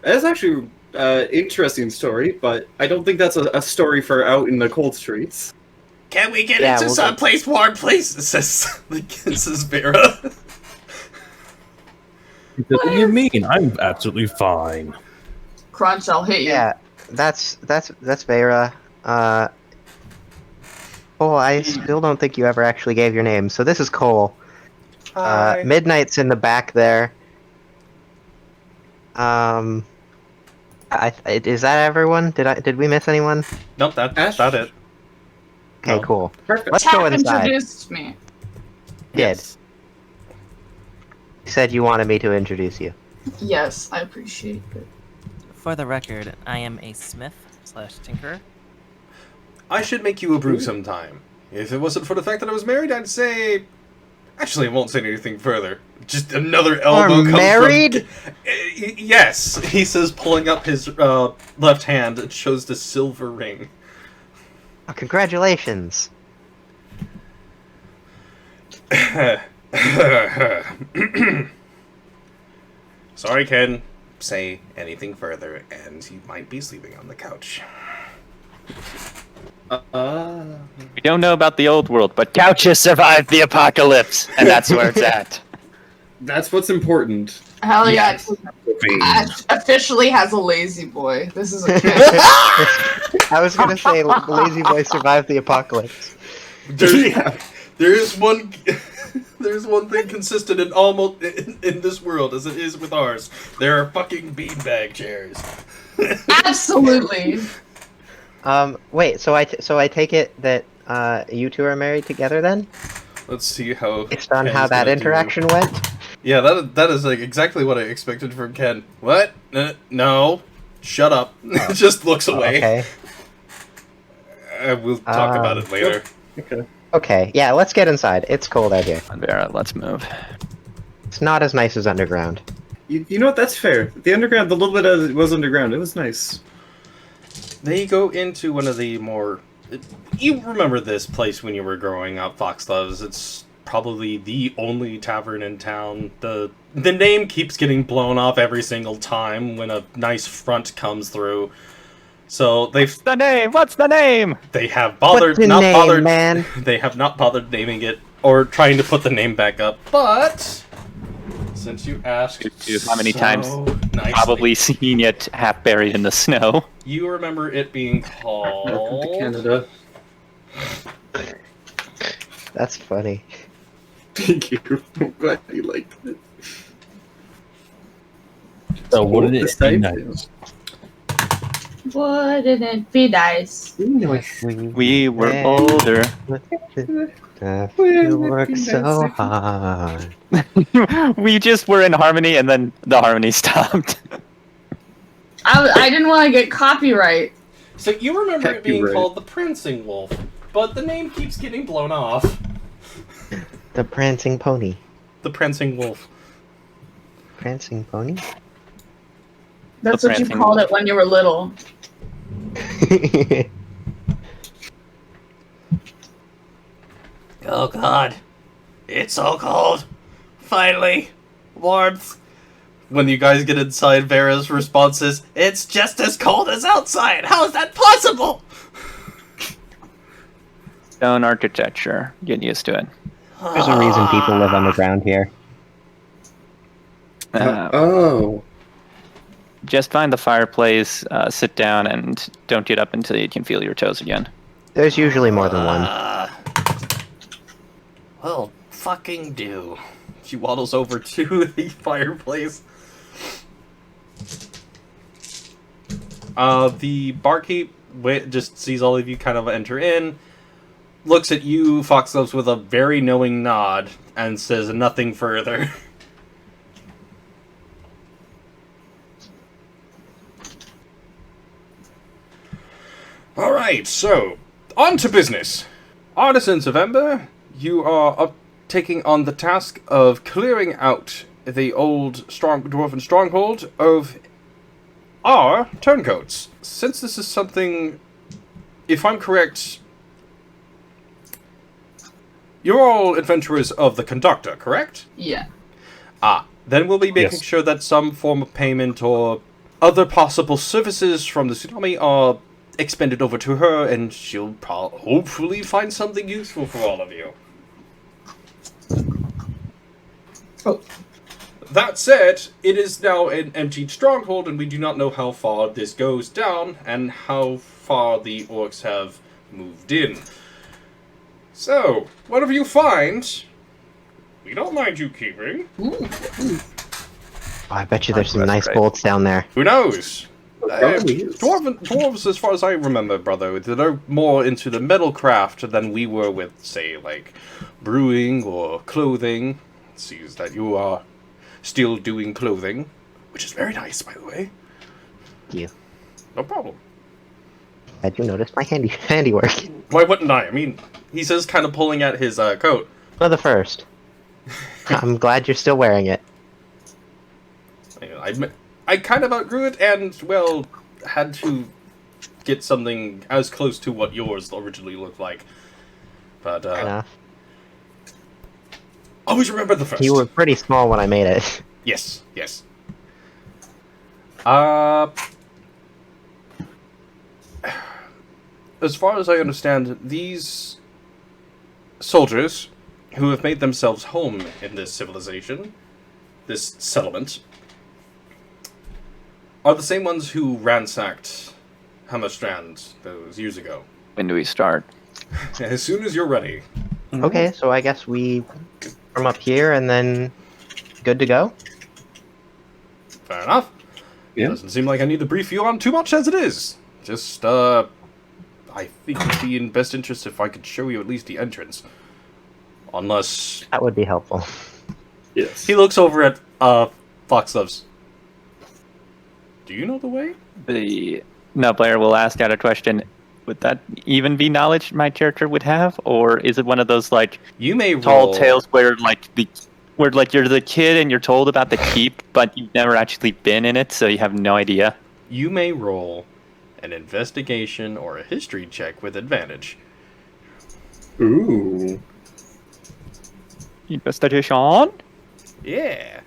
[SPEAKER 3] actually interesting story, but I don't think that's a story for out in the cold streets.
[SPEAKER 4] Can we get
[SPEAKER 6] Yeah,
[SPEAKER 4] into
[SPEAKER 6] we'll
[SPEAKER 4] someplace warm, please? It says Vera.
[SPEAKER 7] He says, what do you mean? I'm absolutely fine.
[SPEAKER 5] Crunch, I'll hit you.
[SPEAKER 6] Yeah, that's Vera. Cole, I still don't think you ever actually gave your name. So this is Cole.
[SPEAKER 4] Hi.
[SPEAKER 6] Midnight's in the back there. Is that everyone? Did we miss anyone?
[SPEAKER 4] Nope, that's
[SPEAKER 3] Ash?
[SPEAKER 4] not it.
[SPEAKER 6] Okay,
[SPEAKER 4] No.
[SPEAKER 6] cool.
[SPEAKER 3] Perfect.
[SPEAKER 6] Let's
[SPEAKER 5] Tap
[SPEAKER 6] go inside.
[SPEAKER 5] introduced me.
[SPEAKER 4] Yes.
[SPEAKER 6] You said you wanted me to introduce you.
[SPEAKER 5] Yes, I appreciate it.
[SPEAKER 9] For the record, I am a smith/tinkerer.
[SPEAKER 4] I should make you a brew sometime. If it wasn't for the fact that I was married, I'd say... Actually, I won't say anything further. Just another elbow comes
[SPEAKER 6] married?
[SPEAKER 4] from... Yes, he says, pulling up his left hand. It shows the silver ring.
[SPEAKER 6] Oh, congratulations.
[SPEAKER 4] Sorry, Ken. Say anything further, and he might be sleeping on the couch.
[SPEAKER 2] We don't know about the old world, but couches survived the apocalypse, and that's where it's at.
[SPEAKER 3] That's what's important.
[SPEAKER 5] Hell yeah. Ash officially has a lazy boy. This is a kid.
[SPEAKER 6] I was gonna say, Lazy Boy survived the apocalypse.
[SPEAKER 4] There's one. There's one thing consistent in almost in this world as it is with ours. There are fucking beanbag chairs.
[SPEAKER 5] Absolutely.
[SPEAKER 6] Wait. So I take it that you two are married together then?
[SPEAKER 4] Let's see how.
[SPEAKER 6] Based on
[SPEAKER 4] Ken's
[SPEAKER 6] how that
[SPEAKER 4] gonna
[SPEAKER 6] interaction went.
[SPEAKER 4] Yeah, that is like exactly what I expected from Ken. What? No. Shut up. Just looks away.
[SPEAKER 6] Okay.
[SPEAKER 4] We'll talk about it later.
[SPEAKER 3] Okay.
[SPEAKER 6] Okay. Yeah. Let's get inside. It's cold out here.
[SPEAKER 2] Vera, let's move.
[SPEAKER 6] It's not as nice as underground.
[SPEAKER 3] You know what? That's fair. The underground, the little bit as it was underground, it was nice.
[SPEAKER 4] They go into one of the more... You remember this place when you were growing up, Fox Loves. It's probably the only tavern in town. The name keeps getting blown off every single time when a nice front comes through. So they've...
[SPEAKER 2] What's the name? What's the name?
[SPEAKER 4] They have bothered...
[SPEAKER 6] What's the
[SPEAKER 4] not
[SPEAKER 6] name,
[SPEAKER 4] bothered...
[SPEAKER 6] man?
[SPEAKER 4] They have not bothered naming it or trying to put the name back up, but... Since you asked
[SPEAKER 2] How many times
[SPEAKER 4] nicely,
[SPEAKER 2] probably seen it half buried in the snow.
[SPEAKER 4] you remember it being
[SPEAKER 3] Welcome to
[SPEAKER 4] called...
[SPEAKER 3] Canada.
[SPEAKER 6] That's funny.
[SPEAKER 3] Thank you. I'm glad you liked it.
[SPEAKER 7] So wouldn't it
[SPEAKER 3] This
[SPEAKER 7] be
[SPEAKER 3] time?
[SPEAKER 7] nice?
[SPEAKER 5] Wouldn't it be nice?
[SPEAKER 2] We were older.
[SPEAKER 6] You work so hard.
[SPEAKER 2] We just were in harmony, and then the harmony stopped.
[SPEAKER 5] I didn't want to get copyright.
[SPEAKER 4] So you remember it being
[SPEAKER 3] Copyright.
[SPEAKER 4] called the Prancing Wolf, but the name keeps getting blown off.
[SPEAKER 6] The prancing pony.
[SPEAKER 4] The Prancing Wolf.
[SPEAKER 6] Prancing pony?
[SPEAKER 5] That's
[SPEAKER 2] The
[SPEAKER 5] what you
[SPEAKER 2] prancing
[SPEAKER 5] called
[SPEAKER 2] wolf.
[SPEAKER 5] it when you were little.
[SPEAKER 4] Oh god. It's so cold. Finally. Warmth. When you guys get inside, Vera's response is, "It's just as cold as outside! How is that possible?"
[SPEAKER 2] Stone architecture. Get used to it.
[SPEAKER 6] There's a reason people live underground here.
[SPEAKER 3] Oh.
[SPEAKER 2] Just find the fireplace, sit down, and don't get up until you can feel your toes again.
[SPEAKER 6] There's usually more than one.
[SPEAKER 4] Well, fucking do. She waddles over to the fireplace. The barkeep just sees all of you kind of enter in, looks at you, Foxgloves, with a very knowing nod, and says nothing further. Alright, so, on to business. Artisans of Ember, you are taking on the task of clearing out the old dwarven stronghold of our turncoats. Since this is something, if I'm correct, you're all adventurers of the conductor, correct?
[SPEAKER 5] Yeah.
[SPEAKER 4] Then we'll be making
[SPEAKER 7] Yes.
[SPEAKER 4] sure that some form of payment or other possible services from the tsunami are expend it over to her, and she'll hopefully find something useful for all of you.
[SPEAKER 5] Oh.
[SPEAKER 4] That said, it is now an emptied stronghold, and we do not know how far this goes down, and how far the orcs have moved in. So, whatever you find, we don't mind you keeping.
[SPEAKER 5] Ooh.
[SPEAKER 6] I bet you there's some
[SPEAKER 2] That's
[SPEAKER 6] nice
[SPEAKER 2] great.
[SPEAKER 6] bolts down there.
[SPEAKER 4] Who knows?
[SPEAKER 3] Probably is.
[SPEAKER 4] Dwarves, as far as I remember, brother, they're more into the metal craft than we were with, say, like, brewing or clothing. It seems that you are still doing clothing, which is very nice, by the way.
[SPEAKER 6] Thank you.
[SPEAKER 4] No problem.
[SPEAKER 6] Had you noticed my handiwork?
[SPEAKER 4] Why wouldn't I? I mean, he says, kind of pulling at his coat.
[SPEAKER 6] For the first. I'm glad you're still wearing it.
[SPEAKER 4] I kind of outgrew it, and, well, had to get something as close to what yours originally looked like. But,
[SPEAKER 6] Fair enough.
[SPEAKER 4] always remember the first.
[SPEAKER 6] You were pretty small when I made it.
[SPEAKER 4] Yes, yes. As far as I understand, these soldiers who have made themselves home in this civilization, this settlement, are the same ones who ransacked Hammerstrand those years ago.
[SPEAKER 2] When do we start?
[SPEAKER 4] As soon as you're ready.
[SPEAKER 6] Okay, so I guess we from up here and then good to go?
[SPEAKER 4] Fair enough.
[SPEAKER 3] Yeah.
[SPEAKER 4] Doesn't seem like I need to brief you on too much as it is. Just, I think it'd be in best interest if I could show you at least the entrance. Unless...
[SPEAKER 6] That would be helpful.
[SPEAKER 3] Yes.
[SPEAKER 4] He looks over at, Foxloves. Do you know the way?
[SPEAKER 2] No player will ask out a question. Would that even be knowledge my character would have, or is it one of those like
[SPEAKER 4] You may
[SPEAKER 2] tall
[SPEAKER 4] roll...
[SPEAKER 2] tales where you're the kid and you're told about the keep, but you've never actually been in it, so you have no idea?
[SPEAKER 4] You may roll an investigation or a history check with advantage.
[SPEAKER 3] Ooh.
[SPEAKER 2] Investigation.
[SPEAKER 4] Yeah.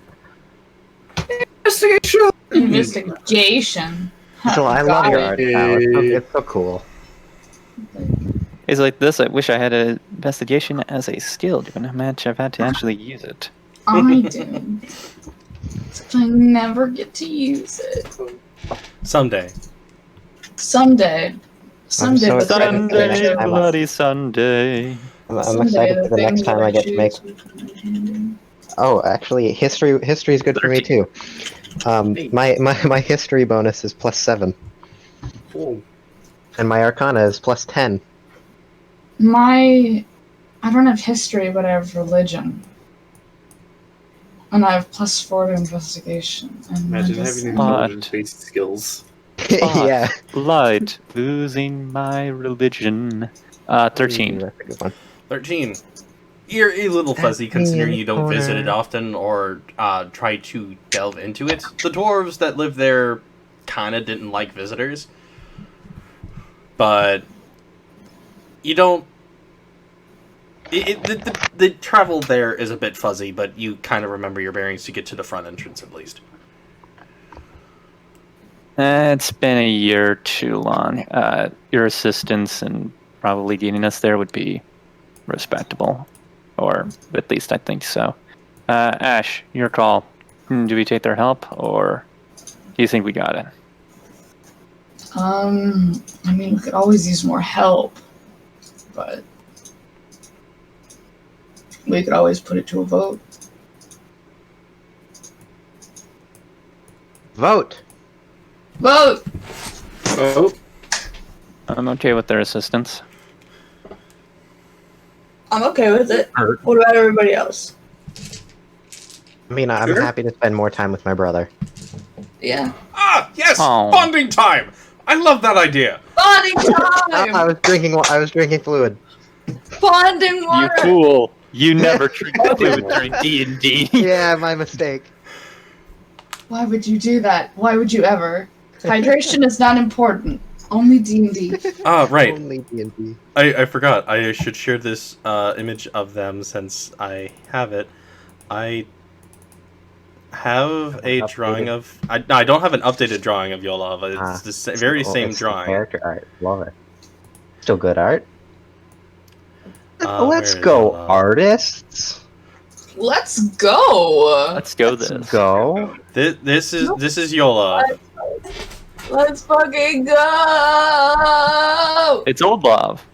[SPEAKER 3] Investigation.
[SPEAKER 5] Investigation.
[SPEAKER 6] So I love
[SPEAKER 5] Got
[SPEAKER 6] your
[SPEAKER 5] it.
[SPEAKER 6] art style. It's so cool.
[SPEAKER 2] It's like this. I wish I had an investigation as a skill, given how much I've had to actually use it.
[SPEAKER 5] I do. Except I never get to use it.
[SPEAKER 4] Someday.
[SPEAKER 5] Someday. Someday,
[SPEAKER 6] so
[SPEAKER 5] the
[SPEAKER 6] excited for the next
[SPEAKER 2] Sunday,
[SPEAKER 6] time.
[SPEAKER 2] bloody Sunday.
[SPEAKER 6] I'm
[SPEAKER 5] Someday
[SPEAKER 6] excited for the next
[SPEAKER 5] things
[SPEAKER 6] time
[SPEAKER 5] that
[SPEAKER 6] I get to make.
[SPEAKER 5] choose to put my hand in.
[SPEAKER 6] Oh, actually, history is good for me too. My history bonus is +7,
[SPEAKER 3] Oh.
[SPEAKER 6] and my arcana is +10.
[SPEAKER 5] I don't have history, but I have religion. And I have +4 to investigation. And
[SPEAKER 3] Imagine
[SPEAKER 5] I just-
[SPEAKER 3] having
[SPEAKER 2] What?
[SPEAKER 3] intelligence-based skills.
[SPEAKER 6] Yeah.
[SPEAKER 2] Light, losing my religion. 13.
[SPEAKER 6] That's a good one.
[SPEAKER 4] 13. You're a little fuzzy
[SPEAKER 6] That's me in
[SPEAKER 4] considering
[SPEAKER 6] the
[SPEAKER 4] you don't visit it
[SPEAKER 6] corner.
[SPEAKER 4] often or try to delve into it. The dwarves that live there kind of didn't like visitors. But you don't... The travel there is a bit fuzzy, but you kind of remember your bearings to get to the front entrance at least.
[SPEAKER 2] It's been a year too long. Your assistance and probably getting us there would be respectable. Or at least I think so. Ash, your call. Do we take their help, or do you think we got it?
[SPEAKER 5] I mean, we could always use more help, but we could always put it to a vote.
[SPEAKER 6] Vote.
[SPEAKER 5] Vote!
[SPEAKER 3] Oh.
[SPEAKER 2] I'm okay with their assistance.
[SPEAKER 5] I'm okay with it. What about everybody else?
[SPEAKER 6] I mean, I'm
[SPEAKER 3] Sure.
[SPEAKER 6] happy to spend more time with my brother.
[SPEAKER 5] Yeah.
[SPEAKER 4] Ah, yes!
[SPEAKER 2] Oh.
[SPEAKER 4] Bonding time! I love that idea!
[SPEAKER 5] Bonding
[SPEAKER 6] I
[SPEAKER 5] time!
[SPEAKER 6] was drinking fluid.
[SPEAKER 5] Bonding
[SPEAKER 2] You
[SPEAKER 5] water!
[SPEAKER 2] fool! You never drink fluid during D&D.
[SPEAKER 6] Yeah, my mistake.
[SPEAKER 5] Why would you do that? Why would you ever? Hydration is not important. Only D&D.
[SPEAKER 4] Ah, right.
[SPEAKER 6] Only D&D.
[SPEAKER 4] I forgot. I should share this image of them since I have it. have a drawing of. I don't have an updated drawing of Yolov. It's the very same
[SPEAKER 6] it's the
[SPEAKER 4] drawing.
[SPEAKER 6] character art. Love it. Still good art.
[SPEAKER 4] Where
[SPEAKER 6] Let's
[SPEAKER 4] is
[SPEAKER 6] go,
[SPEAKER 4] Yolov?
[SPEAKER 6] artists.
[SPEAKER 5] Let's go.
[SPEAKER 2] Let's go this.
[SPEAKER 6] Go.
[SPEAKER 4] This is Yolov.
[SPEAKER 5] Let's fucking go.
[SPEAKER 2] It's old love.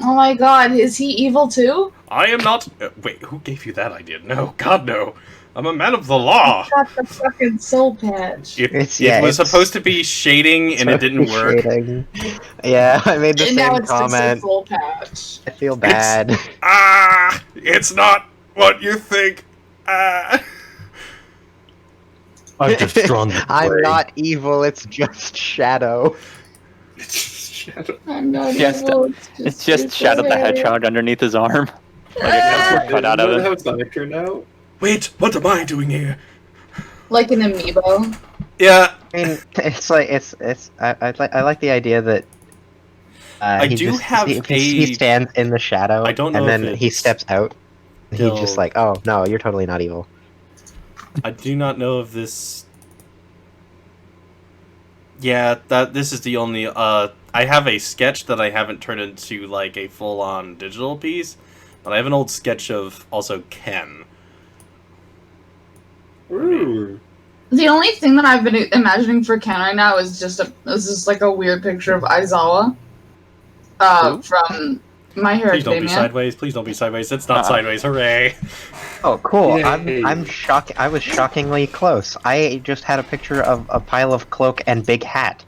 [SPEAKER 5] Oh my god, is he evil too?
[SPEAKER 4] I am not. Wait, who gave you that idea? No, God, no. I'm a man of the law.
[SPEAKER 5] Got the fucking soul patch.
[SPEAKER 4] It
[SPEAKER 6] Yeah,
[SPEAKER 4] was
[SPEAKER 6] it's-
[SPEAKER 4] supposed to be shading, and it didn't work.
[SPEAKER 6] Shading. Yeah, I made the
[SPEAKER 5] And now
[SPEAKER 6] same
[SPEAKER 5] it's just a
[SPEAKER 6] comment.
[SPEAKER 5] soul patch.
[SPEAKER 6] I feel bad.
[SPEAKER 4] It's not what you think.
[SPEAKER 8] I've just drawn the
[SPEAKER 6] I'm
[SPEAKER 8] gray.
[SPEAKER 6] not evil. It's just Shadow.
[SPEAKER 5] I'm not
[SPEAKER 2] Just-
[SPEAKER 5] evil.
[SPEAKER 2] It's just Shadow the Hedgehog underneath his arm. Like a notebook cut out of
[SPEAKER 3] Is that
[SPEAKER 2] it.
[SPEAKER 3] how Sonic turned out?
[SPEAKER 4] Wait, what am I doing here?
[SPEAKER 5] Like an amiibo.
[SPEAKER 4] Yeah,
[SPEAKER 6] I mean, it's like I like the idea that
[SPEAKER 4] I
[SPEAKER 6] he
[SPEAKER 4] do
[SPEAKER 6] just,
[SPEAKER 4] have
[SPEAKER 6] he
[SPEAKER 4] a-
[SPEAKER 6] stands in the shadow.
[SPEAKER 4] I don't know
[SPEAKER 6] and then
[SPEAKER 4] if
[SPEAKER 6] he
[SPEAKER 4] it's
[SPEAKER 6] steps out. He's
[SPEAKER 4] still-
[SPEAKER 6] just like, oh no, you're totally not evil.
[SPEAKER 4] I do not know if this. Yeah, this is the only. I have a sketch that I haven't turned into like a full-on digital piece, but I have an old sketch of also Ken.
[SPEAKER 3] Ooh.
[SPEAKER 5] The only thing that I've been imagining for Ken right now is just like a weird picture of Aizawa. From My Hero
[SPEAKER 4] Please don't be
[SPEAKER 5] Academia.
[SPEAKER 4] sideways. Please don't be sideways. It's not sideways. Hooray!
[SPEAKER 6] Oh, cool!
[SPEAKER 3] Yay.
[SPEAKER 6] I'm shocked. I was shockingly close. I just had a picture of a pile of cloak and big hat.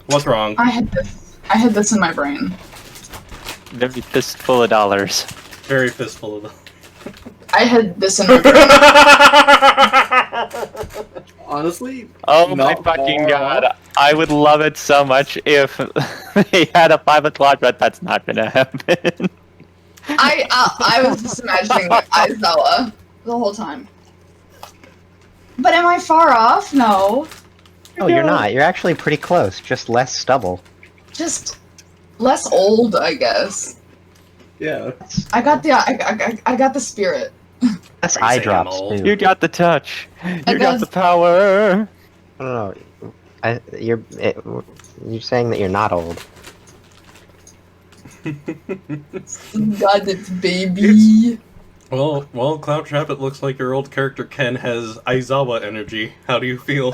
[SPEAKER 4] What's wrong?
[SPEAKER 5] I had this in my brain.
[SPEAKER 2] Every fistful of dollars.
[SPEAKER 4] Very fistful of them.
[SPEAKER 5] I had this in my brain.
[SPEAKER 3] Honestly,
[SPEAKER 2] Oh my
[SPEAKER 3] not
[SPEAKER 2] fucking
[SPEAKER 3] far
[SPEAKER 2] god.
[SPEAKER 3] off.
[SPEAKER 2] I would love it so much if they had a 5 o'clock, but that's not gonna happen.
[SPEAKER 5] I was just imagining Aizawa the whole time. But am I far off? No.
[SPEAKER 6] Oh, you're not. You're actually pretty close. Just less stubble.
[SPEAKER 5] Just less old, I guess.
[SPEAKER 3] Yeah.
[SPEAKER 5] I got the spirit.
[SPEAKER 6] Less
[SPEAKER 4] Are you
[SPEAKER 6] eye
[SPEAKER 4] saying
[SPEAKER 6] drops
[SPEAKER 4] I'm old?
[SPEAKER 6] too.
[SPEAKER 2] You got the touch. You got
[SPEAKER 5] guess-
[SPEAKER 2] the power.
[SPEAKER 6] I don't know. You're saying that you're not old.
[SPEAKER 5] God, it's baby.
[SPEAKER 4] Well, Cloudtrap, it looks like your old character Ken has Aizawa energy. How do you feel?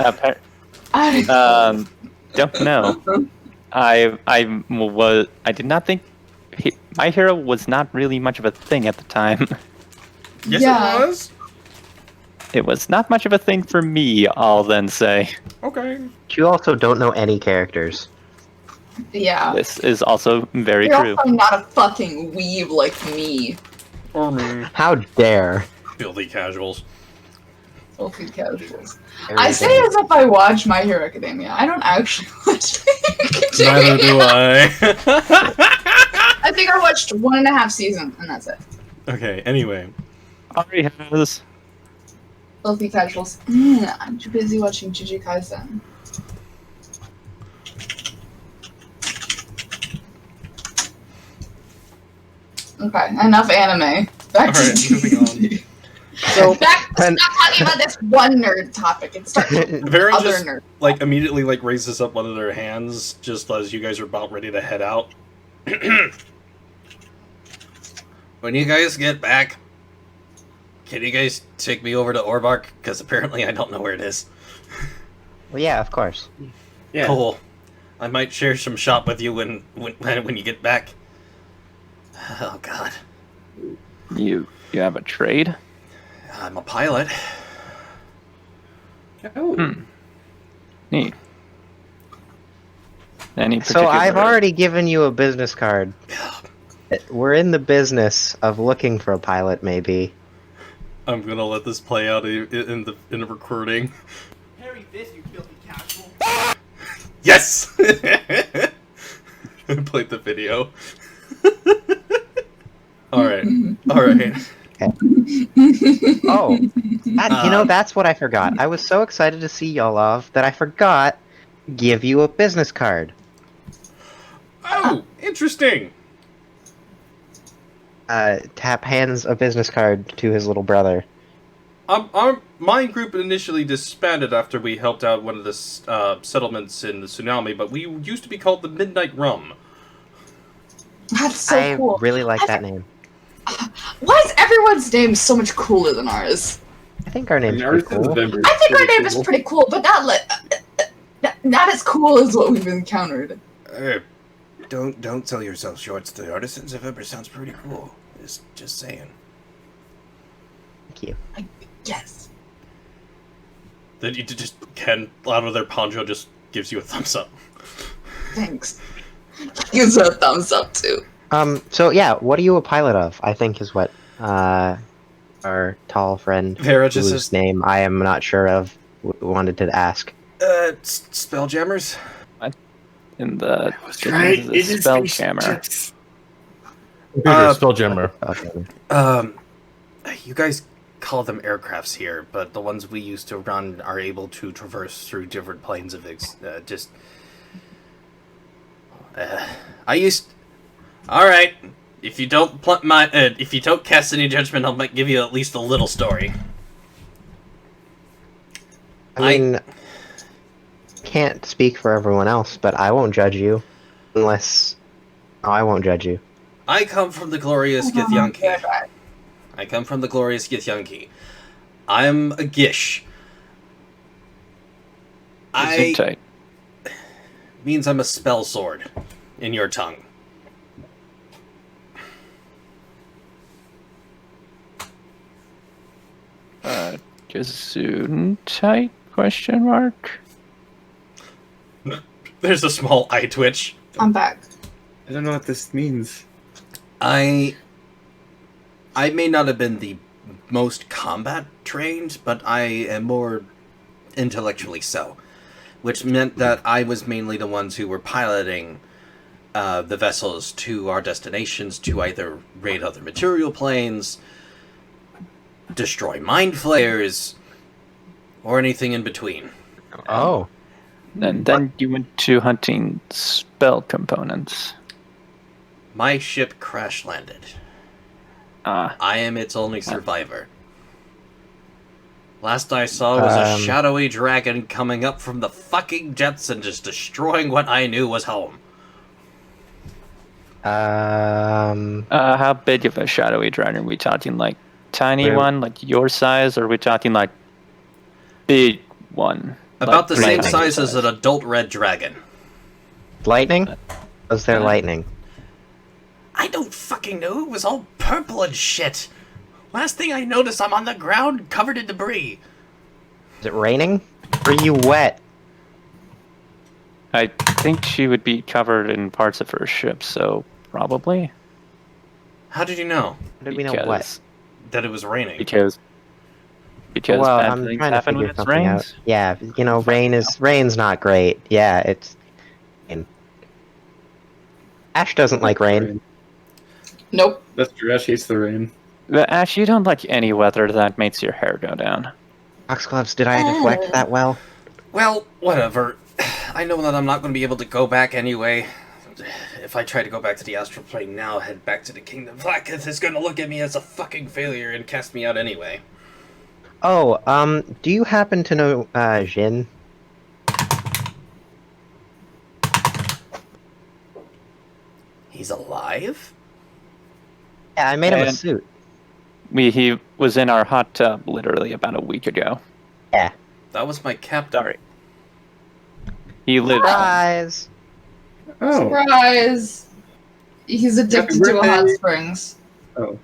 [SPEAKER 5] I
[SPEAKER 2] Don't know. I did not think My Hero was not really much of a thing at the time.
[SPEAKER 4] Yes,
[SPEAKER 5] Yeah.
[SPEAKER 4] it was.
[SPEAKER 2] It was not much of a thing for me, I'll then say.
[SPEAKER 4] Okay.
[SPEAKER 6] You also don't know any characters.
[SPEAKER 5] yeah.
[SPEAKER 2] This is also very
[SPEAKER 5] You're
[SPEAKER 2] true.
[SPEAKER 5] also not a fucking weeb like me.
[SPEAKER 4] Or me.
[SPEAKER 6] How dare?
[SPEAKER 4] Filthy casuals.
[SPEAKER 5] Filthy casuals.
[SPEAKER 6] Every
[SPEAKER 5] I say
[SPEAKER 6] day.
[SPEAKER 5] as if I watch My Hero Academia. I don't actually watch My Hero Academia.
[SPEAKER 4] Neither do I.
[SPEAKER 5] I think I watched 1.5 seasons, and that's it.
[SPEAKER 4] Okay, anyway.
[SPEAKER 2] Ari has.
[SPEAKER 5] Filthy casuals. I'm too busy watching Jujutsu Kaisen. Okay, enough anime. Back to
[SPEAKER 4] Alright, moving on.
[SPEAKER 6] So,
[SPEAKER 5] Stop
[SPEAKER 6] when-
[SPEAKER 5] talking about this one nerd topic and start talking about
[SPEAKER 4] Varen
[SPEAKER 5] other
[SPEAKER 4] just
[SPEAKER 5] nerd.
[SPEAKER 4] like immediately like raises up one of their hands just as you guys are about ready to head out. When you guys get back, can you guys take me over to Orbark? Because apparently I don't know where it is.
[SPEAKER 6] well, yeah, of course.
[SPEAKER 3] Yeah.
[SPEAKER 4] Cool. I might share some shop with you when you get back. Oh God,
[SPEAKER 2] You have a trade?
[SPEAKER 4] I'm a pilot.
[SPEAKER 3] Oh.
[SPEAKER 2] Hmm. Neat. Any
[SPEAKER 6] So
[SPEAKER 2] particular...
[SPEAKER 6] I've already given you a business card. We're in the business of looking for a pilot, maybe.
[SPEAKER 4] I'm gonna let this play out in the recording.
[SPEAKER 12] Harry, this you filthy casual.
[SPEAKER 4] Yes. I played the video. All right.
[SPEAKER 6] Oh, that's what I forgot. I was so excited to see Yolov that I forgot to give you a business card.
[SPEAKER 4] Oh, interesting.
[SPEAKER 6] Tap hands a business card to his little brother.
[SPEAKER 4] My group initially disbanded after we helped out one of the settlements in the tsunami, but we used to be called the Midnight Rum.
[SPEAKER 5] That's so
[SPEAKER 6] I
[SPEAKER 5] cool.
[SPEAKER 6] really like that name.
[SPEAKER 5] Why is everyone's name so much cooler than ours?
[SPEAKER 6] I think our name's pretty
[SPEAKER 3] Artisans
[SPEAKER 6] cool.
[SPEAKER 3] of Ember is
[SPEAKER 5] I think our
[SPEAKER 3] pretty
[SPEAKER 5] name is
[SPEAKER 3] cool.
[SPEAKER 5] pretty cool, but not as cool as what we've encountered.
[SPEAKER 11] Don't sell yourself short. The Artisans of Ember sounds pretty cool. Just saying.
[SPEAKER 6] Thank you.
[SPEAKER 5] Yes.
[SPEAKER 4] Then you just Ken out of their poncho just gives you a thumbs up.
[SPEAKER 5] Thanks. Gives a thumbs up too.
[SPEAKER 6] So yeah, what are you a pilot of? I think is what our tall friend,
[SPEAKER 4] Vera just
[SPEAKER 6] whose
[SPEAKER 4] says,
[SPEAKER 6] name I am not sure of, wanted to ask.
[SPEAKER 11] Spelljammers?
[SPEAKER 2] In the
[SPEAKER 3] Right,
[SPEAKER 2] the
[SPEAKER 3] it is
[SPEAKER 2] Spelljammer.
[SPEAKER 7] Spelljammer.
[SPEAKER 4] You guys call them aircrafts here, but the ones we used to run are able to traverse through different planes of All right. If you don't if you don't cast any judgment, I'll give you at least a little story.
[SPEAKER 6] I mean, can't speak for everyone else, but I won't judge you, unless I won't judge you.
[SPEAKER 4] I come from the glorious Githyanki. I'm a Gish. Means I'm a spell sword in your tongue.
[SPEAKER 2] Gesundheit? Question mark.
[SPEAKER 4] There's a small eye twitch.
[SPEAKER 5] I'm back.
[SPEAKER 3] I don't know what this means.
[SPEAKER 4] I may not have been the most combat trained, but I am more intellectually so, which meant that I was mainly the ones who were piloting the vessels to our destinations to either raid other material planes, destroy mind flayers, or anything in between.
[SPEAKER 6] Oh.
[SPEAKER 2] And then you went to hunting spell components.
[SPEAKER 4] My ship crash landed. I am its only survivor. Last I saw was a shadowy dragon coming up from the fucking jets and just destroying what I knew was home.
[SPEAKER 2] How big of a shadowy dragon? Are we talking like tiny one, like your size, or are we talking like big one?
[SPEAKER 4] About
[SPEAKER 2] like
[SPEAKER 4] the same
[SPEAKER 2] lightning
[SPEAKER 4] size as an adult red dragon.
[SPEAKER 6] Lightning? Was there lightning?
[SPEAKER 4] I don't fucking know. It was all purple and shit. Last thing I noticed, I'm on the ground covered in debris.
[SPEAKER 6] Is it raining? Are you wet?
[SPEAKER 2] I think she would be covered in parts of her ship, so probably.
[SPEAKER 4] How did you know?
[SPEAKER 6] How did we know what?
[SPEAKER 4] That it was raining.
[SPEAKER 2] Because
[SPEAKER 6] well,
[SPEAKER 2] bad
[SPEAKER 6] I'm
[SPEAKER 2] things
[SPEAKER 6] trying to
[SPEAKER 2] happen
[SPEAKER 6] figure
[SPEAKER 2] when it
[SPEAKER 6] something
[SPEAKER 2] rains.
[SPEAKER 6] out. Yeah, you know, rain's not great. Yeah, it's. Ash doesn't like rain.
[SPEAKER 5] Nope.
[SPEAKER 3] That's true. Ash hates the rain.
[SPEAKER 2] But Ash, you don't like any weather that makes your hair go down.
[SPEAKER 6] Foxgloves, did I deflect that well?
[SPEAKER 4] Well, whatever. I know that I'm not going to be able to go back anyway. If I try to go back to the astral plane now, head back to the kingdom, Vlaakith is going to look at me as a fucking failure and cast me out anyway.
[SPEAKER 6] Oh, do you happen to know, Jin?
[SPEAKER 4] He's alive?
[SPEAKER 6] Yeah, I made him a suit.
[SPEAKER 2] He was in our hot tub literally about a week ago.
[SPEAKER 6] Yeah.
[SPEAKER 4] That was my captain.
[SPEAKER 2] Sorry. He lived.
[SPEAKER 6] Surprise!
[SPEAKER 3] Oh.
[SPEAKER 5] Surprise! He's addicted to a hot springs.
[SPEAKER 3] Oh.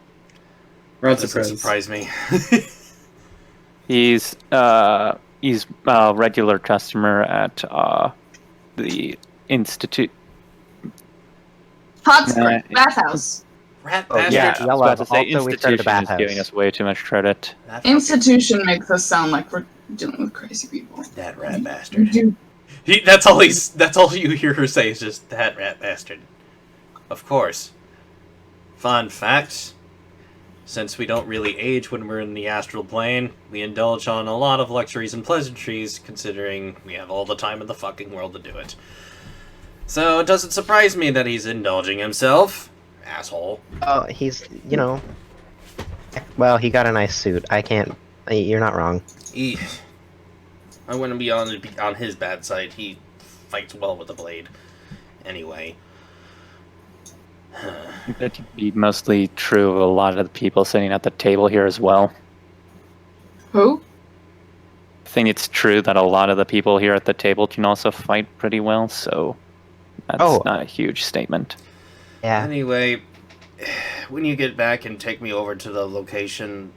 [SPEAKER 3] Ron
[SPEAKER 4] Doesn't
[SPEAKER 3] surprise.
[SPEAKER 4] surprise me.
[SPEAKER 2] He's a regular customer at the institute.
[SPEAKER 5] Hot spring, bathhouse.
[SPEAKER 4] Rat
[SPEAKER 6] Oh,
[SPEAKER 4] bastard.
[SPEAKER 6] yeah.
[SPEAKER 2] I was about to say
[SPEAKER 6] Also, we started a
[SPEAKER 2] institution is
[SPEAKER 6] bathhouse.
[SPEAKER 2] giving us way too much credit.
[SPEAKER 4] That fucking-
[SPEAKER 5] Institution makes us sound like we're dealing with crazy people.
[SPEAKER 4] That rat bastard.
[SPEAKER 5] Dude,
[SPEAKER 4] That's all you hear her say is just that rat bastard. Of course. Fun fact. Since we don't really age when we're in the astral plane, we indulge on a lot of luxuries and pleasantries, considering we have all the time in the fucking world to do it. So it doesn't surprise me that he's indulging himself. asshole.
[SPEAKER 6] Oh, he's, you know. Well, he got a nice suit. I can't. You're not wrong.
[SPEAKER 4] I wouldn't be on his bad side. He fights well with the blade. Anyway.
[SPEAKER 2] That could be mostly true of a lot of the people sitting at the table here as well.
[SPEAKER 5] Who?
[SPEAKER 2] I think it's true that a lot of the people here at the table can also fight pretty well, so that's not a huge statement.
[SPEAKER 6] Yeah.
[SPEAKER 4] Anyway, when you get back and take me over to the location,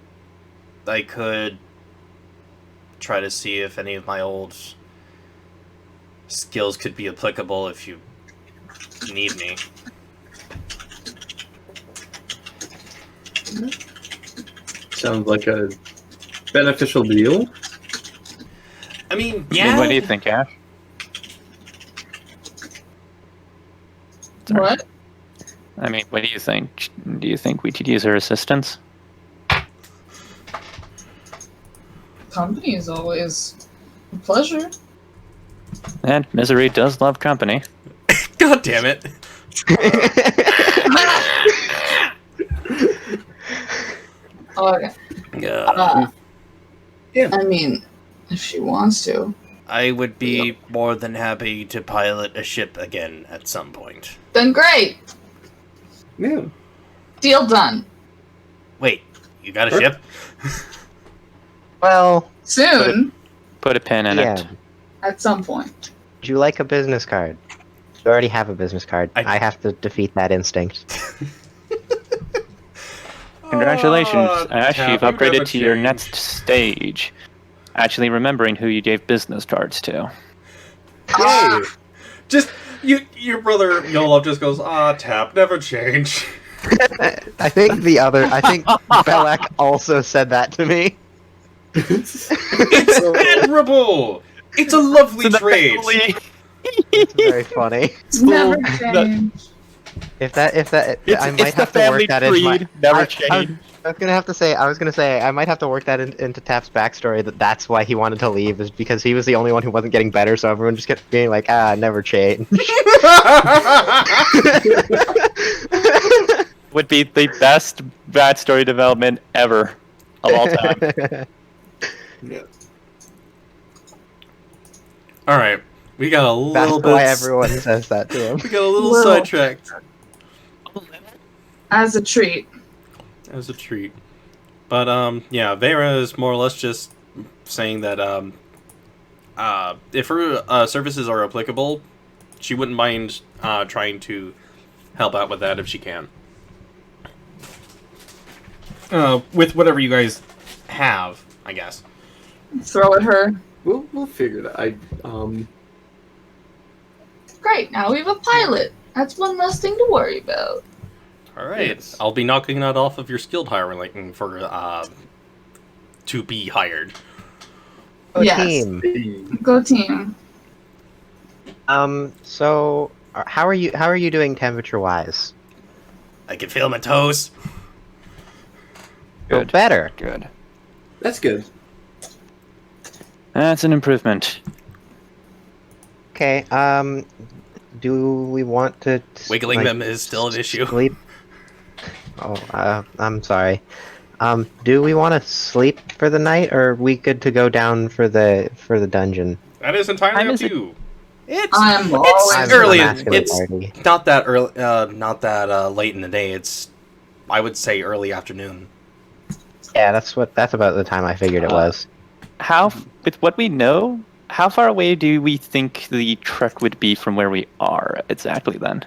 [SPEAKER 4] I could try to see if any of my old skills could be applicable if you need me.
[SPEAKER 3] Sounds like a beneficial deal.
[SPEAKER 4] I mean,
[SPEAKER 2] yeah. What do you think, Ash?
[SPEAKER 5] What?
[SPEAKER 2] I mean, what do you think? Do you think we could use her assistance?
[SPEAKER 5] Company is always a pleasure.
[SPEAKER 2] And Misery does love company.
[SPEAKER 4] God damn it.
[SPEAKER 5] Okay.
[SPEAKER 4] Yeah.
[SPEAKER 5] I mean, if she wants to.
[SPEAKER 4] I would be more than happy to pilot a ship again at some point.
[SPEAKER 5] Then great!
[SPEAKER 3] Yeah.
[SPEAKER 5] Deal done.
[SPEAKER 4] Wait, you got a ship?
[SPEAKER 6] Well,
[SPEAKER 5] Soon.
[SPEAKER 2] Put a pin in it.
[SPEAKER 5] At some point.
[SPEAKER 6] Would you like a business card? You already have a business card. I have to defeat that instinct.
[SPEAKER 2] Congratulations, Ash.
[SPEAKER 4] Tap,
[SPEAKER 2] You've
[SPEAKER 4] you
[SPEAKER 2] upgraded
[SPEAKER 4] never
[SPEAKER 2] to your
[SPEAKER 4] change.
[SPEAKER 2] next stage. Actually remembering who you gave business cards to.
[SPEAKER 4] Yay! Just, your brother Yolov just goes, Tap, never change.
[SPEAKER 6] I think Belak also said that to me.
[SPEAKER 4] It's admirable! It's a lovely trait!
[SPEAKER 6] It's very funny.
[SPEAKER 5] Never change.
[SPEAKER 6] If I might
[SPEAKER 2] it's
[SPEAKER 6] have
[SPEAKER 2] the
[SPEAKER 6] to work
[SPEAKER 2] family
[SPEAKER 6] that into my.
[SPEAKER 2] creed, never change.
[SPEAKER 6] I was gonna say I might have to work that into Tap's backstory. That's why he wanted to leave, is because he was the only one who wasn't getting better. So everyone just kept being like, never change.
[SPEAKER 2] Would be the best backstory development ever of all time.
[SPEAKER 3] Yeah.
[SPEAKER 4] Alright, we got a little
[SPEAKER 6] That's
[SPEAKER 4] bit...
[SPEAKER 6] why everyone says that to him.
[SPEAKER 4] We got a little sidetracked.
[SPEAKER 5] As a treat.
[SPEAKER 4] As a treat. But, yeah, Vera is more or less just saying that, if her services are applicable, she wouldn't mind trying to help out with that if she can. With whatever you guys have, I guess.
[SPEAKER 5] Throw at her.
[SPEAKER 3] We'll figure that.
[SPEAKER 5] Great, now we have a pilot. That's one less thing to worry about.
[SPEAKER 4] Alright,
[SPEAKER 3] Yes.
[SPEAKER 4] I'll be knocking that off of your skilled hiring for, to be hired.
[SPEAKER 6] Oh,
[SPEAKER 5] Yes.
[SPEAKER 6] team.
[SPEAKER 5] Go team.
[SPEAKER 6] So how are you doing temperature wise?
[SPEAKER 4] I can feel my toes.
[SPEAKER 6] Good. Better.
[SPEAKER 2] Good.
[SPEAKER 3] That's good.
[SPEAKER 2] That's an improvement.
[SPEAKER 6] Okay. Do we want to
[SPEAKER 4] Wiggling them is still an issue.
[SPEAKER 6] Sleep? Oh, I'm sorry. Do we want to sleep for the night, or are we good to go down for the dungeon?
[SPEAKER 4] That is entirely
[SPEAKER 2] Time
[SPEAKER 4] up
[SPEAKER 2] is
[SPEAKER 4] to
[SPEAKER 2] it?
[SPEAKER 4] you. It's
[SPEAKER 5] I'm
[SPEAKER 4] it's
[SPEAKER 5] always
[SPEAKER 4] early.
[SPEAKER 6] I'm asking the
[SPEAKER 4] It's
[SPEAKER 6] party.
[SPEAKER 4] not that early. Not that late in the day. It's, I would say, early afternoon.
[SPEAKER 6] Yeah, that's about the time I figured it was.
[SPEAKER 2] With what we know, how far away do we think the trek would be from where we are exactly then?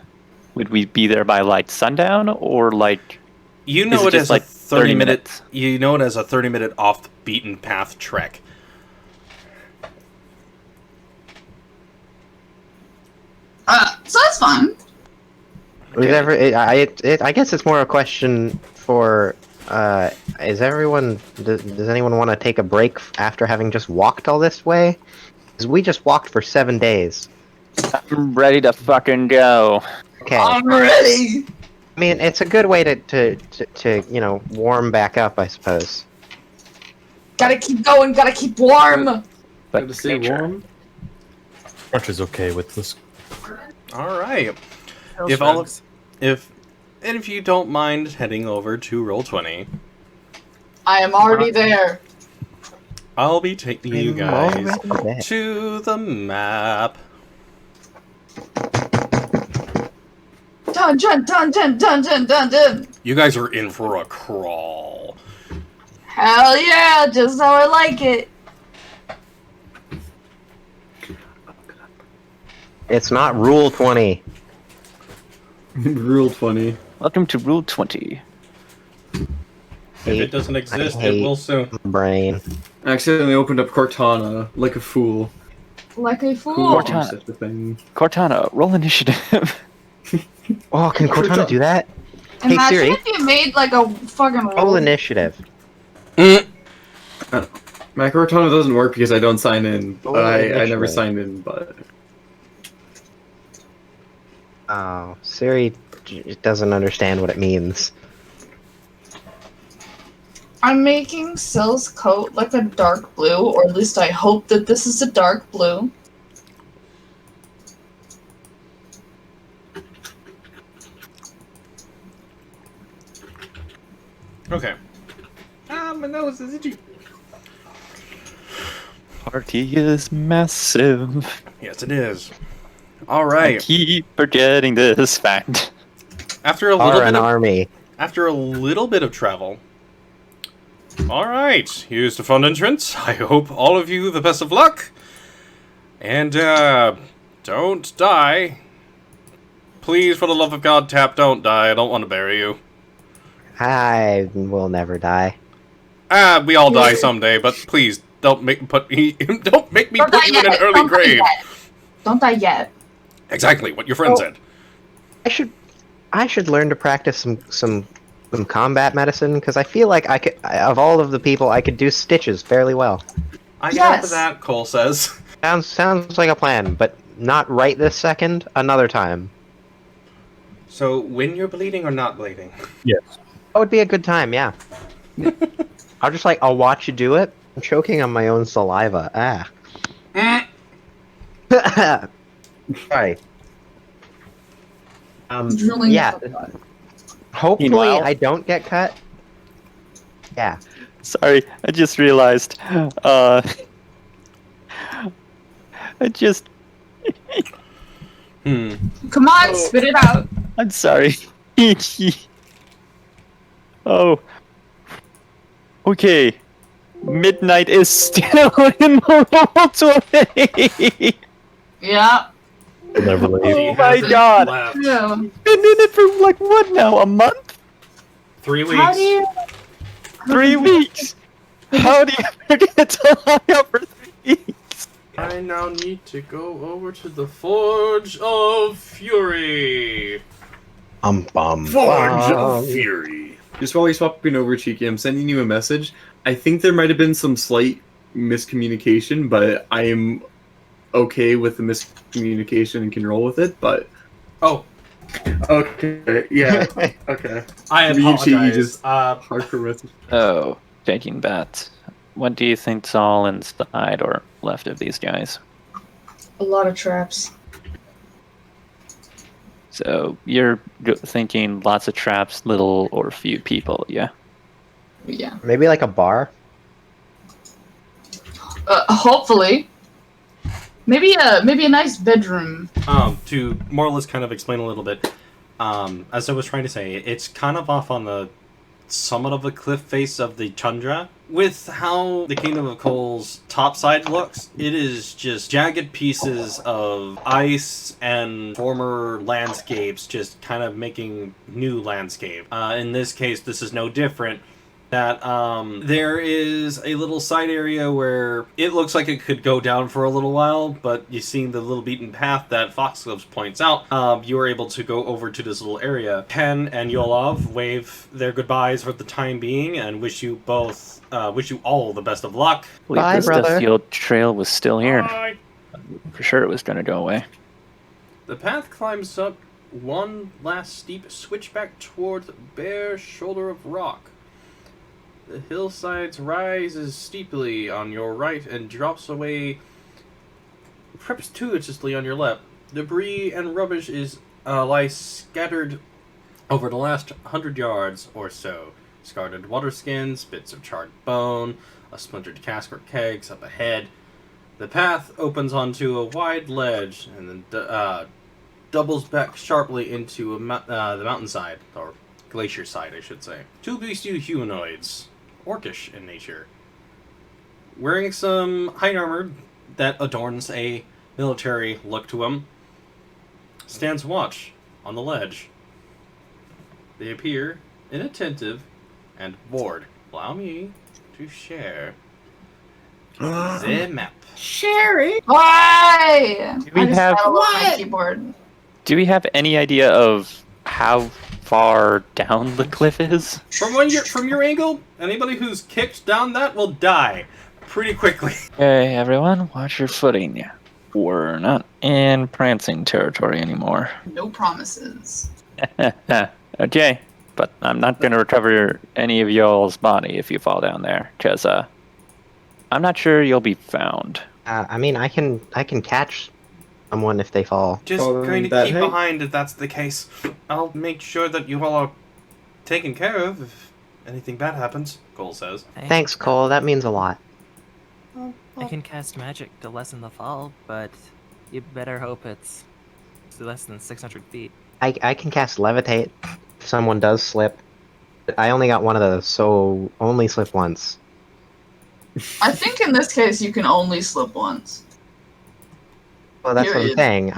[SPEAKER 2] Would we be there by like sundown, or like
[SPEAKER 4] You know
[SPEAKER 2] Is it
[SPEAKER 4] it
[SPEAKER 2] just
[SPEAKER 4] as
[SPEAKER 2] like
[SPEAKER 4] a 30 minute.
[SPEAKER 2] minutes?
[SPEAKER 4] You know it as a 30-minute off the beaten path trek.
[SPEAKER 5] So that's fine.
[SPEAKER 6] I guess it's more a question for. Does anyone want to take a break after having just walked all this way? Because we just walked for 7 days.
[SPEAKER 2] I'm ready to fucking go?
[SPEAKER 6] Okay.
[SPEAKER 5] I'm ready.
[SPEAKER 6] I mean, it's a good way to warm back up, I suppose.
[SPEAKER 5] Gotta keep going. Gotta keep warm.
[SPEAKER 2] But
[SPEAKER 3] to stay warm.
[SPEAKER 7] Crunch is okay with this.
[SPEAKER 4] All right.
[SPEAKER 9] Hell
[SPEAKER 4] If all
[SPEAKER 9] shrugs.
[SPEAKER 4] if And if you don't mind heading over to Roll20,
[SPEAKER 5] I am already there.
[SPEAKER 4] I'll be taking you guys
[SPEAKER 6] Already there.
[SPEAKER 4] to the map.
[SPEAKER 5] Dungeon, dungeon, dungeon, dungeon.
[SPEAKER 4] You guys are in for a crawl.
[SPEAKER 5] Hell yeah, just how I like it.
[SPEAKER 6] It's not Rule 20.
[SPEAKER 3] Rule 20.
[SPEAKER 2] Welcome to Rule 20.
[SPEAKER 4] If it doesn't exist,
[SPEAKER 6] I
[SPEAKER 4] it
[SPEAKER 6] hate
[SPEAKER 4] will soon.
[SPEAKER 6] Brain.
[SPEAKER 3] I accidentally opened up Cortana like a fool.
[SPEAKER 5] Like a
[SPEAKER 3] Who
[SPEAKER 5] fool.
[SPEAKER 3] would do such a thing?
[SPEAKER 2] Cortana, roll initiative.
[SPEAKER 6] Oh, can Cortana do that? Hey
[SPEAKER 5] Imagine
[SPEAKER 6] Siri,
[SPEAKER 5] if you made like a fucking
[SPEAKER 6] roll
[SPEAKER 5] roll.
[SPEAKER 6] initiative.
[SPEAKER 3] My Cortana doesn't work because I don't sign in.
[SPEAKER 6] Oh,
[SPEAKER 3] I never
[SPEAKER 6] initiative.
[SPEAKER 3] signed in, but...
[SPEAKER 6] Oh, Siri doesn't understand what it means.
[SPEAKER 5] I'm making Sill's coat like a dark blue, or at least I hope that this is a dark blue.
[SPEAKER 4] Okay. Ah, my nose is itchy.
[SPEAKER 2] Party is massive.
[SPEAKER 4] Yes, it is. All
[SPEAKER 2] I
[SPEAKER 4] right.
[SPEAKER 2] keep forgetting this fact.
[SPEAKER 4] After a little
[SPEAKER 6] Are an
[SPEAKER 4] bit of
[SPEAKER 6] army.
[SPEAKER 4] After a little bit of travel. Alright, here's the front entrance. I hope all of you the best of luck. And, don't die. Please, for the love of God, Tap, don't die. I don't want to bury you.
[SPEAKER 6] I will never die.
[SPEAKER 4] We all die someday, but please, don't make me put you in an early
[SPEAKER 5] Don't die
[SPEAKER 4] grave.
[SPEAKER 5] yet. Don't die yet.
[SPEAKER 4] Exactly, what your friend said.
[SPEAKER 6] I should learn to practice some combat medicine because I feel like I could, of all of the people, I could do stitches fairly well.
[SPEAKER 4] I get up with that, Cole says.
[SPEAKER 6] Sounds like a plan, but not right this second. Another time.
[SPEAKER 4] So, when you're bleeding or not bleeding?
[SPEAKER 7] Yes.
[SPEAKER 6] That would be a good time. Yeah. I'll watch you do it. I'm choking on my own saliva. Sorry.
[SPEAKER 5] Drilling
[SPEAKER 6] Yeah. Hopefully,
[SPEAKER 2] Meanwhile-
[SPEAKER 6] I don't get cut. Yeah.
[SPEAKER 2] Sorry, I just realized. I just.
[SPEAKER 5] Come on, spit it out.
[SPEAKER 2] I'm sorry. Oh. Okay. Midnight is still in the Roll20.
[SPEAKER 5] Yeah.
[SPEAKER 7] We'll never leave.
[SPEAKER 2] Oh my god.
[SPEAKER 5] Yeah.
[SPEAKER 2] Been in it for like what now? A month?
[SPEAKER 4] 3 weeks.
[SPEAKER 5] How do you?
[SPEAKER 2] 3 weeks. How do you forget to log out for 3 weeks?
[SPEAKER 4] I now need to go over to the Forge of Fury.
[SPEAKER 8] Forge of Fury.
[SPEAKER 3] Just while you're swapping over, Cheeky, I'm sending you a message. I think there might have been some slight miscommunication, but I am okay with the miscommunication and can roll with it, but...
[SPEAKER 4] Oh.
[SPEAKER 3] Okay, yeah, okay.
[SPEAKER 4] I
[SPEAKER 3] Me and Cheeky
[SPEAKER 4] apologize.
[SPEAKER 3] just hardcore message.
[SPEAKER 2] Oh, taking bets. What do you think's all inside or left of these guys?
[SPEAKER 5] A lot of traps.
[SPEAKER 2] So you're thinking lots of traps, little or few people, yeah?
[SPEAKER 5] Yeah.
[SPEAKER 6] Maybe like a bar.
[SPEAKER 5] Hopefully. Maybe a nice bedroom.
[SPEAKER 4] To more or less kind of explain a little bit, as I was trying to say, it's kind of off on the summit of the cliff face of the tundra. With how the Kingdom of Coal's top side looks, it is just jagged pieces of ice and former landscapes just kind of making new landscape. In this case, this is no different. That there is a little side area where it looks like it could go down for a little while, but you see the little beaten path that Foxgloves points out, you are able to go over to this little area. Pen and Yolov wave their goodbyes for the time being and wish you all the best of luck.
[SPEAKER 2] Bye, this
[SPEAKER 6] brother.
[SPEAKER 2] dusty old trail was still here.
[SPEAKER 4] Bye.
[SPEAKER 2] For sure it was going to go away.
[SPEAKER 4] The path climbs up one last steep switchback toward the bare shoulder of rock. The hillsides rises steeply on your right and drops away precipitously on your left. Debris and rubbish lie scattered Over the last 100 yards or so, discarded water skins, bits of charred bone, a splintered cask or kegs up ahead. The path opens onto a wide ledge and then doubles back sharply into the mountainside, or glacier side, I should say. Two beastly humanoids, orcish in nature, wearing some hide armor that adorns a military look to them, stands watch on the ledge. They appear inattentive and bored. Allow me to share the map.
[SPEAKER 5] Share it. Why?
[SPEAKER 2] Do we
[SPEAKER 5] I just
[SPEAKER 2] have-
[SPEAKER 5] gotta look at my keyboard.
[SPEAKER 2] Do we have any idea of how far down the cliff is?
[SPEAKER 4] From your angle, anybody who's kicked down that will die pretty quickly.
[SPEAKER 2] Okay, everyone, watch your footing. We're not in prancing territory anymore.
[SPEAKER 5] No promises.
[SPEAKER 2] Okay, but I'm not going to recover any of y'all's body if you fall down there, because I'm not sure you'll be found.
[SPEAKER 6] I mean, I can catch someone if they fall.
[SPEAKER 4] Just
[SPEAKER 3] Following
[SPEAKER 4] going to
[SPEAKER 3] that
[SPEAKER 4] keep
[SPEAKER 3] height?
[SPEAKER 4] behind if that's the case. I'll make sure that you all are taken care of if anything bad happens, Cole says.
[SPEAKER 6] Thanks, Cole. That means a lot.
[SPEAKER 9] I can cast magic to lessen the fall, but you better hope it's less than 600 feet.
[SPEAKER 6] I can cast levitate if someone does slip. But I only got one of those, so only slip once.
[SPEAKER 5] I think in this case you can only slip once.
[SPEAKER 6] Well, that's what I'm
[SPEAKER 5] Period.
[SPEAKER 6] saying.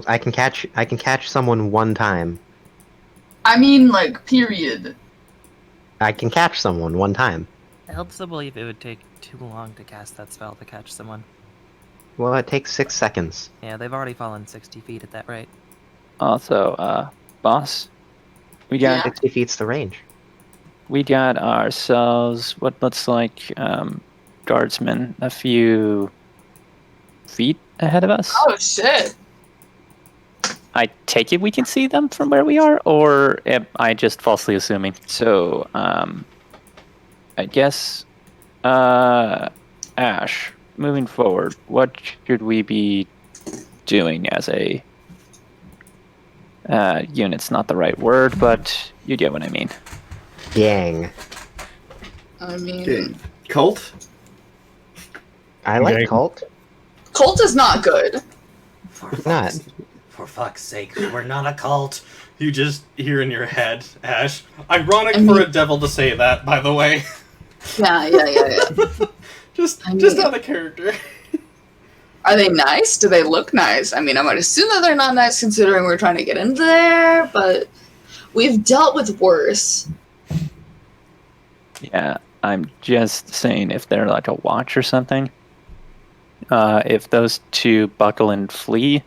[SPEAKER 6] I can catch someone one time.
[SPEAKER 5] I mean, like, period.
[SPEAKER 6] I can catch someone one time.
[SPEAKER 9] I also believe it would take too long to cast that spell to catch someone.
[SPEAKER 6] Well, it takes 6 seconds.
[SPEAKER 9] Yeah, they've already fallen 60 feet at that rate.
[SPEAKER 2] Also, boss, we got
[SPEAKER 5] Yeah.
[SPEAKER 6] 60 feet's the range.
[SPEAKER 2] we got ourselves what looks like guardsmen a few feet ahead of us.
[SPEAKER 5] Oh shit.
[SPEAKER 2] I take it we can see them from where we are, or am I just falsely assuming? So, I guess, Ash, moving forward, what should we be doing as a unit's not the right word, but you get what I mean.
[SPEAKER 6] Gang.
[SPEAKER 5] I mean,
[SPEAKER 3] Okay. Cult?
[SPEAKER 6] I like
[SPEAKER 7] Gang.
[SPEAKER 6] cult.
[SPEAKER 5] cult is not good.
[SPEAKER 6] Not.
[SPEAKER 4] For fuck's sake, we're not a cult. You just hear in your head, Ash. Ironic
[SPEAKER 5] I mean-
[SPEAKER 4] for a devil to say that, by the way.
[SPEAKER 5] Yeah.
[SPEAKER 4] Just
[SPEAKER 5] I mean-
[SPEAKER 4] out of character.
[SPEAKER 5] Are they nice? Do they look nice? I mean, I would assume that they're not nice considering we're trying to get into there, but we've dealt with worse.
[SPEAKER 2] Yeah, I'm just saying if they're like a watch or something, if those two buckle and flee,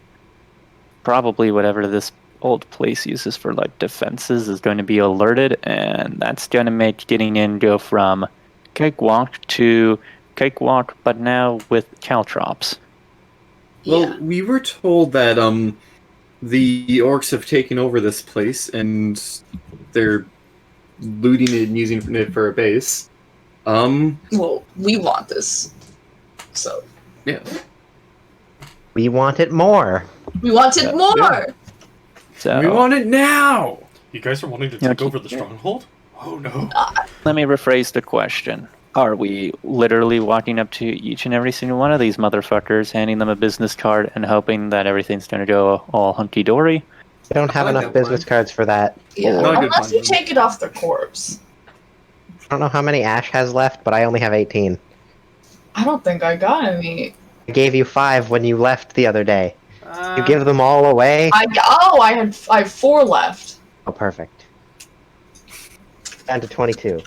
[SPEAKER 2] probably whatever this old place uses for like defenses is going to be alerted, and that's going to make getting in go from cakewalk to cakewalk, but now with caltrops.
[SPEAKER 3] Well,
[SPEAKER 5] Yeah.
[SPEAKER 3] we were told that the orcs have taken over this place and they're looting it and using it for a base.
[SPEAKER 5] Well, we want this. So,
[SPEAKER 3] Yeah.
[SPEAKER 6] We want it more.
[SPEAKER 5] we want it more!
[SPEAKER 3] yeah.
[SPEAKER 2] So
[SPEAKER 3] We want it now!
[SPEAKER 4] You guys are wanting to
[SPEAKER 2] Yeah,
[SPEAKER 4] take
[SPEAKER 2] keep-
[SPEAKER 4] over the stronghold? Oh no.
[SPEAKER 2] let me rephrase the question. Are we literally walking up to each and every single one of these motherfuckers, handing them a business card, and hoping that everything's going to go all hunky-dory?
[SPEAKER 6] I don't have
[SPEAKER 3] I like
[SPEAKER 6] enough
[SPEAKER 3] that
[SPEAKER 6] business
[SPEAKER 3] plan.
[SPEAKER 6] cards for that.
[SPEAKER 5] Yeah,
[SPEAKER 3] Not a good
[SPEAKER 5] unless you
[SPEAKER 3] plan.
[SPEAKER 5] take it off the corpse.
[SPEAKER 6] I don't know how many Ash has left, but I only have 18.
[SPEAKER 5] I don't think I got any.
[SPEAKER 6] I gave you 5 when you left the other day.
[SPEAKER 4] Uh,
[SPEAKER 6] You give them all away?
[SPEAKER 5] I have 4 left.
[SPEAKER 6] Oh, perfect. Down to 22.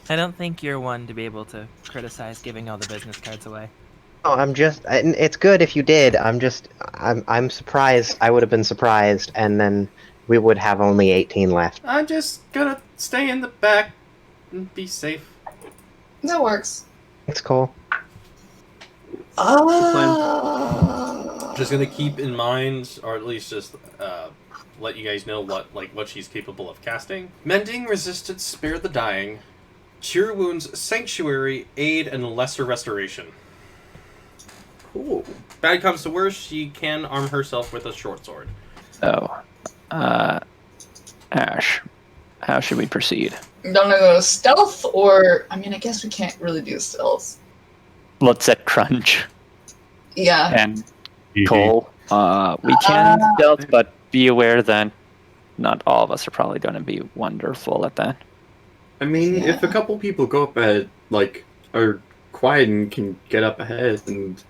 [SPEAKER 9] I don't think you're one to be able to criticize giving all the business cards away.
[SPEAKER 6] Oh, it's good if you did. I'm surprised. I would have been surprised, and then we would have only 18 left.
[SPEAKER 4] I'm just gonna stay in the back and be safe.
[SPEAKER 5] That works.
[SPEAKER 6] Thanks, Cole.
[SPEAKER 4] Just gonna keep in mind, or at least just let you guys know what she's capable of casting. Mending, resistance, spare the dying, cure wounds, sanctuary, aid, and lesser restoration. Cool. Bad comes to worse, she can arm herself with a short sword.
[SPEAKER 2] So, Ash, how should we proceed?
[SPEAKER 5] I'm gonna go stealth, or I mean, I guess we can't really do stealth.
[SPEAKER 2] Let's set Crunch
[SPEAKER 5] Yeah.
[SPEAKER 2] and Cole. We can stealth, but be aware that not all of us are probably going to be wonderful at that.
[SPEAKER 3] I mean, if a couple people go up ahead, like, are quiet and can get up ahead and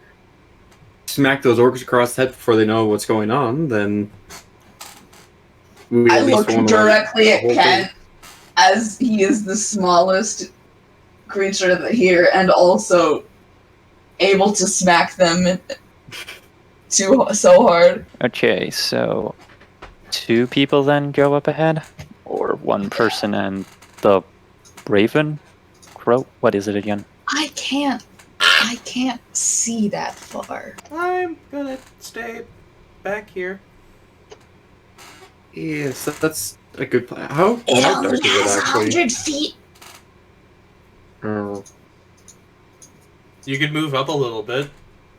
[SPEAKER 3] smack those orcs across the head before they know what's going on, then we
[SPEAKER 5] I
[SPEAKER 3] at least
[SPEAKER 5] look
[SPEAKER 3] won't
[SPEAKER 5] directly
[SPEAKER 3] the
[SPEAKER 5] at
[SPEAKER 3] whole
[SPEAKER 5] Ken,
[SPEAKER 3] thing.
[SPEAKER 5] as he is the smallest creature here, and also able to smack them so hard.
[SPEAKER 2] Okay, so 2 people then go up ahead? Or 1 person and the Raven? Crow? What is it again?
[SPEAKER 5] I can't see that far.
[SPEAKER 4] I'm gonna stay back here.
[SPEAKER 3] Yeah, so that's a good plan. How
[SPEAKER 5] It
[SPEAKER 3] dark
[SPEAKER 5] only
[SPEAKER 3] is it
[SPEAKER 5] has
[SPEAKER 3] actually?
[SPEAKER 5] 100 feet.
[SPEAKER 3] Oh.
[SPEAKER 4] You could move up a little bit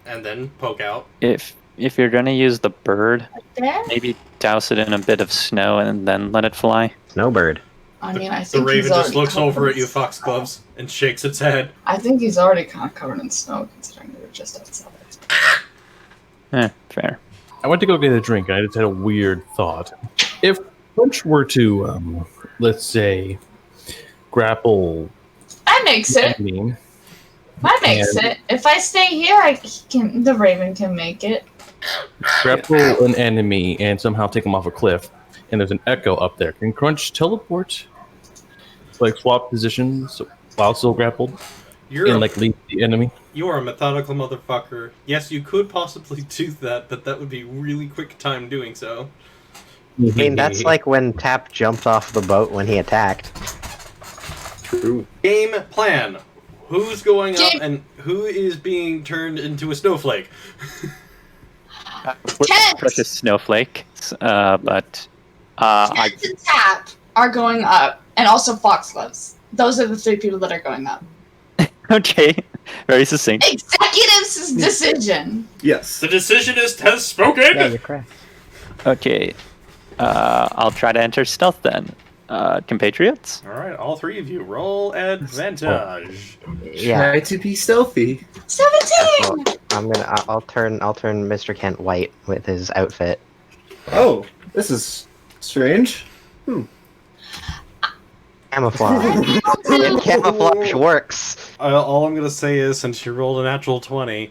[SPEAKER 4] and then poke out.
[SPEAKER 2] If you're gonna use the bird,
[SPEAKER 5] There?
[SPEAKER 2] maybe douse it in a bit of snow and then let it fly.
[SPEAKER 6] Snowbird.
[SPEAKER 5] I mean, I
[SPEAKER 4] The
[SPEAKER 5] think
[SPEAKER 4] raven
[SPEAKER 5] he's
[SPEAKER 4] just
[SPEAKER 5] already
[SPEAKER 4] looks
[SPEAKER 5] covered
[SPEAKER 4] over
[SPEAKER 5] in
[SPEAKER 4] at you,
[SPEAKER 5] snow.
[SPEAKER 4] Foxgloves, and shakes its head.
[SPEAKER 5] I think he's already kind of covered in snow, considering we were just outside.
[SPEAKER 2] Fair.
[SPEAKER 7] I went to go get a drink, and I just had a weird thought. If Punch were to, let's say, grapple
[SPEAKER 5] That makes it.
[SPEAKER 7] me,
[SPEAKER 5] That makes
[SPEAKER 7] And-
[SPEAKER 5] it. If I stay here, the Raven can make it.
[SPEAKER 7] grapple an enemy, and somehow take them off a cliff, and there's an echo up there, can Crunch teleport? Like swap positions while still grappled, and like lead the enemy?
[SPEAKER 4] You are a methodical motherfucker. Yes, you could possibly do that, but that would be really quick time doing so.
[SPEAKER 6] I mean, that's like when Tap jumped off the boat when he attacked.
[SPEAKER 3] True.
[SPEAKER 4] Game plan. Who's going up
[SPEAKER 5] Game-
[SPEAKER 4] and who is being turned into a snowflake?
[SPEAKER 2] We're
[SPEAKER 5] Kent!
[SPEAKER 2] precious snowflakes, but I
[SPEAKER 5] Kent and Tap are going up, and also Foxgloves. Those are the 3 people that are going up.
[SPEAKER 2] okay, very succinct.
[SPEAKER 5] Executive's decision.
[SPEAKER 3] Yes.
[SPEAKER 4] The decisionist has spoken!
[SPEAKER 6] Yeah, you're correct.
[SPEAKER 2] Okay, I'll try to enter stealth then. Compatriots?
[SPEAKER 4] Alright, all 3 of you, roll advantage.
[SPEAKER 6] Yeah.
[SPEAKER 3] Try to be stealthy.
[SPEAKER 5] 17!
[SPEAKER 6] I'll turn Mr. Kent white with his outfit.
[SPEAKER 3] Oh, this is strange.
[SPEAKER 6] Camouflage. Camouflage works.
[SPEAKER 4] All I'm gonna say is, since you rolled a natural 20,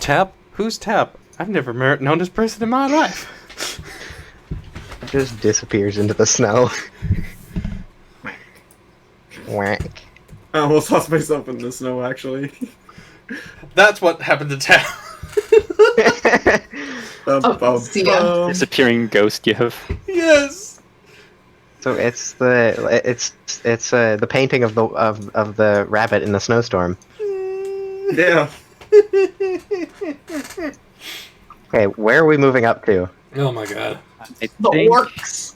[SPEAKER 4] Tap? Who's Tap? I've never known this person in my life.
[SPEAKER 6] It just disappears into the snow. Whack.
[SPEAKER 3] I almost lost myself in the snow, actually.
[SPEAKER 4] That's what happened to Tap.
[SPEAKER 5] See ya.
[SPEAKER 2] Disappearing ghost give.
[SPEAKER 4] Yes!
[SPEAKER 6] So it's the painting of the rabbit in the snowstorm.
[SPEAKER 3] Yeah.
[SPEAKER 6] Okay, where are we moving up to?
[SPEAKER 4] Oh my god.
[SPEAKER 5] The orcs.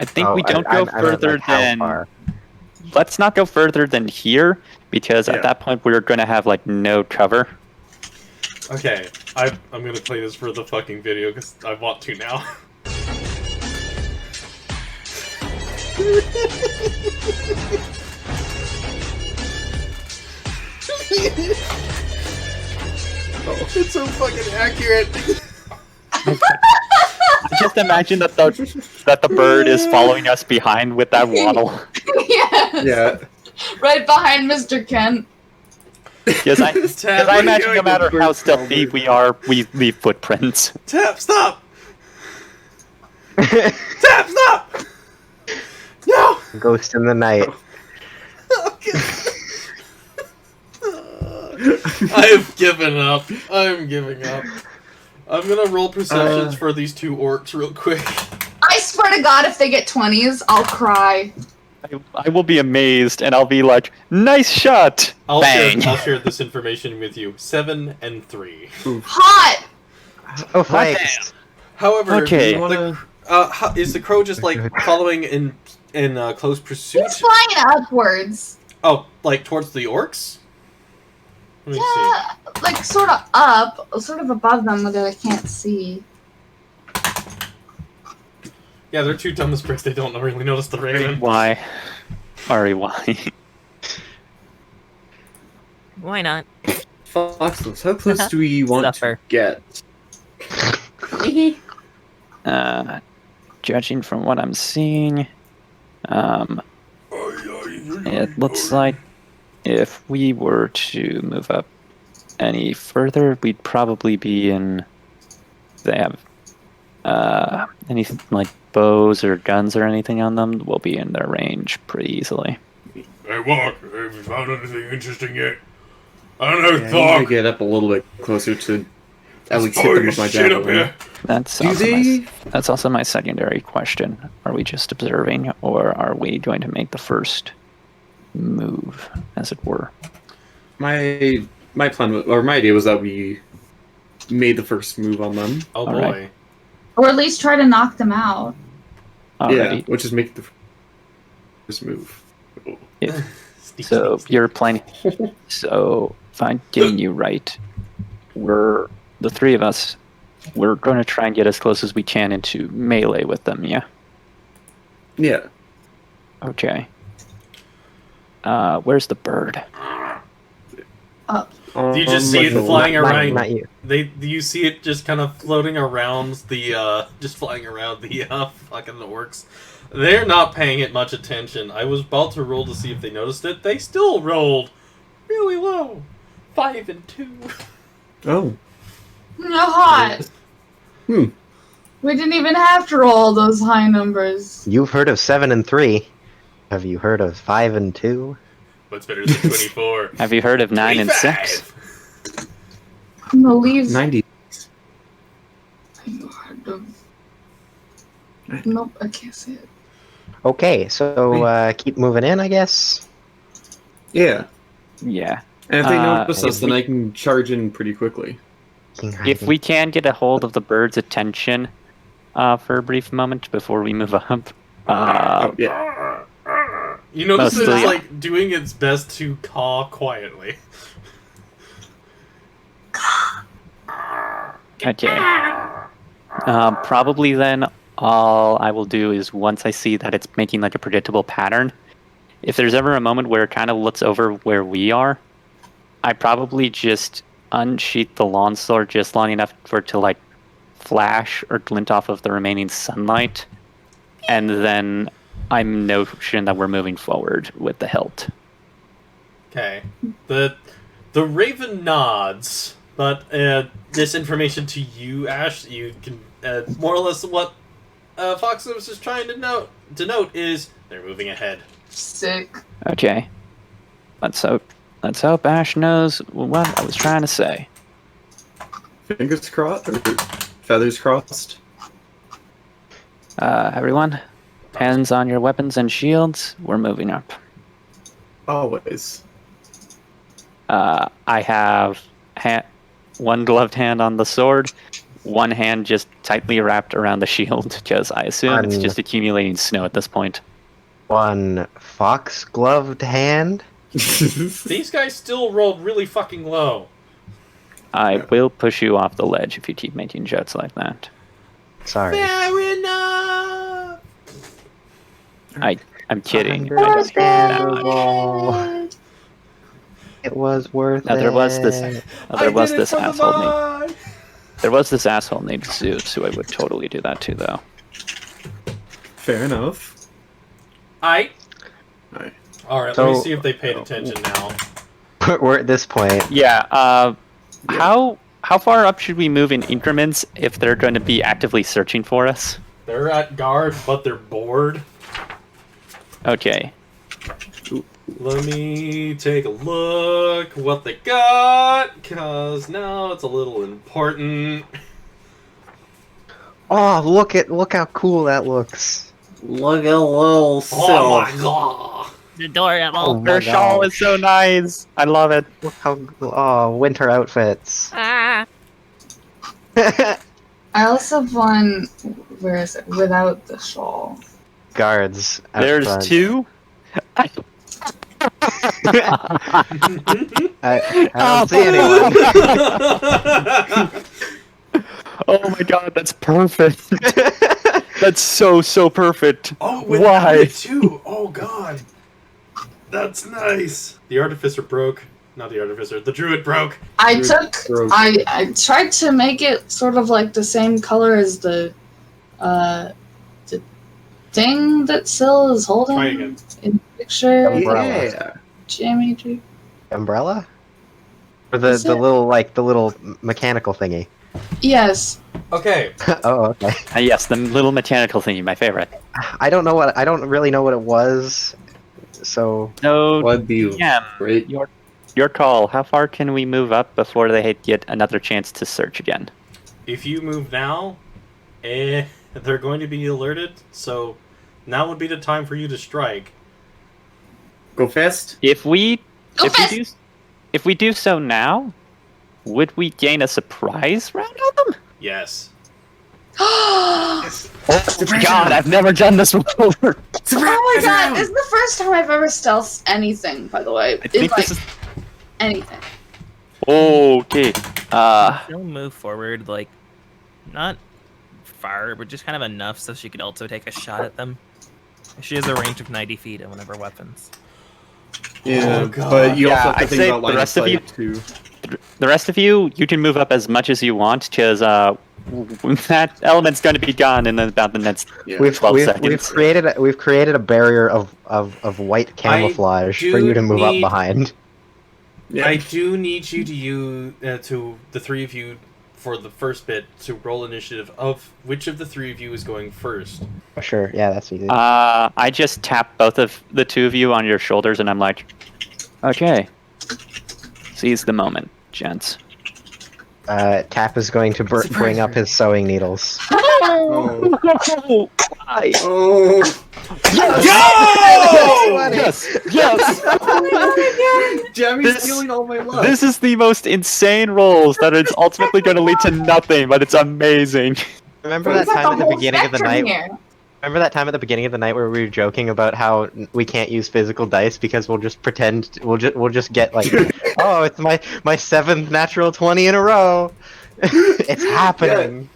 [SPEAKER 2] I think
[SPEAKER 6] Oh,
[SPEAKER 2] we don't
[SPEAKER 6] I
[SPEAKER 2] go
[SPEAKER 6] meant,
[SPEAKER 2] further
[SPEAKER 6] like, how
[SPEAKER 2] than.
[SPEAKER 6] far?
[SPEAKER 2] Let's not go further than here, because
[SPEAKER 3] Yeah.
[SPEAKER 2] at that point we're gonna have like no cover.
[SPEAKER 4] Okay, I'm gonna play this for the fucking video because I want to now. It's so fucking accurate.
[SPEAKER 2] Just imagine that the bird is following us behind with that waddle.
[SPEAKER 5] Yes.
[SPEAKER 3] Yeah.
[SPEAKER 5] Right behind Mr. Kent.
[SPEAKER 2] Yes, I
[SPEAKER 4] Tap,
[SPEAKER 2] I
[SPEAKER 4] what are you
[SPEAKER 2] imagine no
[SPEAKER 4] doing?
[SPEAKER 2] matter how stealthy we are, we leave footprints.
[SPEAKER 4] Tap, stop! Tap, stop! No!
[SPEAKER 6] Ghost in the night.
[SPEAKER 4] I've given up. I'm giving up. I'm gonna roll perceptions for these 2 orcs real quick.
[SPEAKER 5] I swear to God, if they get 20s, I'll cry.
[SPEAKER 2] I will be amazed, and I'll be like, "Nice shot!"
[SPEAKER 4] I'll
[SPEAKER 2] Bang.
[SPEAKER 4] share this information with you. 7 and 3.
[SPEAKER 5] Hot!
[SPEAKER 6] Oh, thanks.
[SPEAKER 4] However,
[SPEAKER 2] Okay.
[SPEAKER 4] is the crow just like following in close pursuit?
[SPEAKER 5] He's flying upwards.
[SPEAKER 4] Oh, like towards the orcs? Let me see.
[SPEAKER 5] Yeah, like sort of up, sort of above them that I can't see.
[SPEAKER 4] Yeah, they're too dumb as bricks. They don't really notice the raven.
[SPEAKER 2] Why? Ari, why?
[SPEAKER 9] Why not?
[SPEAKER 3] Foxes, how close do we want
[SPEAKER 9] Suffer.
[SPEAKER 3] to get?
[SPEAKER 2] Judging from what I'm seeing, it looks like if we were to move up any further, we'd probably be in. They have anything like bows or guns or anything on them, we'll be in their range pretty easily.
[SPEAKER 8] Hey, what? Have you found anything interesting yet? I don't know,
[SPEAKER 3] I need to get up a little bit closer to at least hit them with my javelin.
[SPEAKER 2] That's also my secondary question. Are we just observing, or are we going to make the first move, as it were?
[SPEAKER 3] My plan, or my idea was that we made the first move on them.
[SPEAKER 4] Oh boy.
[SPEAKER 2] Right.
[SPEAKER 5] Or at least try to knock them out.
[SPEAKER 2] Alrighty.
[SPEAKER 3] Yeah, which is make the first move.
[SPEAKER 2] Yeah. So you're planning. So if I'm getting you right, we're the three of us. We're going to try and get as close as we can into melee with them. Yeah.
[SPEAKER 3] Yeah.
[SPEAKER 2] Okay. Where's the bird?
[SPEAKER 5] Up.
[SPEAKER 4] Do you just see it flying around?
[SPEAKER 6] Not you.
[SPEAKER 4] Do you see it just kind of floating around the, just flying around the, fucking orcs? They're not paying it much attention. I was about to roll to see if they noticed it. They still rolled really low. 5 and 2.
[SPEAKER 3] Oh.
[SPEAKER 5] Not hot. We didn't even have to roll those high numbers.
[SPEAKER 6] You've heard of 7 and 3. Have you heard of 5 and 2?
[SPEAKER 4] What's better than 24?
[SPEAKER 2] Have you heard of 9 and 6?
[SPEAKER 5] No leaves.
[SPEAKER 3] 90.
[SPEAKER 5] Nope, I can't see it.
[SPEAKER 6] Okay, so keep moving in, I guess.
[SPEAKER 3] Yeah.
[SPEAKER 2] Yeah.
[SPEAKER 3] And if they notice us, then I can charge in pretty quickly.
[SPEAKER 2] If we can get a hold of the bird's attention for a brief moment before we move up.
[SPEAKER 3] Yeah.
[SPEAKER 4] You notice
[SPEAKER 2] Mostly,
[SPEAKER 4] it's like doing its best to caw quietly.
[SPEAKER 2] Okay. Probably then all I will do is once I see that it's making like a predictable pattern, if there's ever a moment where it kind of looks over where we are, I probably just unsheath the longsword just long enough for it to like flash or glint off of the remaining sunlight, and then I'm notion that we're moving forward with the hilt.
[SPEAKER 4] Okay. The raven nods, but this information to you, Ash, you can more or less what Fox was just trying to denote is they're moving ahead.
[SPEAKER 5] Sick.
[SPEAKER 2] Okay. Let's hope Ash knows what I was trying to say.
[SPEAKER 3] Fingers crossed, or feathers crossed.
[SPEAKER 2] Everyone, hands on your weapons and shields. We're moving up.
[SPEAKER 3] Always.
[SPEAKER 2] I have one gloved hand on the sword, one hand just tightly wrapped around the shield, because I assume it's just accumulating snow at this point.
[SPEAKER 6] One fox-gloved hand?
[SPEAKER 4] These guys still rolled really fucking low.
[SPEAKER 2] I will push you off the ledge if you keep making jokes like that.
[SPEAKER 6] Sorry.
[SPEAKER 4] Fair enough.
[SPEAKER 2] I'm kidding.
[SPEAKER 6] Understandable. It was worth
[SPEAKER 2] Now,
[SPEAKER 6] it.
[SPEAKER 2] there was this asshole named... There was this asshole named Zeus who I would totally do that to, though.
[SPEAKER 3] Fair enough.
[SPEAKER 4] Alright,
[SPEAKER 6] So-
[SPEAKER 4] let me see if they paid attention now.
[SPEAKER 6] We're at this point.
[SPEAKER 2] Yeah, how far up should we move in increments if they're going to be actively searching for us?
[SPEAKER 4] They're at guard, but they're bored.
[SPEAKER 2] Okay.
[SPEAKER 4] Let me take a look what they got, because now it's a little important.
[SPEAKER 6] Oh, look how cool that looks.
[SPEAKER 3] Look at little
[SPEAKER 4] Oh my god!
[SPEAKER 9] Adorable.
[SPEAKER 6] Oh my
[SPEAKER 2] Her shawl
[SPEAKER 6] gosh.
[SPEAKER 2] is so nice. I love it.
[SPEAKER 6] Look how winter outfits.
[SPEAKER 9] Ah.
[SPEAKER 5] I also have one. Where is it? Without the shawl.
[SPEAKER 6] Guards. out
[SPEAKER 2] There's
[SPEAKER 6] front.
[SPEAKER 2] 2.
[SPEAKER 6] I don't see anyone.
[SPEAKER 2] Oh my god, that's perfect. That's so perfect.
[SPEAKER 4] Oh, with
[SPEAKER 2] Why?
[SPEAKER 4] it too. Oh god, that's nice. The artificer broke. Not the artificer. The druid broke.
[SPEAKER 5] I tried to make it sort of like the same color as the thing that Syl is holding
[SPEAKER 4] Try again.
[SPEAKER 5] in the picture.
[SPEAKER 6] Umbrella.
[SPEAKER 3] Yeah.
[SPEAKER 5] Geometry.
[SPEAKER 6] Umbrella? Or the little mechanical thingy.
[SPEAKER 5] Yes.
[SPEAKER 4] Okay.
[SPEAKER 6] Oh, okay.
[SPEAKER 2] Yes, the little mechanical thingy, my favorite.
[SPEAKER 6] I don't really know what it was. So
[SPEAKER 2] No,
[SPEAKER 3] That'd be
[SPEAKER 2] yeah,
[SPEAKER 3] great.
[SPEAKER 2] your call. How far can we move up before they get another chance to search again?
[SPEAKER 4] If you move now, they're going to be alerted. So now would be the time for you to strike.
[SPEAKER 3] Go fast.
[SPEAKER 2] If we do so now, would we gain a surprise round on them?
[SPEAKER 4] Yes.
[SPEAKER 5] Oh
[SPEAKER 2] God, I've never done this before.
[SPEAKER 5] my god, this is the first time I've ever stealthed anything, by the way.
[SPEAKER 2] I think this is
[SPEAKER 5] anything.
[SPEAKER 2] okay.
[SPEAKER 9] She'll move forward, like, not far, but just kind of enough so she could also take a shot at them. She has a range of 90 feet on one of her weapons.
[SPEAKER 3] Yeah,
[SPEAKER 4] Oh, God.
[SPEAKER 3] but you also have to
[SPEAKER 2] I'd
[SPEAKER 3] think
[SPEAKER 2] say
[SPEAKER 3] about line
[SPEAKER 2] the rest of you,
[SPEAKER 3] too.
[SPEAKER 2] the rest of you can move up as much as you want, because that element's going to be gone in about the next 12 seconds.
[SPEAKER 6] We've created a barrier of white camouflage for you to move up behind.
[SPEAKER 4] I do need you to use to the three of you for the first bit to roll initiative of which of the three of you is going first.
[SPEAKER 6] Sure, yeah, that's easy.
[SPEAKER 2] I just tap both of the two of you on your shoulders, and I'm like, okay, seize the moment, gents.
[SPEAKER 6] Tap is going to bring up his sewing needles.
[SPEAKER 3] Oh.
[SPEAKER 2] Oh.
[SPEAKER 3] Yes!
[SPEAKER 2] Yes!
[SPEAKER 3] Jamie's stealing all my luck.
[SPEAKER 2] This is the most insane rolls that is ultimately going to lead to nothing, but it's amazing.
[SPEAKER 6] Remember that time at the beginning of the night? Remember that time at the beginning of the night where we were joking about how we can't use physical dice because we'll just pretend we'll just get like, oh, it's my 7th natural 20 in a row. It's happening.
[SPEAKER 3] Yeah.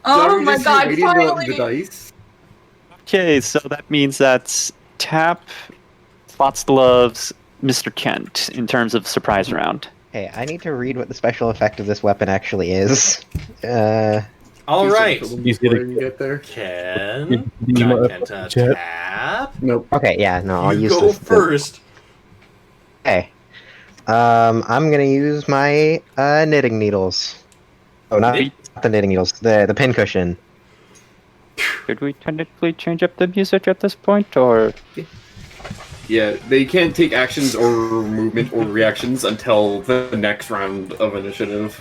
[SPEAKER 5] Oh my god, finally!
[SPEAKER 3] The dice?
[SPEAKER 2] Okay, so that means that's Tap, Foxgloves, Mr. Kent in terms of surprise round.
[SPEAKER 6] Hey, I need to read what the special effect of this weapon actually is.
[SPEAKER 4] All right.
[SPEAKER 3] Before you get there.
[SPEAKER 4] Ken, Tap.
[SPEAKER 3] Nope.
[SPEAKER 6] Okay, yeah, no, I'll
[SPEAKER 4] You
[SPEAKER 6] use
[SPEAKER 4] go
[SPEAKER 6] this.
[SPEAKER 4] first.
[SPEAKER 6] Okay. I'm gonna use my knitting needles. Oh, not the knitting needles. The pincushion.
[SPEAKER 2] Should we technically change up the music at this point, or?
[SPEAKER 3] Yeah, they can't take actions or movement or reactions until the next round of initiative.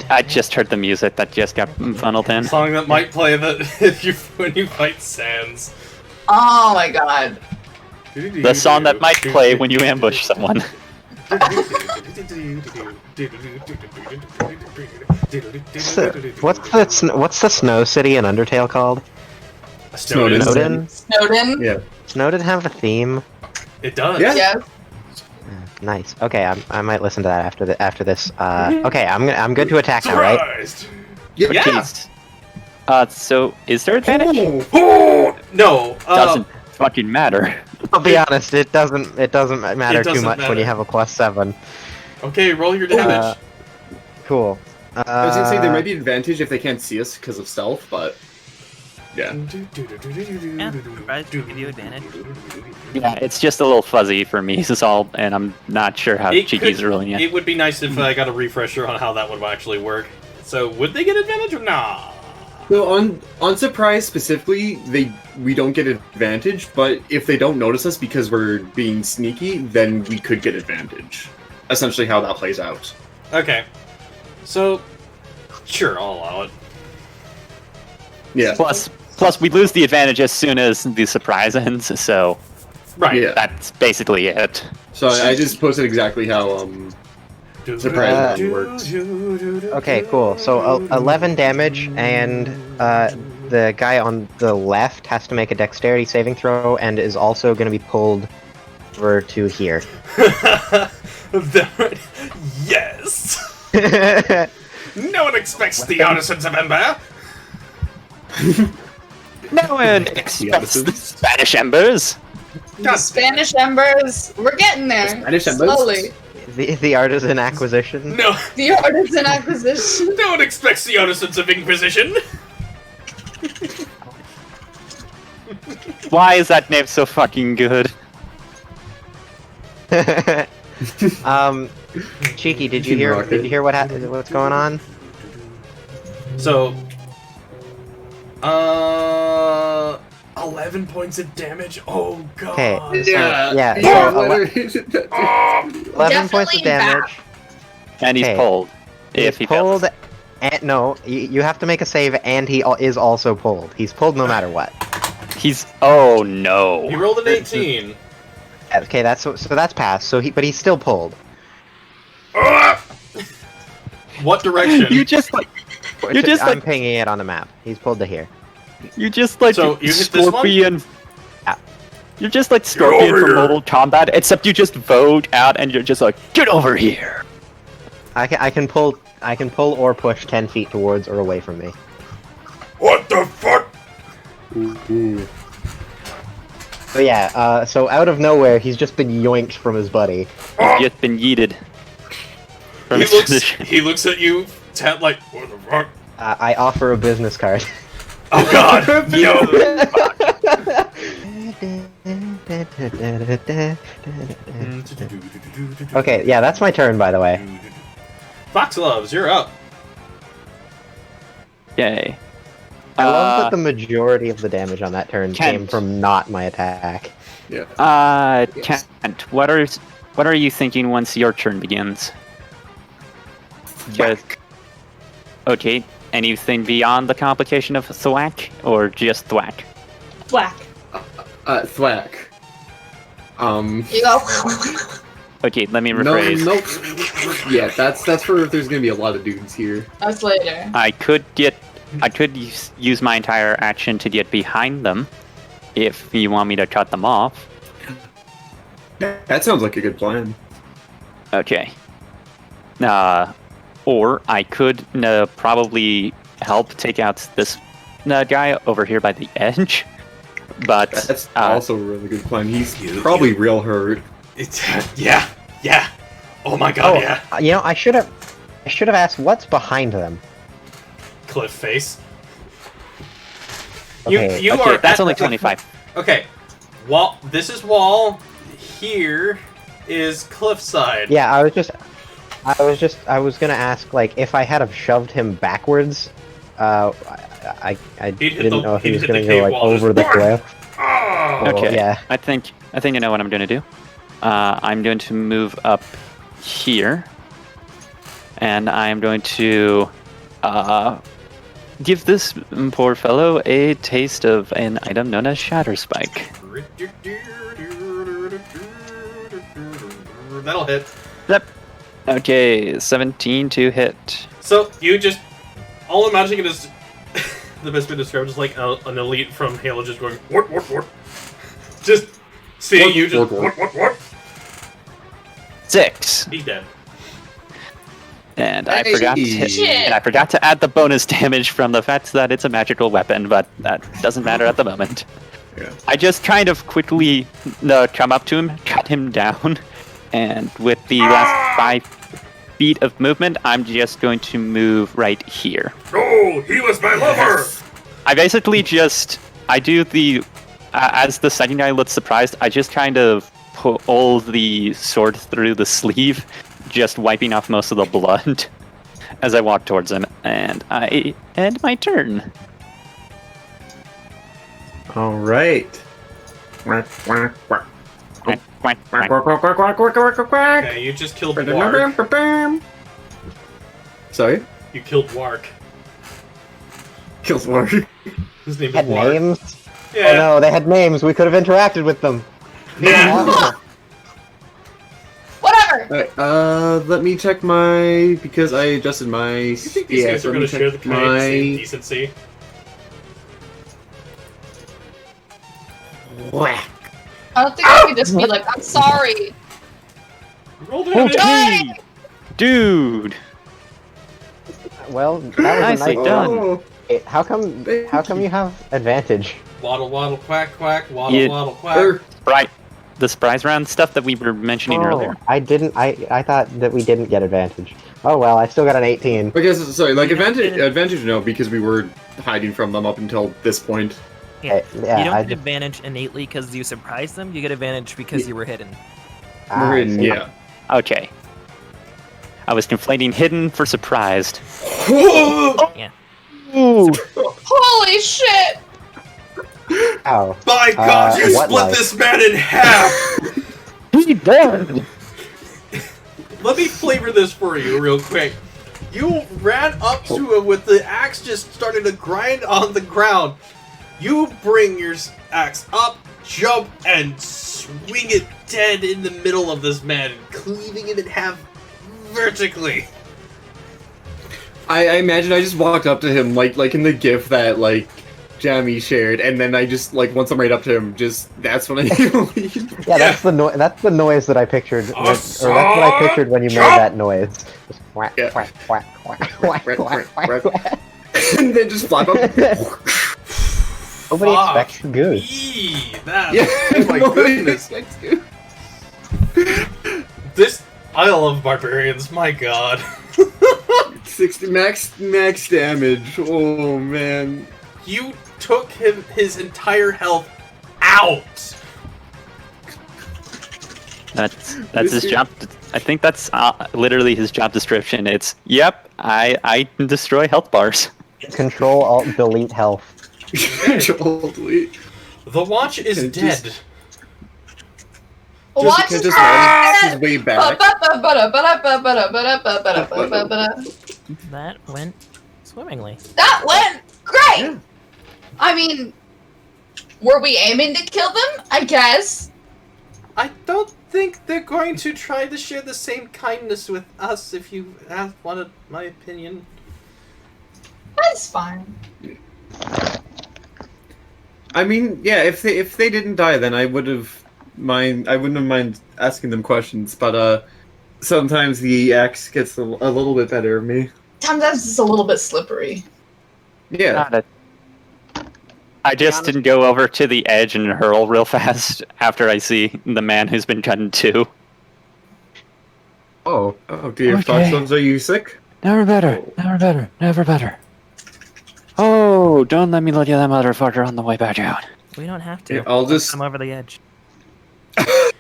[SPEAKER 2] I just heard the music that just got funneled in.
[SPEAKER 4] Song that might play when you fight Sans.
[SPEAKER 5] Oh my god.
[SPEAKER 2] The song that might play when you ambush someone.
[SPEAKER 6] What's the snow city in Undertale called?
[SPEAKER 3] Snowden.
[SPEAKER 5] Snowden?
[SPEAKER 3] Yeah.
[SPEAKER 6] Snowden have a theme?
[SPEAKER 4] It does.
[SPEAKER 3] Yeah.
[SPEAKER 5] Yes.
[SPEAKER 6] Nice. Okay, I might listen to that after this. Okay, I'm good to attack now, right?
[SPEAKER 4] Yeah.
[SPEAKER 2] So is there advantage?
[SPEAKER 4] No.
[SPEAKER 2] Doesn't fucking matter.
[SPEAKER 6] I'll be honest, it doesn't matter too much when you have a +7.
[SPEAKER 4] Okay, roll your damage.
[SPEAKER 6] Cool.
[SPEAKER 3] I was gonna say there might be advantage if they can't see us because of stealth, but yeah.
[SPEAKER 9] Yeah, surprise give you advantage.
[SPEAKER 2] Yeah, it's just a little fuzzy for me, this is all, and I'm not sure how Cheeky's rolling it.
[SPEAKER 4] It would be nice if I got a refresher on how that would actually work. So, would they get advantage or not?
[SPEAKER 3] So on surprise specifically, we don't get advantage, but if they don't notice us because we're being sneaky, then we could get advantage. Essentially, how that plays out.
[SPEAKER 4] Okay. So, sure, I'll allow it.
[SPEAKER 3] Yeah.
[SPEAKER 2] Plus, we lose the advantage as soon as the surprise ends, so
[SPEAKER 4] right.
[SPEAKER 3] Yeah.
[SPEAKER 2] That's basically it.
[SPEAKER 3] So I just posted exactly how surprise works.
[SPEAKER 6] Okay, cool. So 11 damage, and the guy on the left has to make a dexterity saving throw, and is also going to be pulled over to here.
[SPEAKER 4] Yes. No one expects the Artisans of Ember.
[SPEAKER 2] No one expects the Spanish Embers.
[SPEAKER 5] The Spanish Embers. We're getting there.
[SPEAKER 3] Spanish Embers?
[SPEAKER 5] Slowly.
[SPEAKER 6] The artisan acquisition.
[SPEAKER 4] No,
[SPEAKER 5] The Artisan acquisition.
[SPEAKER 4] no one expects the Artisans of Inquisition.
[SPEAKER 2] Why is that name so fucking good?
[SPEAKER 6] Cheeky, did you hear what's going on?
[SPEAKER 4] So, 11 points of damage. Oh god.
[SPEAKER 6] Okay.
[SPEAKER 3] Yeah.
[SPEAKER 6] Yeah. 11 points of damage.
[SPEAKER 2] And he's
[SPEAKER 6] Okay.
[SPEAKER 2] pulled. If he
[SPEAKER 6] pulled,
[SPEAKER 2] fails.
[SPEAKER 6] and no, you have to make a save, and he is also pulled. He's pulled no matter what.
[SPEAKER 2] He's. Oh no.
[SPEAKER 4] He rolled an 18.
[SPEAKER 6] Okay, so that's passed. But he's still pulled.
[SPEAKER 4] What direction?
[SPEAKER 2] You just like.
[SPEAKER 6] I'm pinging it on the map. He's pulled to here.
[SPEAKER 2] You just like
[SPEAKER 4] So, you hit this one?
[SPEAKER 2] Scorpion. Yeah. You're just like Scorpion
[SPEAKER 4] over
[SPEAKER 2] from
[SPEAKER 4] here.
[SPEAKER 2] Mortal Kombat, except you just vote out and you're just like, get over here.
[SPEAKER 6] I can pull or push 10 feet towards or away from me.
[SPEAKER 4] What the fuck?
[SPEAKER 6] So yeah, so out of nowhere, he's just been yoinked from his buddy.
[SPEAKER 2] He's just been yeeted. From
[SPEAKER 4] He
[SPEAKER 2] his
[SPEAKER 4] looks,
[SPEAKER 2] position.
[SPEAKER 4] he looks at you, Ted, like, what the fuck?
[SPEAKER 6] I offer a business card.
[SPEAKER 4] Oh god, no.
[SPEAKER 6] Okay, yeah, that's my turn, by the way.
[SPEAKER 4] Fox Loves, you're up.
[SPEAKER 2] Yay.
[SPEAKER 6] I love that the majority of the damage on that turn
[SPEAKER 2] Kent.
[SPEAKER 6] came from not my attack.
[SPEAKER 3] Yeah.
[SPEAKER 2] Kent, what are you thinking once your turn begins? Just, okay, anything beyond the complication of thwack, or just thwack?
[SPEAKER 5] Black.
[SPEAKER 3] Thwack.
[SPEAKER 5] You go.
[SPEAKER 2] Okay, let me
[SPEAKER 3] No,
[SPEAKER 2] rephrase.
[SPEAKER 3] nope. Yeah, that's for if there's gonna be a lot of dudes here.
[SPEAKER 5] That's later.
[SPEAKER 2] I could use my entire action to get behind them, if you want me to cut them off.
[SPEAKER 3] That sounds like a good plan.
[SPEAKER 2] Okay. Or I could probably help take out this guy over here by the edge. But
[SPEAKER 3] That's also a really good plan. He's probably real hurt.
[SPEAKER 4] Yeah. Oh my god, yeah.
[SPEAKER 6] You know, I should have asked what's behind them.
[SPEAKER 4] Cliff face.
[SPEAKER 6] Okay,
[SPEAKER 4] You
[SPEAKER 2] okay,
[SPEAKER 4] are.
[SPEAKER 2] that's
[SPEAKER 4] at
[SPEAKER 2] only
[SPEAKER 4] the-
[SPEAKER 2] 25.
[SPEAKER 4] Okay. Wall. This is wall. Here is cliffside.
[SPEAKER 6] Yeah, I was gonna ask, like, if I had have shoved him backwards, I
[SPEAKER 4] He'd hit
[SPEAKER 6] didn't
[SPEAKER 4] the-
[SPEAKER 6] know if he
[SPEAKER 4] he'd
[SPEAKER 6] was
[SPEAKER 4] hit
[SPEAKER 6] gonna
[SPEAKER 4] the
[SPEAKER 6] go
[SPEAKER 4] cave
[SPEAKER 6] like
[SPEAKER 4] wall,
[SPEAKER 6] over
[SPEAKER 4] just
[SPEAKER 6] the cliff.
[SPEAKER 4] Oh.
[SPEAKER 2] Okay.
[SPEAKER 6] Yeah.
[SPEAKER 2] I think I know what I'm going to do. I'm going to move up here, and I'm going to give this poor fellow a taste of an item known as Shatter Spike.
[SPEAKER 4] That'll hit.
[SPEAKER 2] Yep. Okay, 17 to hit.
[SPEAKER 4] So you just all I'm imagining it is the best way to describe it is like an elite from Halo just going what. Just seeing you just what.
[SPEAKER 2] 6.
[SPEAKER 4] He's dead.
[SPEAKER 2] And I
[SPEAKER 3] Hey.
[SPEAKER 2] forgot to add the bonus damage from the fact that it's a magical weapon, but that doesn't matter at the moment.
[SPEAKER 3] Yeah.
[SPEAKER 2] I just kind of quickly come up to him, cut him down, and with the last 5 feet of movement, I'm just going to move right here.
[SPEAKER 4] No, he was my lover.
[SPEAKER 2] I basically I do the as the second guy looks surprised, I just kind of pull the sword through the sleeve, just wiping off most of the blood as I walk towards him, and I end my turn.
[SPEAKER 3] All right.
[SPEAKER 2] Quack, quack, quack.
[SPEAKER 4] Okay, you just killed Warg.
[SPEAKER 3] Sorry?
[SPEAKER 4] You killed Warg.
[SPEAKER 3] Kills Warg.
[SPEAKER 4] His name is
[SPEAKER 6] Had
[SPEAKER 4] Warg.
[SPEAKER 6] names?
[SPEAKER 4] Yeah.
[SPEAKER 6] Oh no, they had names. We could have interacted with them.
[SPEAKER 4] Yeah.
[SPEAKER 5] Whatever.
[SPEAKER 3] Alright, let me check because I adjusted my...
[SPEAKER 4] You think these guys are going to share the same decency?
[SPEAKER 3] Whack.
[SPEAKER 5] I don't think I could just be like, I'm sorry.
[SPEAKER 4] Roll damage.
[SPEAKER 2] Okay, dude.
[SPEAKER 6] Well, that was a
[SPEAKER 2] Nicely
[SPEAKER 6] nice
[SPEAKER 2] done.
[SPEAKER 3] Oh,
[SPEAKER 6] How come you have advantage?
[SPEAKER 4] Waddle, waddle, quack, quack, waddle,
[SPEAKER 2] You-
[SPEAKER 4] waddle, quack.
[SPEAKER 2] Right. The surprise round stuff that we were mentioning earlier.
[SPEAKER 6] I didn't. I thought that we didn't get advantage. Oh well, I still got an 18.
[SPEAKER 3] I guess sorry. Like
[SPEAKER 9] You don't
[SPEAKER 3] advantage,
[SPEAKER 9] get it.
[SPEAKER 3] advantage no, because we were hiding from them up until this point.
[SPEAKER 9] Yeah.
[SPEAKER 6] Yeah,
[SPEAKER 9] You don't
[SPEAKER 6] I
[SPEAKER 9] get
[SPEAKER 6] just-
[SPEAKER 9] advantage innately because you surprised them. You get advantage because you were hidden.
[SPEAKER 6] Ah,
[SPEAKER 3] We're
[SPEAKER 6] I
[SPEAKER 3] in,
[SPEAKER 6] see.
[SPEAKER 3] yeah.
[SPEAKER 2] Okay. I was conflating hidden for surprised.
[SPEAKER 9] Yeah.
[SPEAKER 2] Ooh.
[SPEAKER 5] Holy shit!
[SPEAKER 6] Oh,
[SPEAKER 3] My God, you
[SPEAKER 6] what
[SPEAKER 3] split
[SPEAKER 6] life?
[SPEAKER 3] this man in half.
[SPEAKER 2] He did.
[SPEAKER 4] Let me flavor this for you real quick. You ran up to him with the axe just starting to grind on the ground. You bring your axe up, jump, and swing it dead in the middle of this man, cleaving him in half vertically.
[SPEAKER 3] I imagine I just walked up to him like in the gif that like Jamie shared, and then I just like once I'm right up to him, just that's when I leave.
[SPEAKER 6] yeah, that's the noise that I pictured, or that's what I pictured when you made that noise. Just quack,
[SPEAKER 3] Yeah.
[SPEAKER 6] quack, quack, quack, quack, quack, quack, quack.
[SPEAKER 3] And then just flap up.
[SPEAKER 6] Nobody
[SPEAKER 4] Fuck
[SPEAKER 6] expects goose.
[SPEAKER 4] me, that,
[SPEAKER 3] Yeah,
[SPEAKER 4] oh my
[SPEAKER 3] nobody
[SPEAKER 4] goodness.
[SPEAKER 3] expects you.
[SPEAKER 4] This Isle of Barbarians, my god.
[SPEAKER 3] 60 max damage. Oh man.
[SPEAKER 4] You took his entire health out.
[SPEAKER 2] That's his job. I think that's literally his job description. It's yep. I destroy health bars.
[SPEAKER 6] Control Alt Delete health.
[SPEAKER 3] Control delete.
[SPEAKER 4] The watch is
[SPEAKER 3] Can
[SPEAKER 4] dead.
[SPEAKER 3] just-
[SPEAKER 5] Watch
[SPEAKER 3] can
[SPEAKER 5] it
[SPEAKER 3] just
[SPEAKER 5] happen!
[SPEAKER 3] run his way back.
[SPEAKER 9] That went swimmingly.
[SPEAKER 5] That went great!
[SPEAKER 3] Yeah.
[SPEAKER 5] I mean, were we aiming to kill them? I guess.
[SPEAKER 4] I don't think they're going to try to share the same kindness with us, if you wanted my opinion.
[SPEAKER 5] That's fine.
[SPEAKER 3] I mean, yeah, if they didn't die, then I wouldn't have mind asking them questions, but sometimes the axe gets a little bit better of me.
[SPEAKER 5] Sometimes it's a little bit slippery.
[SPEAKER 3] Yeah.
[SPEAKER 2] I just didn't go over to the edge and hurl real fast after I see the man who's been cut in two.
[SPEAKER 3] Oh dear,
[SPEAKER 2] Okay.
[SPEAKER 3] Foxglove, are you sick?
[SPEAKER 2] Never better. Never better. Never better. Oh, don't let me look at that motherfucker on the way back out.
[SPEAKER 9] We don't have to.
[SPEAKER 3] Yeah, I'll just.
[SPEAKER 9] I'm over the edge.
[SPEAKER 3] Mr.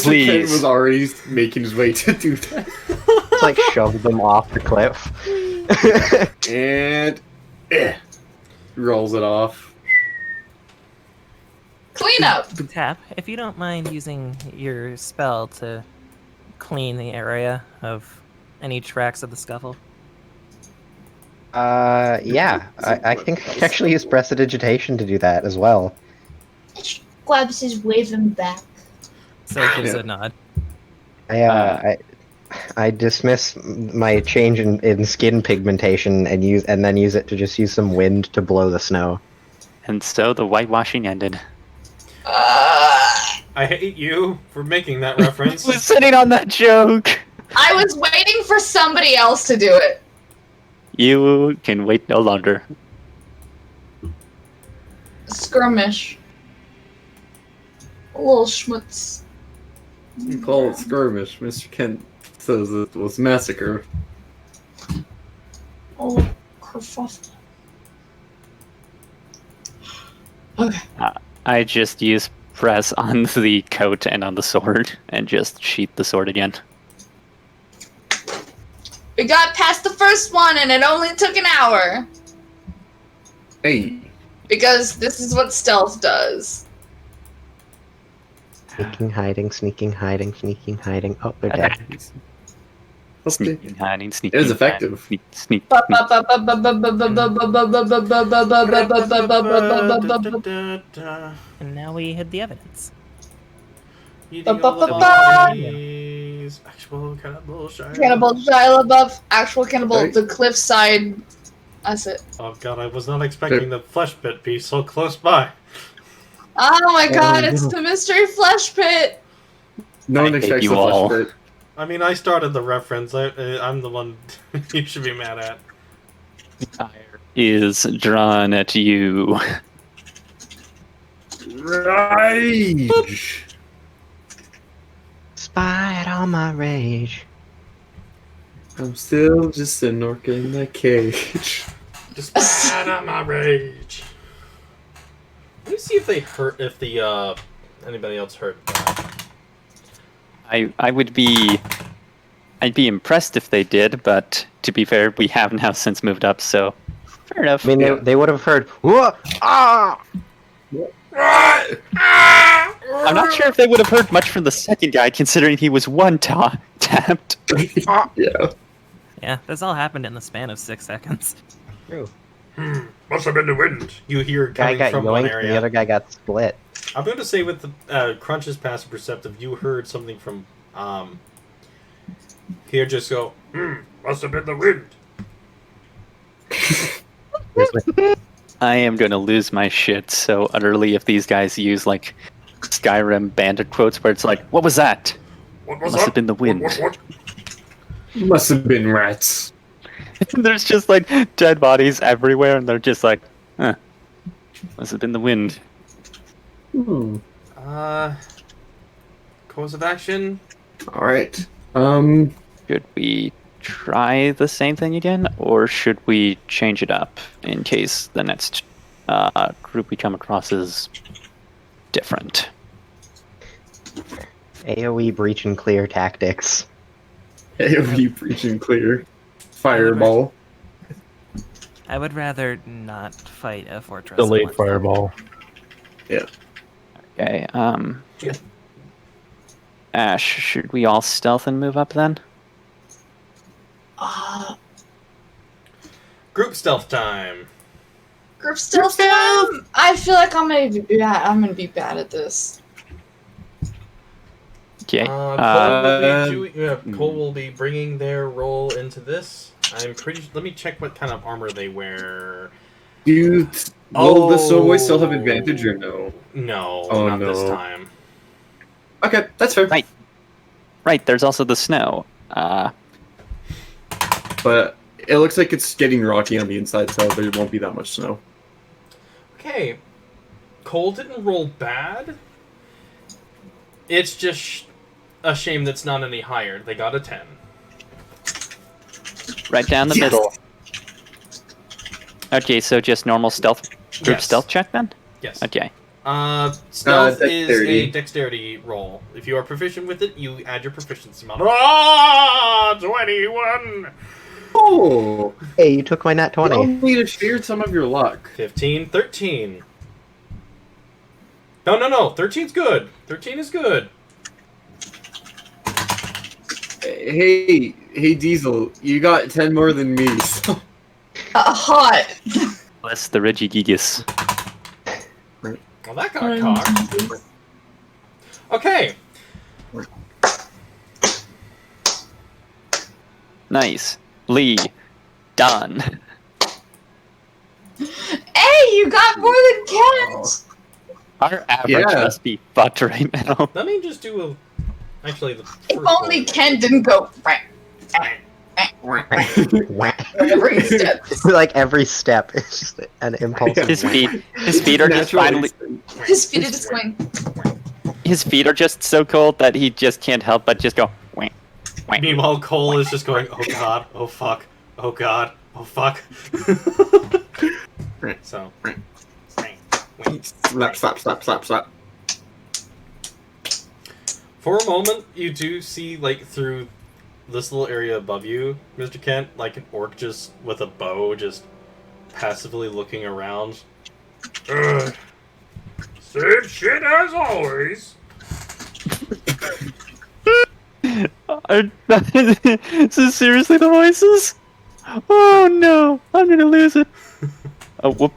[SPEAKER 3] Ken
[SPEAKER 2] Please.
[SPEAKER 3] was already making his way to do that.
[SPEAKER 6] It's like shove them off the cliff.
[SPEAKER 3] And rolls it off.
[SPEAKER 5] Clean up!
[SPEAKER 9] Tap, if you don't mind using your spell to clean the area of any tracks of the scuffle.
[SPEAKER 6] Yeah, I think I actually use Prestidigitation to do that as well.
[SPEAKER 5] Glabs is waving back.
[SPEAKER 9] So it gives a nod.
[SPEAKER 6] I dismiss my change in skin pigmentation and then use it to just use some wind to blow the snow.
[SPEAKER 2] And so the whitewashing ended.
[SPEAKER 4] I hate you for making that reference.
[SPEAKER 2] I was sitting on that joke.
[SPEAKER 5] I was waiting for somebody else to do it.
[SPEAKER 2] You can wait no longer.
[SPEAKER 5] Skirmish. A little schmutz.
[SPEAKER 3] You call it skirmish. Mr. Kent says it was massacre.
[SPEAKER 5] Oh, kerfuffle. Okay.
[SPEAKER 2] I just use press on the coat and on the sword and just sheath the sword again.
[SPEAKER 5] We got past the first one and it only took an hour.
[SPEAKER 3] Hey.
[SPEAKER 5] Because this is what stealth does.
[SPEAKER 6] Sneaking, hiding, sneaking, hiding, sneaking, hiding. Oh, they're dead.
[SPEAKER 2] Sneaking, hiding, sneaking.
[SPEAKER 3] It was effective.
[SPEAKER 2] Sneak, sneak,
[SPEAKER 9] And now we hid the evidence.
[SPEAKER 4] Actual cannibal Shire.
[SPEAKER 5] Cannibal Shia LaBeouf, actual cannibal,
[SPEAKER 3] Right.
[SPEAKER 5] the cliffside. That's it.
[SPEAKER 4] Oh god, I was not expecting the flesh pit piece so close by.
[SPEAKER 5] Oh my god, it's
[SPEAKER 3] no.
[SPEAKER 5] the mystery flesh pit!
[SPEAKER 3] No one
[SPEAKER 2] I hate
[SPEAKER 3] expects
[SPEAKER 2] you
[SPEAKER 3] the
[SPEAKER 2] all.
[SPEAKER 3] flesh pit.
[SPEAKER 4] I mean, I started the reference. I'm the one you should be mad at.
[SPEAKER 2] Fire is drawn at you.
[SPEAKER 3] Rage!
[SPEAKER 6] Spite on my rage.
[SPEAKER 3] I'm still just an orc in a cage.
[SPEAKER 4] Just bad on my rage. Let me see if they hurt. If the anybody else heard that.
[SPEAKER 2] I would be. I'd be impressed if they did, but to be fair, we have now since moved up, so fair enough.
[SPEAKER 6] I mean, they would have heard. Whoa! Ah!
[SPEAKER 2] I'm not sure if they would have heard much from the second guy, considering he was tapped.
[SPEAKER 3] Yeah.
[SPEAKER 9] Yeah, this all happened in the span of 6 seconds.
[SPEAKER 6] True.
[SPEAKER 4] Must have been the wind. You hear
[SPEAKER 6] Guy
[SPEAKER 4] coming
[SPEAKER 6] got
[SPEAKER 4] from one
[SPEAKER 6] yoinked,
[SPEAKER 4] area.
[SPEAKER 6] and the other guy got split.
[SPEAKER 4] I'm going to say with the Crunch's passive perceptive, you heard something from here. Just go. Must have been the wind.
[SPEAKER 2] I am going to lose my shit so utterly if these guys use like Skyrim bandit quotes where it's like, "What was that?
[SPEAKER 4] What was
[SPEAKER 2] Must
[SPEAKER 4] that?
[SPEAKER 2] have been the wind."
[SPEAKER 4] What?
[SPEAKER 3] Must have been rats.
[SPEAKER 2] There's just like dead bodies everywhere, and they're just like, "Huh, must have been the wind."
[SPEAKER 4] Course of action.
[SPEAKER 3] All right.
[SPEAKER 2] Should we try the same thing again, or should we change it up in case the next group we come across is different?
[SPEAKER 6] AoE breach and clear tactics.
[SPEAKER 3] AoE breach and clear. Fireball.
[SPEAKER 9] I would rather not fight a fortress.
[SPEAKER 7] Delayed
[SPEAKER 9] unless-
[SPEAKER 7] fireball.
[SPEAKER 3] Yeah.
[SPEAKER 2] Okay. Ash, should we all stealth and move up then?
[SPEAKER 4] Group stealth time.
[SPEAKER 5] Group stealth time. I feel like I'm gonna be bad at this.
[SPEAKER 2] Okay.
[SPEAKER 4] Cole will be bringing their role into this. I'm pretty. Let me check what kind of armor they wear.
[SPEAKER 3] Will the Soulboy still have advantage or no?
[SPEAKER 4] No,
[SPEAKER 3] Oh,
[SPEAKER 4] not this
[SPEAKER 3] no.
[SPEAKER 4] time.
[SPEAKER 3] Okay, that's fair.
[SPEAKER 2] Right. There's also the snow.
[SPEAKER 3] But it looks like it's getting rocky on the inside, so there won't be that much snow.
[SPEAKER 4] Okay, Cole didn't roll bad. It's just a shame that's not any higher. They got a 10.
[SPEAKER 2] Right down the middle. Okay, so just normal stealth group
[SPEAKER 4] Yes.
[SPEAKER 2] stealth check then?
[SPEAKER 4] Yes.
[SPEAKER 2] Okay.
[SPEAKER 4] Stealth is
[SPEAKER 3] dexterity.
[SPEAKER 4] a dexterity roll. If you are proficient with it, you add your proficiency mod. 21!
[SPEAKER 3] Oh!
[SPEAKER 6] Hey, you took my nat 20.
[SPEAKER 3] You need to share some of your luck.
[SPEAKER 4] 15, 13. No. 13's good. 13 is good.
[SPEAKER 3] Hey, Diesel, you got 10 more than me. So.
[SPEAKER 5] Hot.
[SPEAKER 2] Bless the Regigigas.
[SPEAKER 4] Well, that got cocked. Okay.
[SPEAKER 2] Nice. Lee. Done.
[SPEAKER 5] Hey, you got more than Kent.
[SPEAKER 2] Our average must be fucked right now.
[SPEAKER 4] Let me just do a. Actually, the
[SPEAKER 5] If only Ken didn't go. Every step.
[SPEAKER 6] Like every step is just an impulse.
[SPEAKER 2] His feet are just finally.
[SPEAKER 5] His feet are just going.
[SPEAKER 2] His feet are just so cold that he just can't help but just go. Wah, wah.
[SPEAKER 4] Meanwhile, Cole is just going, oh god, oh fuck, oh god, oh fuck. So.
[SPEAKER 3] Slap.
[SPEAKER 4] For a moment, you do see, like, through this little area above you, Mr. Kent, like an orc just with a bow, just passively looking around. Same shit as always.
[SPEAKER 2] Is this seriously the voices? Oh no, I'm gonna lose it. Oh, whoop.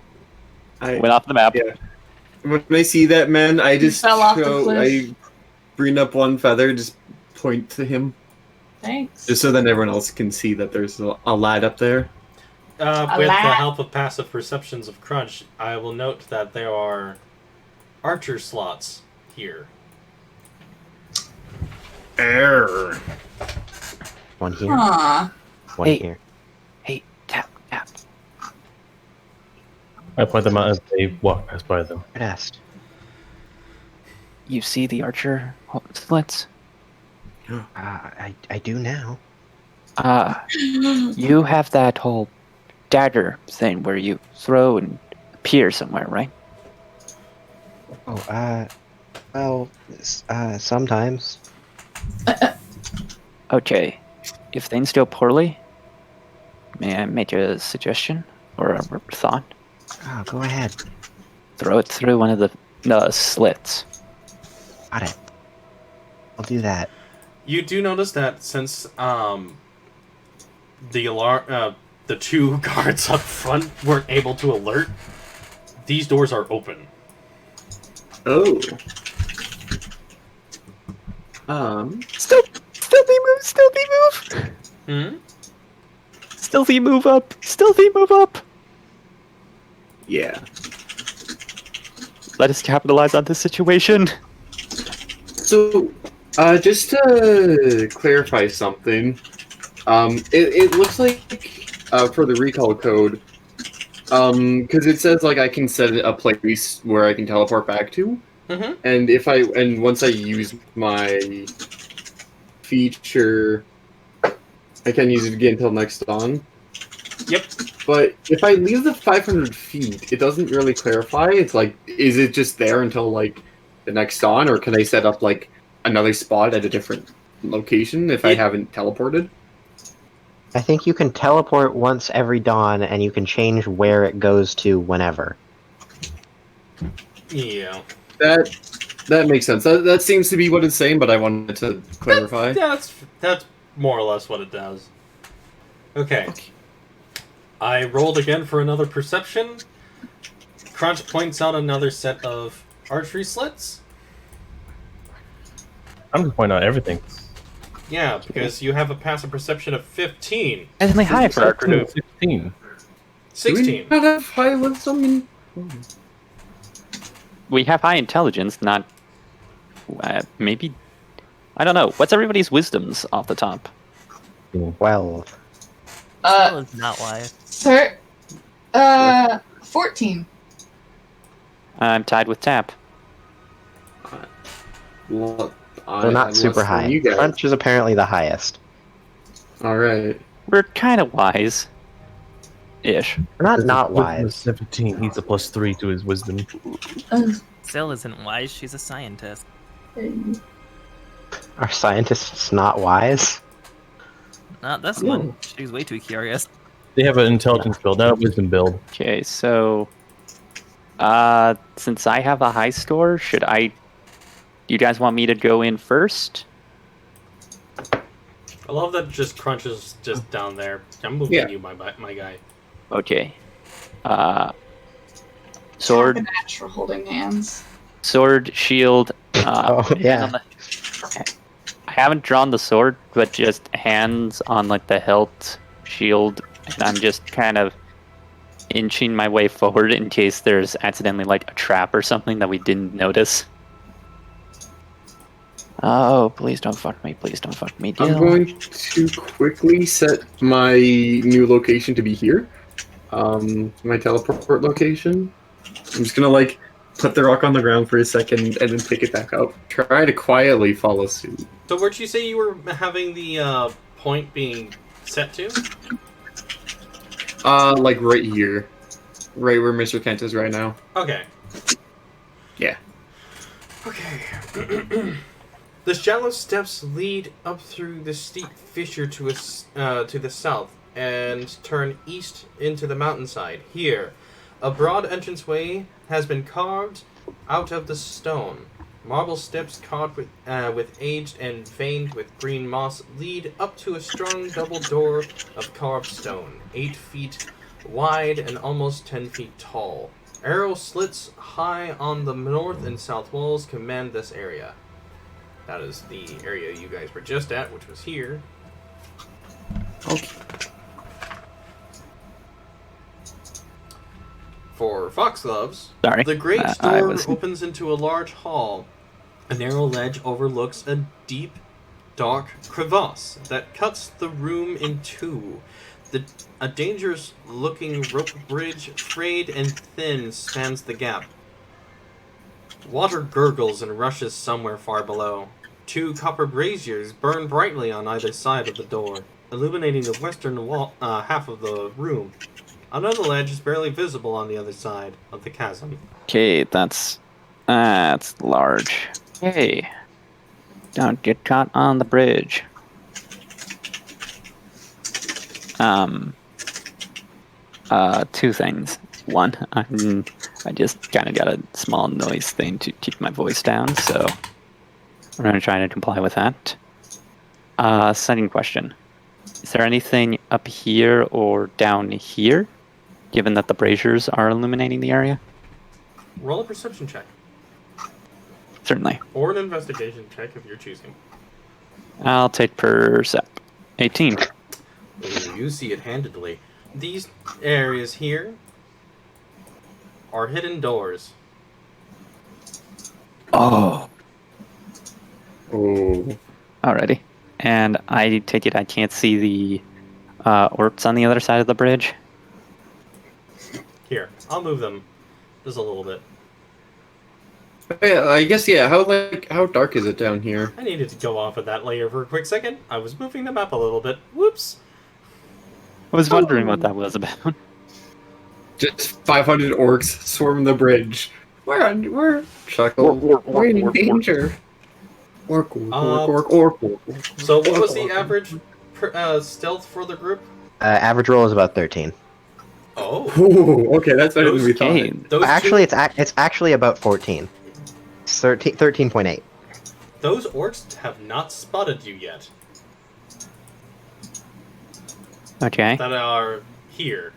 [SPEAKER 2] Went off the map.
[SPEAKER 3] Yeah. When I see that man, I just
[SPEAKER 5] fell off the cliff.
[SPEAKER 3] I bring up one feather, just point to him.
[SPEAKER 5] Thanks.
[SPEAKER 3] Just so that everyone else can see that there's a lad up there.
[SPEAKER 4] With the help of passive perceptions of Crunch, I will note that there are archer slots here.
[SPEAKER 3] Err.
[SPEAKER 6] One here.
[SPEAKER 5] Huh.
[SPEAKER 6] One
[SPEAKER 2] Hey.
[SPEAKER 6] here.
[SPEAKER 2] Hey, tap.
[SPEAKER 7] I point them out as they walk past by them.
[SPEAKER 6] Asked.
[SPEAKER 2] You see the archer slits?
[SPEAKER 6] I do now.
[SPEAKER 2] You have that whole dagger thing where you throw and appear somewhere, right?
[SPEAKER 6] Oh, well, sometimes.
[SPEAKER 2] Okay. If things go poorly, may I make a suggestion or a thought?
[SPEAKER 6] Oh, go ahead.
[SPEAKER 2] Throw it through one of the slits.
[SPEAKER 6] Got it. I'll do that.
[SPEAKER 4] You do notice that since the two guards up front weren't able to alert, these doors are open.
[SPEAKER 3] Oh.
[SPEAKER 2] Stealthy move!
[SPEAKER 4] Hmm?
[SPEAKER 2] Stealthy move up! Stealthy move up!
[SPEAKER 3] Yeah.
[SPEAKER 2] Let us capitalize on this situation.
[SPEAKER 3] So, just to clarify something, it looks like for the recall code, because it says like I can set a place where I can teleport back to, and once I use my feature, I can use it again until next dawn.
[SPEAKER 4] Yep.
[SPEAKER 3] But if I leave the 500 feet, it doesn't really clarify. It's like, is it just there until like the next dawn, or can I set up like another spot at a different location if I haven't teleported?
[SPEAKER 6] I think you can teleport once every dawn, and you can change where it goes to whenever.
[SPEAKER 4] Yeah.
[SPEAKER 3] That makes sense. That seems to be what it's saying, but I wanted to clarify.
[SPEAKER 4] That's more or less what it does. Okay. I rolled again for another perception. Crunch points out another set of archery slits.
[SPEAKER 7] I'm just pointing out everything.
[SPEAKER 4] Yeah, because you have a passive perception of 15.
[SPEAKER 2] That's really high for archer.
[SPEAKER 7] 16.
[SPEAKER 4] 16.
[SPEAKER 3] Do we not have high wisdom?
[SPEAKER 2] We have high intelligence, not... maybe... I don't know. What's everybody's wisdoms off the top?
[SPEAKER 6] 12.
[SPEAKER 9] Still is not wise.
[SPEAKER 5] Sir, 14.
[SPEAKER 2] I'm tied with Tap.
[SPEAKER 3] Well,
[SPEAKER 6] They're not super high. Crunch is apparently the highest.
[SPEAKER 3] Alright.
[SPEAKER 2] We're kind of wise. Ish.
[SPEAKER 6] We're not wise.
[SPEAKER 7] 17. He's a +3 to his wisdom.
[SPEAKER 9] Still isn't wise. She's a scientist.
[SPEAKER 6] Are scientists not wise?
[SPEAKER 9] Not this one. She's way too curious.
[SPEAKER 7] They have an intelligence build, not a wisdom build.
[SPEAKER 2] Okay, so... since I have a high score, should I... You guys want me to go in first?
[SPEAKER 4] I love that just Crunch is just down there. I'm moving you, my guy.
[SPEAKER 2] Okay. Sword.
[SPEAKER 5] Natural holding hands.
[SPEAKER 2] Sword, shield.
[SPEAKER 6] Yeah.
[SPEAKER 2] I haven't drawn the sword, but just hands on like the hilt, shield, and I'm just kind of inching my way forward in case there's accidentally like a trap or something that we didn't notice. Oh, please don't fuck me. Please don't fuck me. Deal.
[SPEAKER 3] I'm going to quickly set my new location to be here. My teleport location. I'm just gonna like put the rock on the ground for a second and then pick it back up. Try to quietly follow suit.
[SPEAKER 4] So where'd you say you were having the point being set to?
[SPEAKER 3] Like right here. Right where Mr. Kent is right now.
[SPEAKER 4] Okay.
[SPEAKER 3] Yeah.
[SPEAKER 4] Okay. The shallow steps lead up through the steep fissure to the south and turn east into the mountainside. Here, a broad entranceway has been carved out of the stone. Marble steps carved with aged and veined with green moss lead up to a strong double door of carved stone, 8 feet wide and almost 10 feet tall. Arrow slits high on the north and south walls command this area. That is the area you guys were just at, which was here.
[SPEAKER 3] Okay.
[SPEAKER 4] For Foxgloves,
[SPEAKER 2] Sorry.
[SPEAKER 4] the great door opens into a large hall. A narrow ledge overlooks a deep, dark crevasse that cuts the room in two. A dangerous-looking rope bridge, frayed and thin, spans the gap. Water gurgles and rushes somewhere far below. 2 copper braziers burn brightly on either side of the door, illuminating the western wall, half of the room. Another ledge is barely visible on the other side of the chasm.
[SPEAKER 2] Okay, that's large. Hey, don't get caught on the bridge. Two things. One, I just kind of got a small noise thing to keep my voice down, so I'm going to try to comply with that. Second question. Is there anything up here or down here, given that the braziers are illuminating the area?
[SPEAKER 4] Roll a perception check.
[SPEAKER 2] Certainly.
[SPEAKER 4] Or an investigation check if you're choosing.
[SPEAKER 2] I'll take Percep. 18.
[SPEAKER 4] Ooh, you see it handedly. These areas here are hidden doors.
[SPEAKER 2] Oh.
[SPEAKER 3] Oh.
[SPEAKER 2] Alrighty. And I take it I can't see the orcs on the other side of the bridge?
[SPEAKER 4] Here, I'll move them just a little bit.
[SPEAKER 3] Yeah, I guess, yeah, how dark is it down here?
[SPEAKER 4] I needed to go off of that layer for a quick second. I was moving them up a little bit. Whoops.
[SPEAKER 2] I was wondering what that was about.
[SPEAKER 3] Just 500 orcs swarm the bridge. We're Chuckle. We're in danger. Orc.
[SPEAKER 4] So what was the average stealth for the group?
[SPEAKER 6] Average roll is about 13.
[SPEAKER 4] Oh.
[SPEAKER 3] Ooh, okay, that's better than we thought.
[SPEAKER 6] Actually, it's actually about 14. It's 13.8.
[SPEAKER 4] Those orcs have not spotted you yet.
[SPEAKER 2] Okay.
[SPEAKER 4] That are here.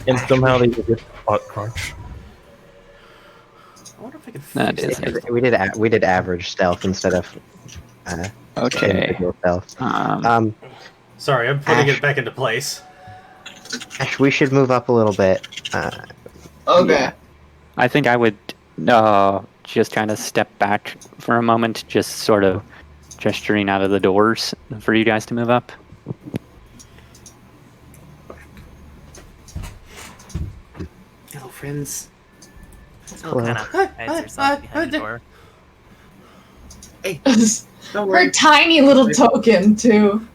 [SPEAKER 7] And somehow they just spot crunch.
[SPEAKER 4] I wonder if I can
[SPEAKER 2] That
[SPEAKER 4] fix
[SPEAKER 2] is
[SPEAKER 4] that.
[SPEAKER 6] We did average stealth instead of
[SPEAKER 2] okay.
[SPEAKER 6] Stealth.
[SPEAKER 4] Sorry, I'm putting it back into place.
[SPEAKER 6] Ash, we should move up a little bit.
[SPEAKER 5] Okay.
[SPEAKER 2] Yeah. I think I would just kind of step back for a moment, just sort of gesturing out of the doors for you guys to move up.
[SPEAKER 3] Hello, friends.
[SPEAKER 9] Still kind of hides herself behind the door.
[SPEAKER 3] Hey,
[SPEAKER 5] Her tiny little token, too.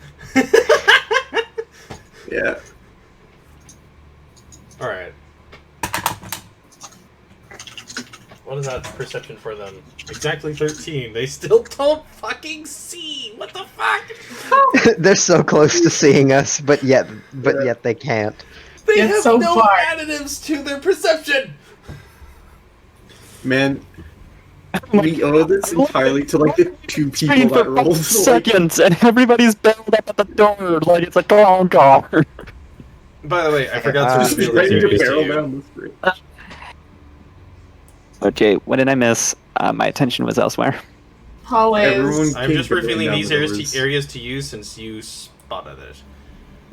[SPEAKER 3] Yeah.
[SPEAKER 4] Alright. What is that perception for them? Exactly 13. They still don't fucking see! What the fuck?
[SPEAKER 6] They're so close to seeing us, but yet they can't.
[SPEAKER 4] They
[SPEAKER 5] It's
[SPEAKER 4] have
[SPEAKER 5] so
[SPEAKER 4] no
[SPEAKER 5] far.
[SPEAKER 4] additives to their perception!
[SPEAKER 3] Man, we owe this entirely to like the 2 people
[SPEAKER 2] Screen
[SPEAKER 3] that
[SPEAKER 2] for
[SPEAKER 3] rolled.
[SPEAKER 2] 5 seconds, and everybody's bailed up at the door like it's a clown car.
[SPEAKER 4] By the way, I forgot to
[SPEAKER 3] Just
[SPEAKER 4] reveal
[SPEAKER 3] ready
[SPEAKER 4] these
[SPEAKER 3] to
[SPEAKER 4] areas to
[SPEAKER 3] barrel
[SPEAKER 4] you.
[SPEAKER 3] down the street.
[SPEAKER 2] Okay, what did I miss? My attention was elsewhere.
[SPEAKER 5] Hallways.
[SPEAKER 3] Everyone
[SPEAKER 4] I'm
[SPEAKER 3] came
[SPEAKER 4] just
[SPEAKER 3] to bring
[SPEAKER 4] revealing
[SPEAKER 3] down
[SPEAKER 4] these
[SPEAKER 3] the
[SPEAKER 4] areas
[SPEAKER 3] doors.
[SPEAKER 4] areas to you since you spotted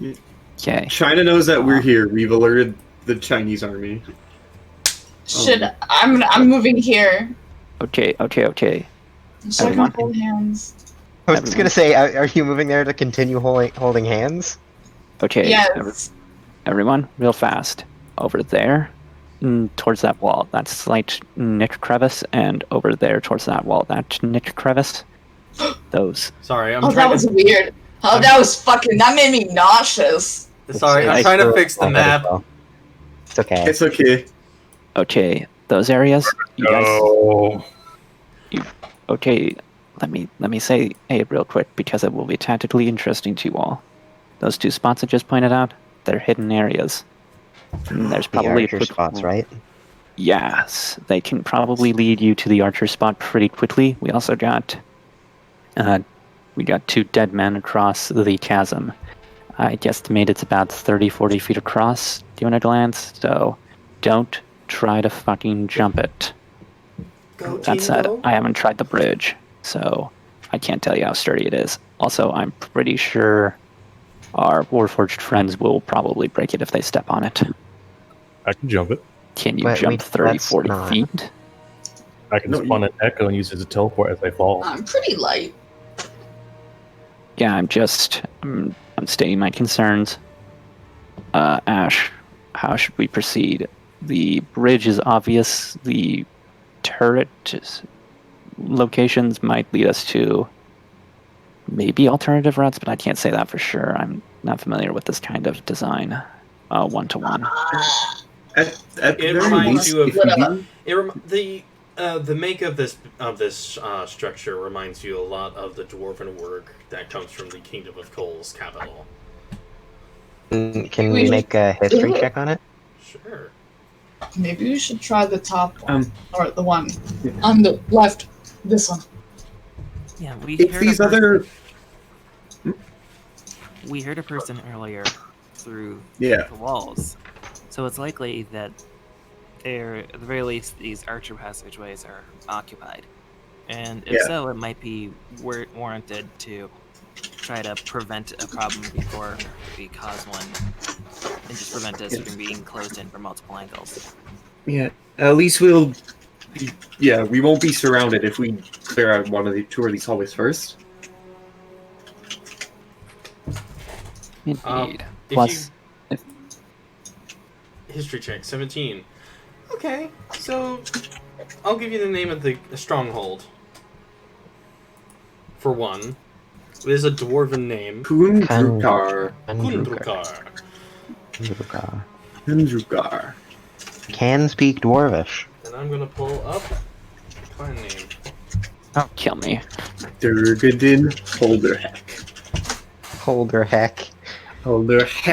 [SPEAKER 4] it.
[SPEAKER 2] Okay.
[SPEAKER 3] China knows that we're here. We've alerted the Chinese army.
[SPEAKER 5] I'm moving here.
[SPEAKER 2] Okay.
[SPEAKER 5] So I can
[SPEAKER 2] Everyone.
[SPEAKER 5] hold hands.
[SPEAKER 6] I was gonna say, are you moving there to continue holding hands?
[SPEAKER 2] Okay.
[SPEAKER 5] Yes.
[SPEAKER 2] Everyone, real fast. Over there, towards that wall. That slight niche crevice, and over there towards that wall. That niche crevice. Those.
[SPEAKER 4] Sorry, I'm
[SPEAKER 5] Oh, that
[SPEAKER 4] trying
[SPEAKER 5] was
[SPEAKER 4] to...
[SPEAKER 5] weird. Oh, that was fucking. That made me nauseous.
[SPEAKER 4] Sorry, I'm
[SPEAKER 2] It's
[SPEAKER 4] trying to
[SPEAKER 6] nice
[SPEAKER 4] fix the
[SPEAKER 6] for-
[SPEAKER 4] map.
[SPEAKER 6] It's okay.
[SPEAKER 3] It's okay.
[SPEAKER 2] Okay, those areas. You guys.
[SPEAKER 7] Oh.
[SPEAKER 2] Okay, let me say A real quick because it will be tactically interesting to you all. Those 2 spots I just pointed out, they're hidden areas. And there's
[SPEAKER 6] The
[SPEAKER 2] probably
[SPEAKER 6] archer spots, right?
[SPEAKER 2] Yes, they can probably lead you to the archer spot pretty quickly. We also got, we got 2 dead men across the chasm. I guesstimate it's about 30-40 feet across, given a glance. So, don't try to fucking jump it.
[SPEAKER 4] Go,
[SPEAKER 2] That
[SPEAKER 4] team,
[SPEAKER 2] said,
[SPEAKER 4] go.
[SPEAKER 2] I haven't tried the bridge, so I can't tell you how sturdy it is. Also, I'm pretty sure our Warforged friends will probably break it if they step on it.
[SPEAKER 7] I can jump it.
[SPEAKER 2] Can you
[SPEAKER 6] But
[SPEAKER 2] jump 30,
[SPEAKER 6] that's
[SPEAKER 2] 40
[SPEAKER 6] not-
[SPEAKER 2] feet?
[SPEAKER 7] I can
[SPEAKER 3] No,
[SPEAKER 7] spawn an echo and use it as a teleport as I fall.
[SPEAKER 5] I'm pretty light.
[SPEAKER 2] Yeah, I'm stating my concerns. Ash, how should we proceed? The bridge is obvious. The turret locations might lead us to maybe alternative routes, but I can't say that for sure. I'm not familiar with this kind of design, one-to-one.
[SPEAKER 3] At the
[SPEAKER 4] It
[SPEAKER 3] very
[SPEAKER 4] reminds
[SPEAKER 3] least,
[SPEAKER 4] you of
[SPEAKER 3] if we do,
[SPEAKER 4] the make of this structure reminds you a lot of the dwarven work that comes from the Kingdom of Coal's capital.
[SPEAKER 6] Can we make a history check on it?
[SPEAKER 4] Sure.
[SPEAKER 5] Maybe we should try the top one, or the one on the left. This one.
[SPEAKER 9] Yeah, we
[SPEAKER 3] if
[SPEAKER 9] heard
[SPEAKER 3] these
[SPEAKER 9] a person,
[SPEAKER 3] other,
[SPEAKER 9] we heard a person earlier through
[SPEAKER 3] Yeah.
[SPEAKER 9] the walls, so it's likely that they're, at the very least, these archer passageways are occupied, and if
[SPEAKER 3] Yeah.
[SPEAKER 9] so, it might be warranted to try to prevent a problem before we cause one, and just prevent us from being closed in from multiple angles.
[SPEAKER 3] yeah, at least we'll. Yeah, we won't be surrounded if we clear out two of these hallways first.
[SPEAKER 2] Indeed.
[SPEAKER 4] History check 17. Okay, so I'll give you the name of the stronghold. For one, it is a dwarven name.
[SPEAKER 3] Kundrukar.
[SPEAKER 6] Can speak Dwarvish.
[SPEAKER 4] And I'm gonna pull up clan name.
[SPEAKER 2] Oh, kill me.
[SPEAKER 3] Durgadin Holderheck. Holderheck.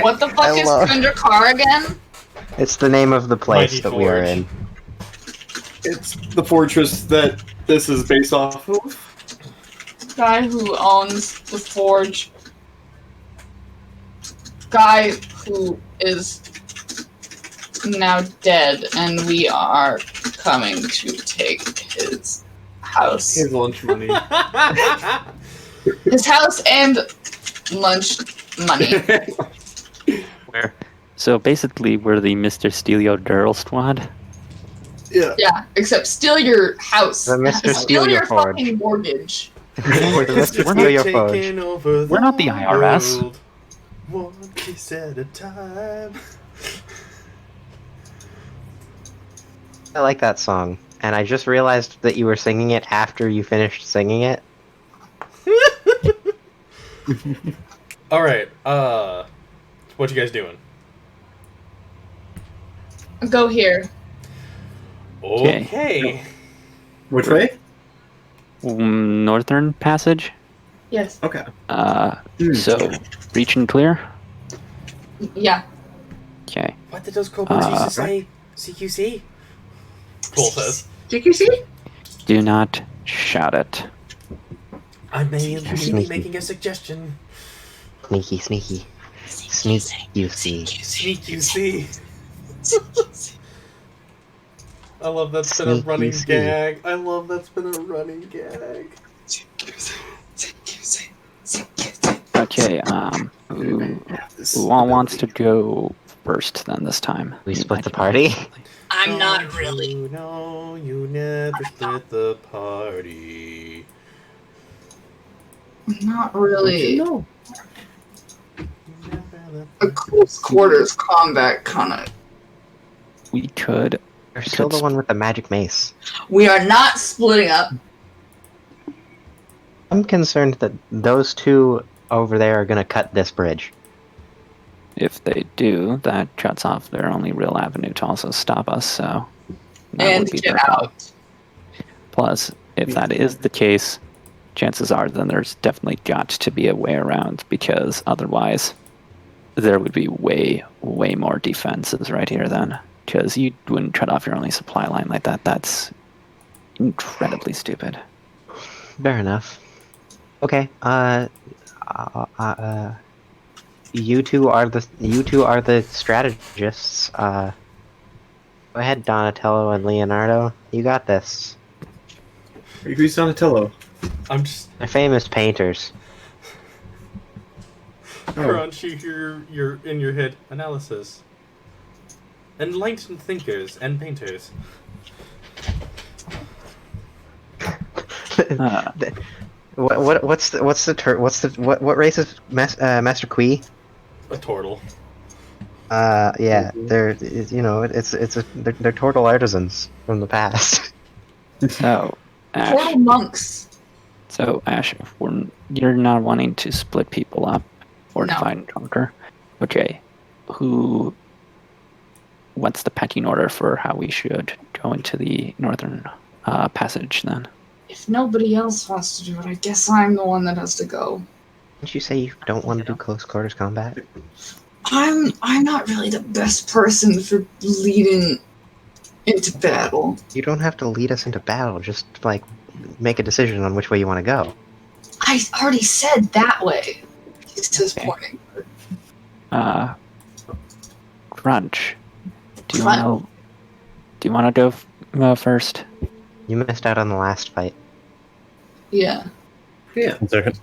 [SPEAKER 5] What the fuck is Kundrakar again?
[SPEAKER 6] It's the name of the place
[SPEAKER 3] Mighty
[SPEAKER 6] that we are
[SPEAKER 3] Forge.
[SPEAKER 6] in.
[SPEAKER 3] It's the fortress that this is based off of.
[SPEAKER 5] Guy who owns the forge. Guy who is now dead, and we are coming to take his house.
[SPEAKER 3] His lunch money.
[SPEAKER 5] His house and lunch money.
[SPEAKER 2] Where? So basically, we're the Mr. Steelio Durrell squad.
[SPEAKER 3] Yeah.
[SPEAKER 5] Yeah, except steal your house.
[SPEAKER 6] The Mr.
[SPEAKER 5] Steal your
[SPEAKER 6] Forge.
[SPEAKER 5] fucking mortgage.
[SPEAKER 6] We're the Mr.
[SPEAKER 2] We're
[SPEAKER 6] Steelio
[SPEAKER 2] not
[SPEAKER 6] Forge.
[SPEAKER 4] Taking over
[SPEAKER 2] We're not the IRS.
[SPEAKER 4] world, one piece at a time.
[SPEAKER 6] I like that song, and I just realized that you were singing it after you finished singing it.
[SPEAKER 4] All right. What you guys doing?
[SPEAKER 5] Go here.
[SPEAKER 4] Okay.
[SPEAKER 3] Which way?
[SPEAKER 2] Northern passage.
[SPEAKER 5] Yes.
[SPEAKER 3] Okay.
[SPEAKER 2] So reach and clear.
[SPEAKER 5] Yeah.
[SPEAKER 2] Okay.
[SPEAKER 4] What did those kobolds used to say? CQC? Cole says.
[SPEAKER 5] CQC?
[SPEAKER 2] Do not shout it.
[SPEAKER 4] I may
[SPEAKER 6] You're
[SPEAKER 4] be
[SPEAKER 6] sneaky.
[SPEAKER 4] making a suggestion.
[SPEAKER 6] Sneaky. Sneak, you see.
[SPEAKER 4] CQC. I love that's been a
[SPEAKER 6] Sneaky
[SPEAKER 4] running
[SPEAKER 6] see.
[SPEAKER 4] gag. I love that's been a running gag.
[SPEAKER 2] Okay. Who all wants to go first then this time?
[SPEAKER 6] We split the party?
[SPEAKER 5] I'm not really.
[SPEAKER 4] No, you never split the party.
[SPEAKER 5] Not really.
[SPEAKER 3] No.
[SPEAKER 5] A close quarters combat kind of.
[SPEAKER 2] We could.
[SPEAKER 6] You're still the one with the magic mace.
[SPEAKER 5] We are not splitting up.
[SPEAKER 6] I'm concerned that those two over there are gonna cut this bridge.
[SPEAKER 2] If they do, that cuts off their only real avenue to also stop us. So that
[SPEAKER 5] And
[SPEAKER 2] would be
[SPEAKER 5] get
[SPEAKER 2] their call.
[SPEAKER 5] out.
[SPEAKER 2] Plus, if that is the case, chances are then there's definitely got to be a way around, because otherwise there would be way more defenses right here then. Because you wouldn't cut off your only supply line like that. That's incredibly stupid.
[SPEAKER 6] Fair enough. Okay. You two are the strategists. Go ahead, Donatello and Leonardo. You got this.
[SPEAKER 3] Who's Donatello?
[SPEAKER 4] I'm just
[SPEAKER 6] They're famous painters.
[SPEAKER 4] Crunch, you hear your in your head analysis. Enlightened thinkers and painters.
[SPEAKER 6] What race is Master Kui?
[SPEAKER 4] A turtle.
[SPEAKER 6] Yeah, they're they're turtle artisans from the past.
[SPEAKER 2] So, Ash.
[SPEAKER 5] Portal monks.
[SPEAKER 2] So, Ash, you're not wanting to split people up or
[SPEAKER 5] No.
[SPEAKER 2] divide and conquer. Okay, what's the pecking order for how we should go into the northern passage then?
[SPEAKER 5] If nobody else wants to do it, I guess I'm the one that has to go.
[SPEAKER 6] Didn't you say you don't want to do close quarters combat?
[SPEAKER 5] I'm not really the best person for leading into battle.
[SPEAKER 6] You don't have to lead us into battle. Just like make a decision on which way you want to go.
[SPEAKER 5] I already said that way. He's just pointing.
[SPEAKER 2] Crunch. Do you want to go first?
[SPEAKER 6] You missed out on the last fight.
[SPEAKER 5] Yeah.
[SPEAKER 3] Yeah.
[SPEAKER 7] 1 second.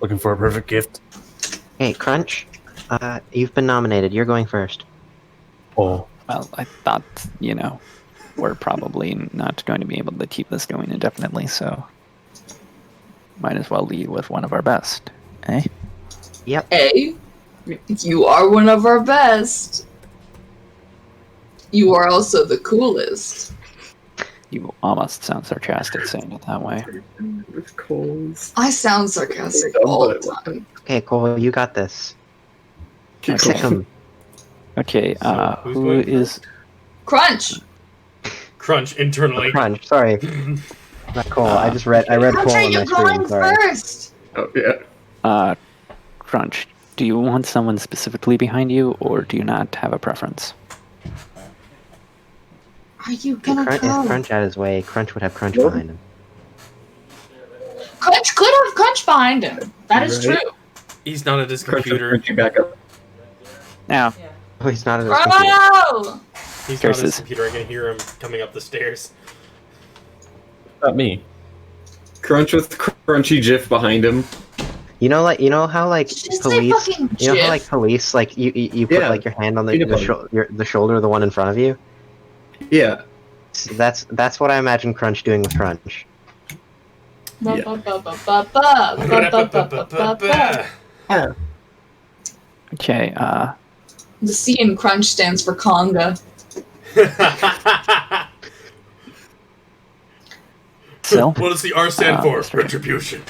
[SPEAKER 7] Looking for a perfect gift.
[SPEAKER 6] Hey, Crunch. You've been nominated. You're going first.
[SPEAKER 7] Oh.
[SPEAKER 2] Well, I thought, we're probably not going to be able to keep this going indefinitely, so might as well lead with one of our best, eh?
[SPEAKER 6] Yep.
[SPEAKER 5] Hey, you are one of our best. You are also the coolest.
[SPEAKER 2] You almost sound sarcastic saying it that way.
[SPEAKER 3] With Coles.
[SPEAKER 5] I sound sarcastic all the time.
[SPEAKER 6] Okay, Cole, you got this.
[SPEAKER 2] Okay.
[SPEAKER 6] Kick 'em.
[SPEAKER 2] Okay,
[SPEAKER 4] who's
[SPEAKER 2] who
[SPEAKER 4] going
[SPEAKER 2] is...
[SPEAKER 5] Crunch!
[SPEAKER 4] Crunch internally.
[SPEAKER 6] Crunch, sorry. Not Cole. I read Cole
[SPEAKER 5] Crunch,
[SPEAKER 6] on
[SPEAKER 5] you're
[SPEAKER 6] my screen.
[SPEAKER 5] going
[SPEAKER 6] Sorry.
[SPEAKER 5] first!
[SPEAKER 3] Oh, yeah.
[SPEAKER 2] Crunch, do you want someone specifically behind you, or do you not have a preference?
[SPEAKER 5] Are you gonna
[SPEAKER 6] If
[SPEAKER 5] go?
[SPEAKER 6] Crunch out his way, Crunch would have Crunch behind him.
[SPEAKER 5] Crunch could have Crunch behind him. That is
[SPEAKER 3] Right.
[SPEAKER 5] true.
[SPEAKER 4] He's not at his
[SPEAKER 3] Crunch
[SPEAKER 4] computer.
[SPEAKER 3] you back up.
[SPEAKER 2] Now,
[SPEAKER 6] Oh, he's not at his computer.
[SPEAKER 5] Bro!
[SPEAKER 4] He's not at his
[SPEAKER 2] Curses.
[SPEAKER 4] computer. I can hear him coming up the stairs.
[SPEAKER 7] Not me.
[SPEAKER 3] Crunch with crunchy GIF behind him.
[SPEAKER 6] You know how
[SPEAKER 5] Just say
[SPEAKER 6] police.
[SPEAKER 5] fucking
[SPEAKER 6] You know how
[SPEAKER 5] GIF.
[SPEAKER 6] police you put
[SPEAKER 3] Yeah.
[SPEAKER 6] your hand on
[SPEAKER 3] Peanut butter.
[SPEAKER 6] the shoulder of the one in front of you.
[SPEAKER 3] Yeah.
[SPEAKER 6] So that's what I imagine Crunch doing with Crunch.
[SPEAKER 5] Ba-ba-ba-ba-ba-ba.
[SPEAKER 2] okay,
[SPEAKER 5] The C in Crunch stands for conga.
[SPEAKER 2] Sil?
[SPEAKER 4] What does the R stand for?
[SPEAKER 2] Mr.
[SPEAKER 4] Retribution.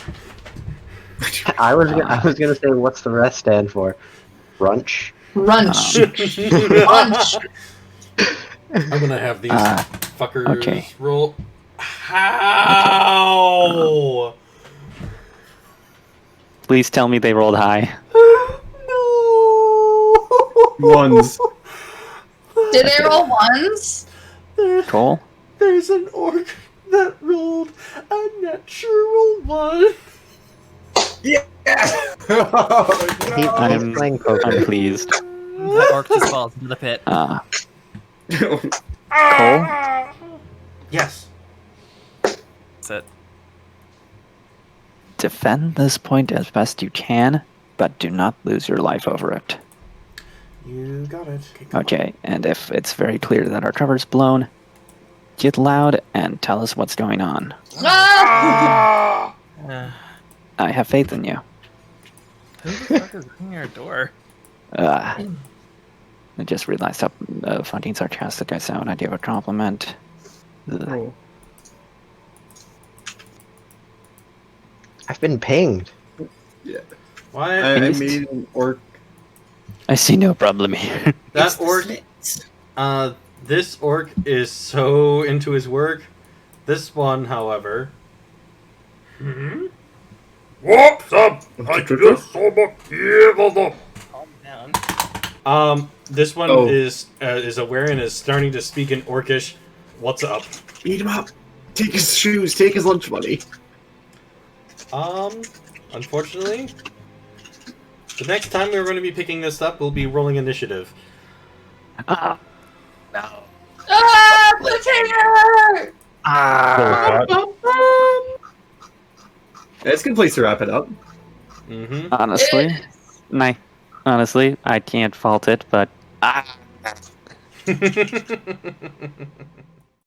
[SPEAKER 6] I was gonna say what's the rest stand for? Crunch.
[SPEAKER 5] Crunch. Crunch.
[SPEAKER 4] I'm gonna have these fuckers
[SPEAKER 2] okay.
[SPEAKER 4] roll. How?
[SPEAKER 2] Please tell me they rolled high.
[SPEAKER 3] Ones.
[SPEAKER 5] Did they roll ones?
[SPEAKER 2] Cole?
[SPEAKER 4] There's an orc that rolled a natural one.
[SPEAKER 2] I'm pleased.
[SPEAKER 9] That orc just falls into the pit.
[SPEAKER 2] Cole?
[SPEAKER 4] Yes.
[SPEAKER 9] That's it.
[SPEAKER 2] Defend this point as best you can, but do not lose your life over it.
[SPEAKER 4] You got it.
[SPEAKER 2] Okay, and if it's very clear that our cover's blown, get loud and tell us what's going on.
[SPEAKER 5] Ah!
[SPEAKER 2] I have faith in you.
[SPEAKER 9] Who the fuck is ringing our door?
[SPEAKER 2] I just realized how fucking sarcastic I sound. I gave a compliment. Ugh.
[SPEAKER 6] I've been pinged.
[SPEAKER 3] Yeah.
[SPEAKER 4] What?
[SPEAKER 3] I made an orc.
[SPEAKER 2] I see no problem here.
[SPEAKER 4] That orc. This orc is so into his work. This one, however. Whoops up! I just saw my
[SPEAKER 9] Calm down.
[SPEAKER 4] This one
[SPEAKER 3] Oh.
[SPEAKER 4] is aware and is starting to speak in Orcish. What's up?
[SPEAKER 3] Eat him up. Take his shoes. Take his lunch money.
[SPEAKER 4] Unfortunately, the next time we're going to be picking this up, we'll be rolling initiative.
[SPEAKER 2] No.
[SPEAKER 5] Ah! Potato!
[SPEAKER 3] That's a good place to wrap it up.
[SPEAKER 4] Mm-hmm.
[SPEAKER 2] Honestly, I can't fault it, but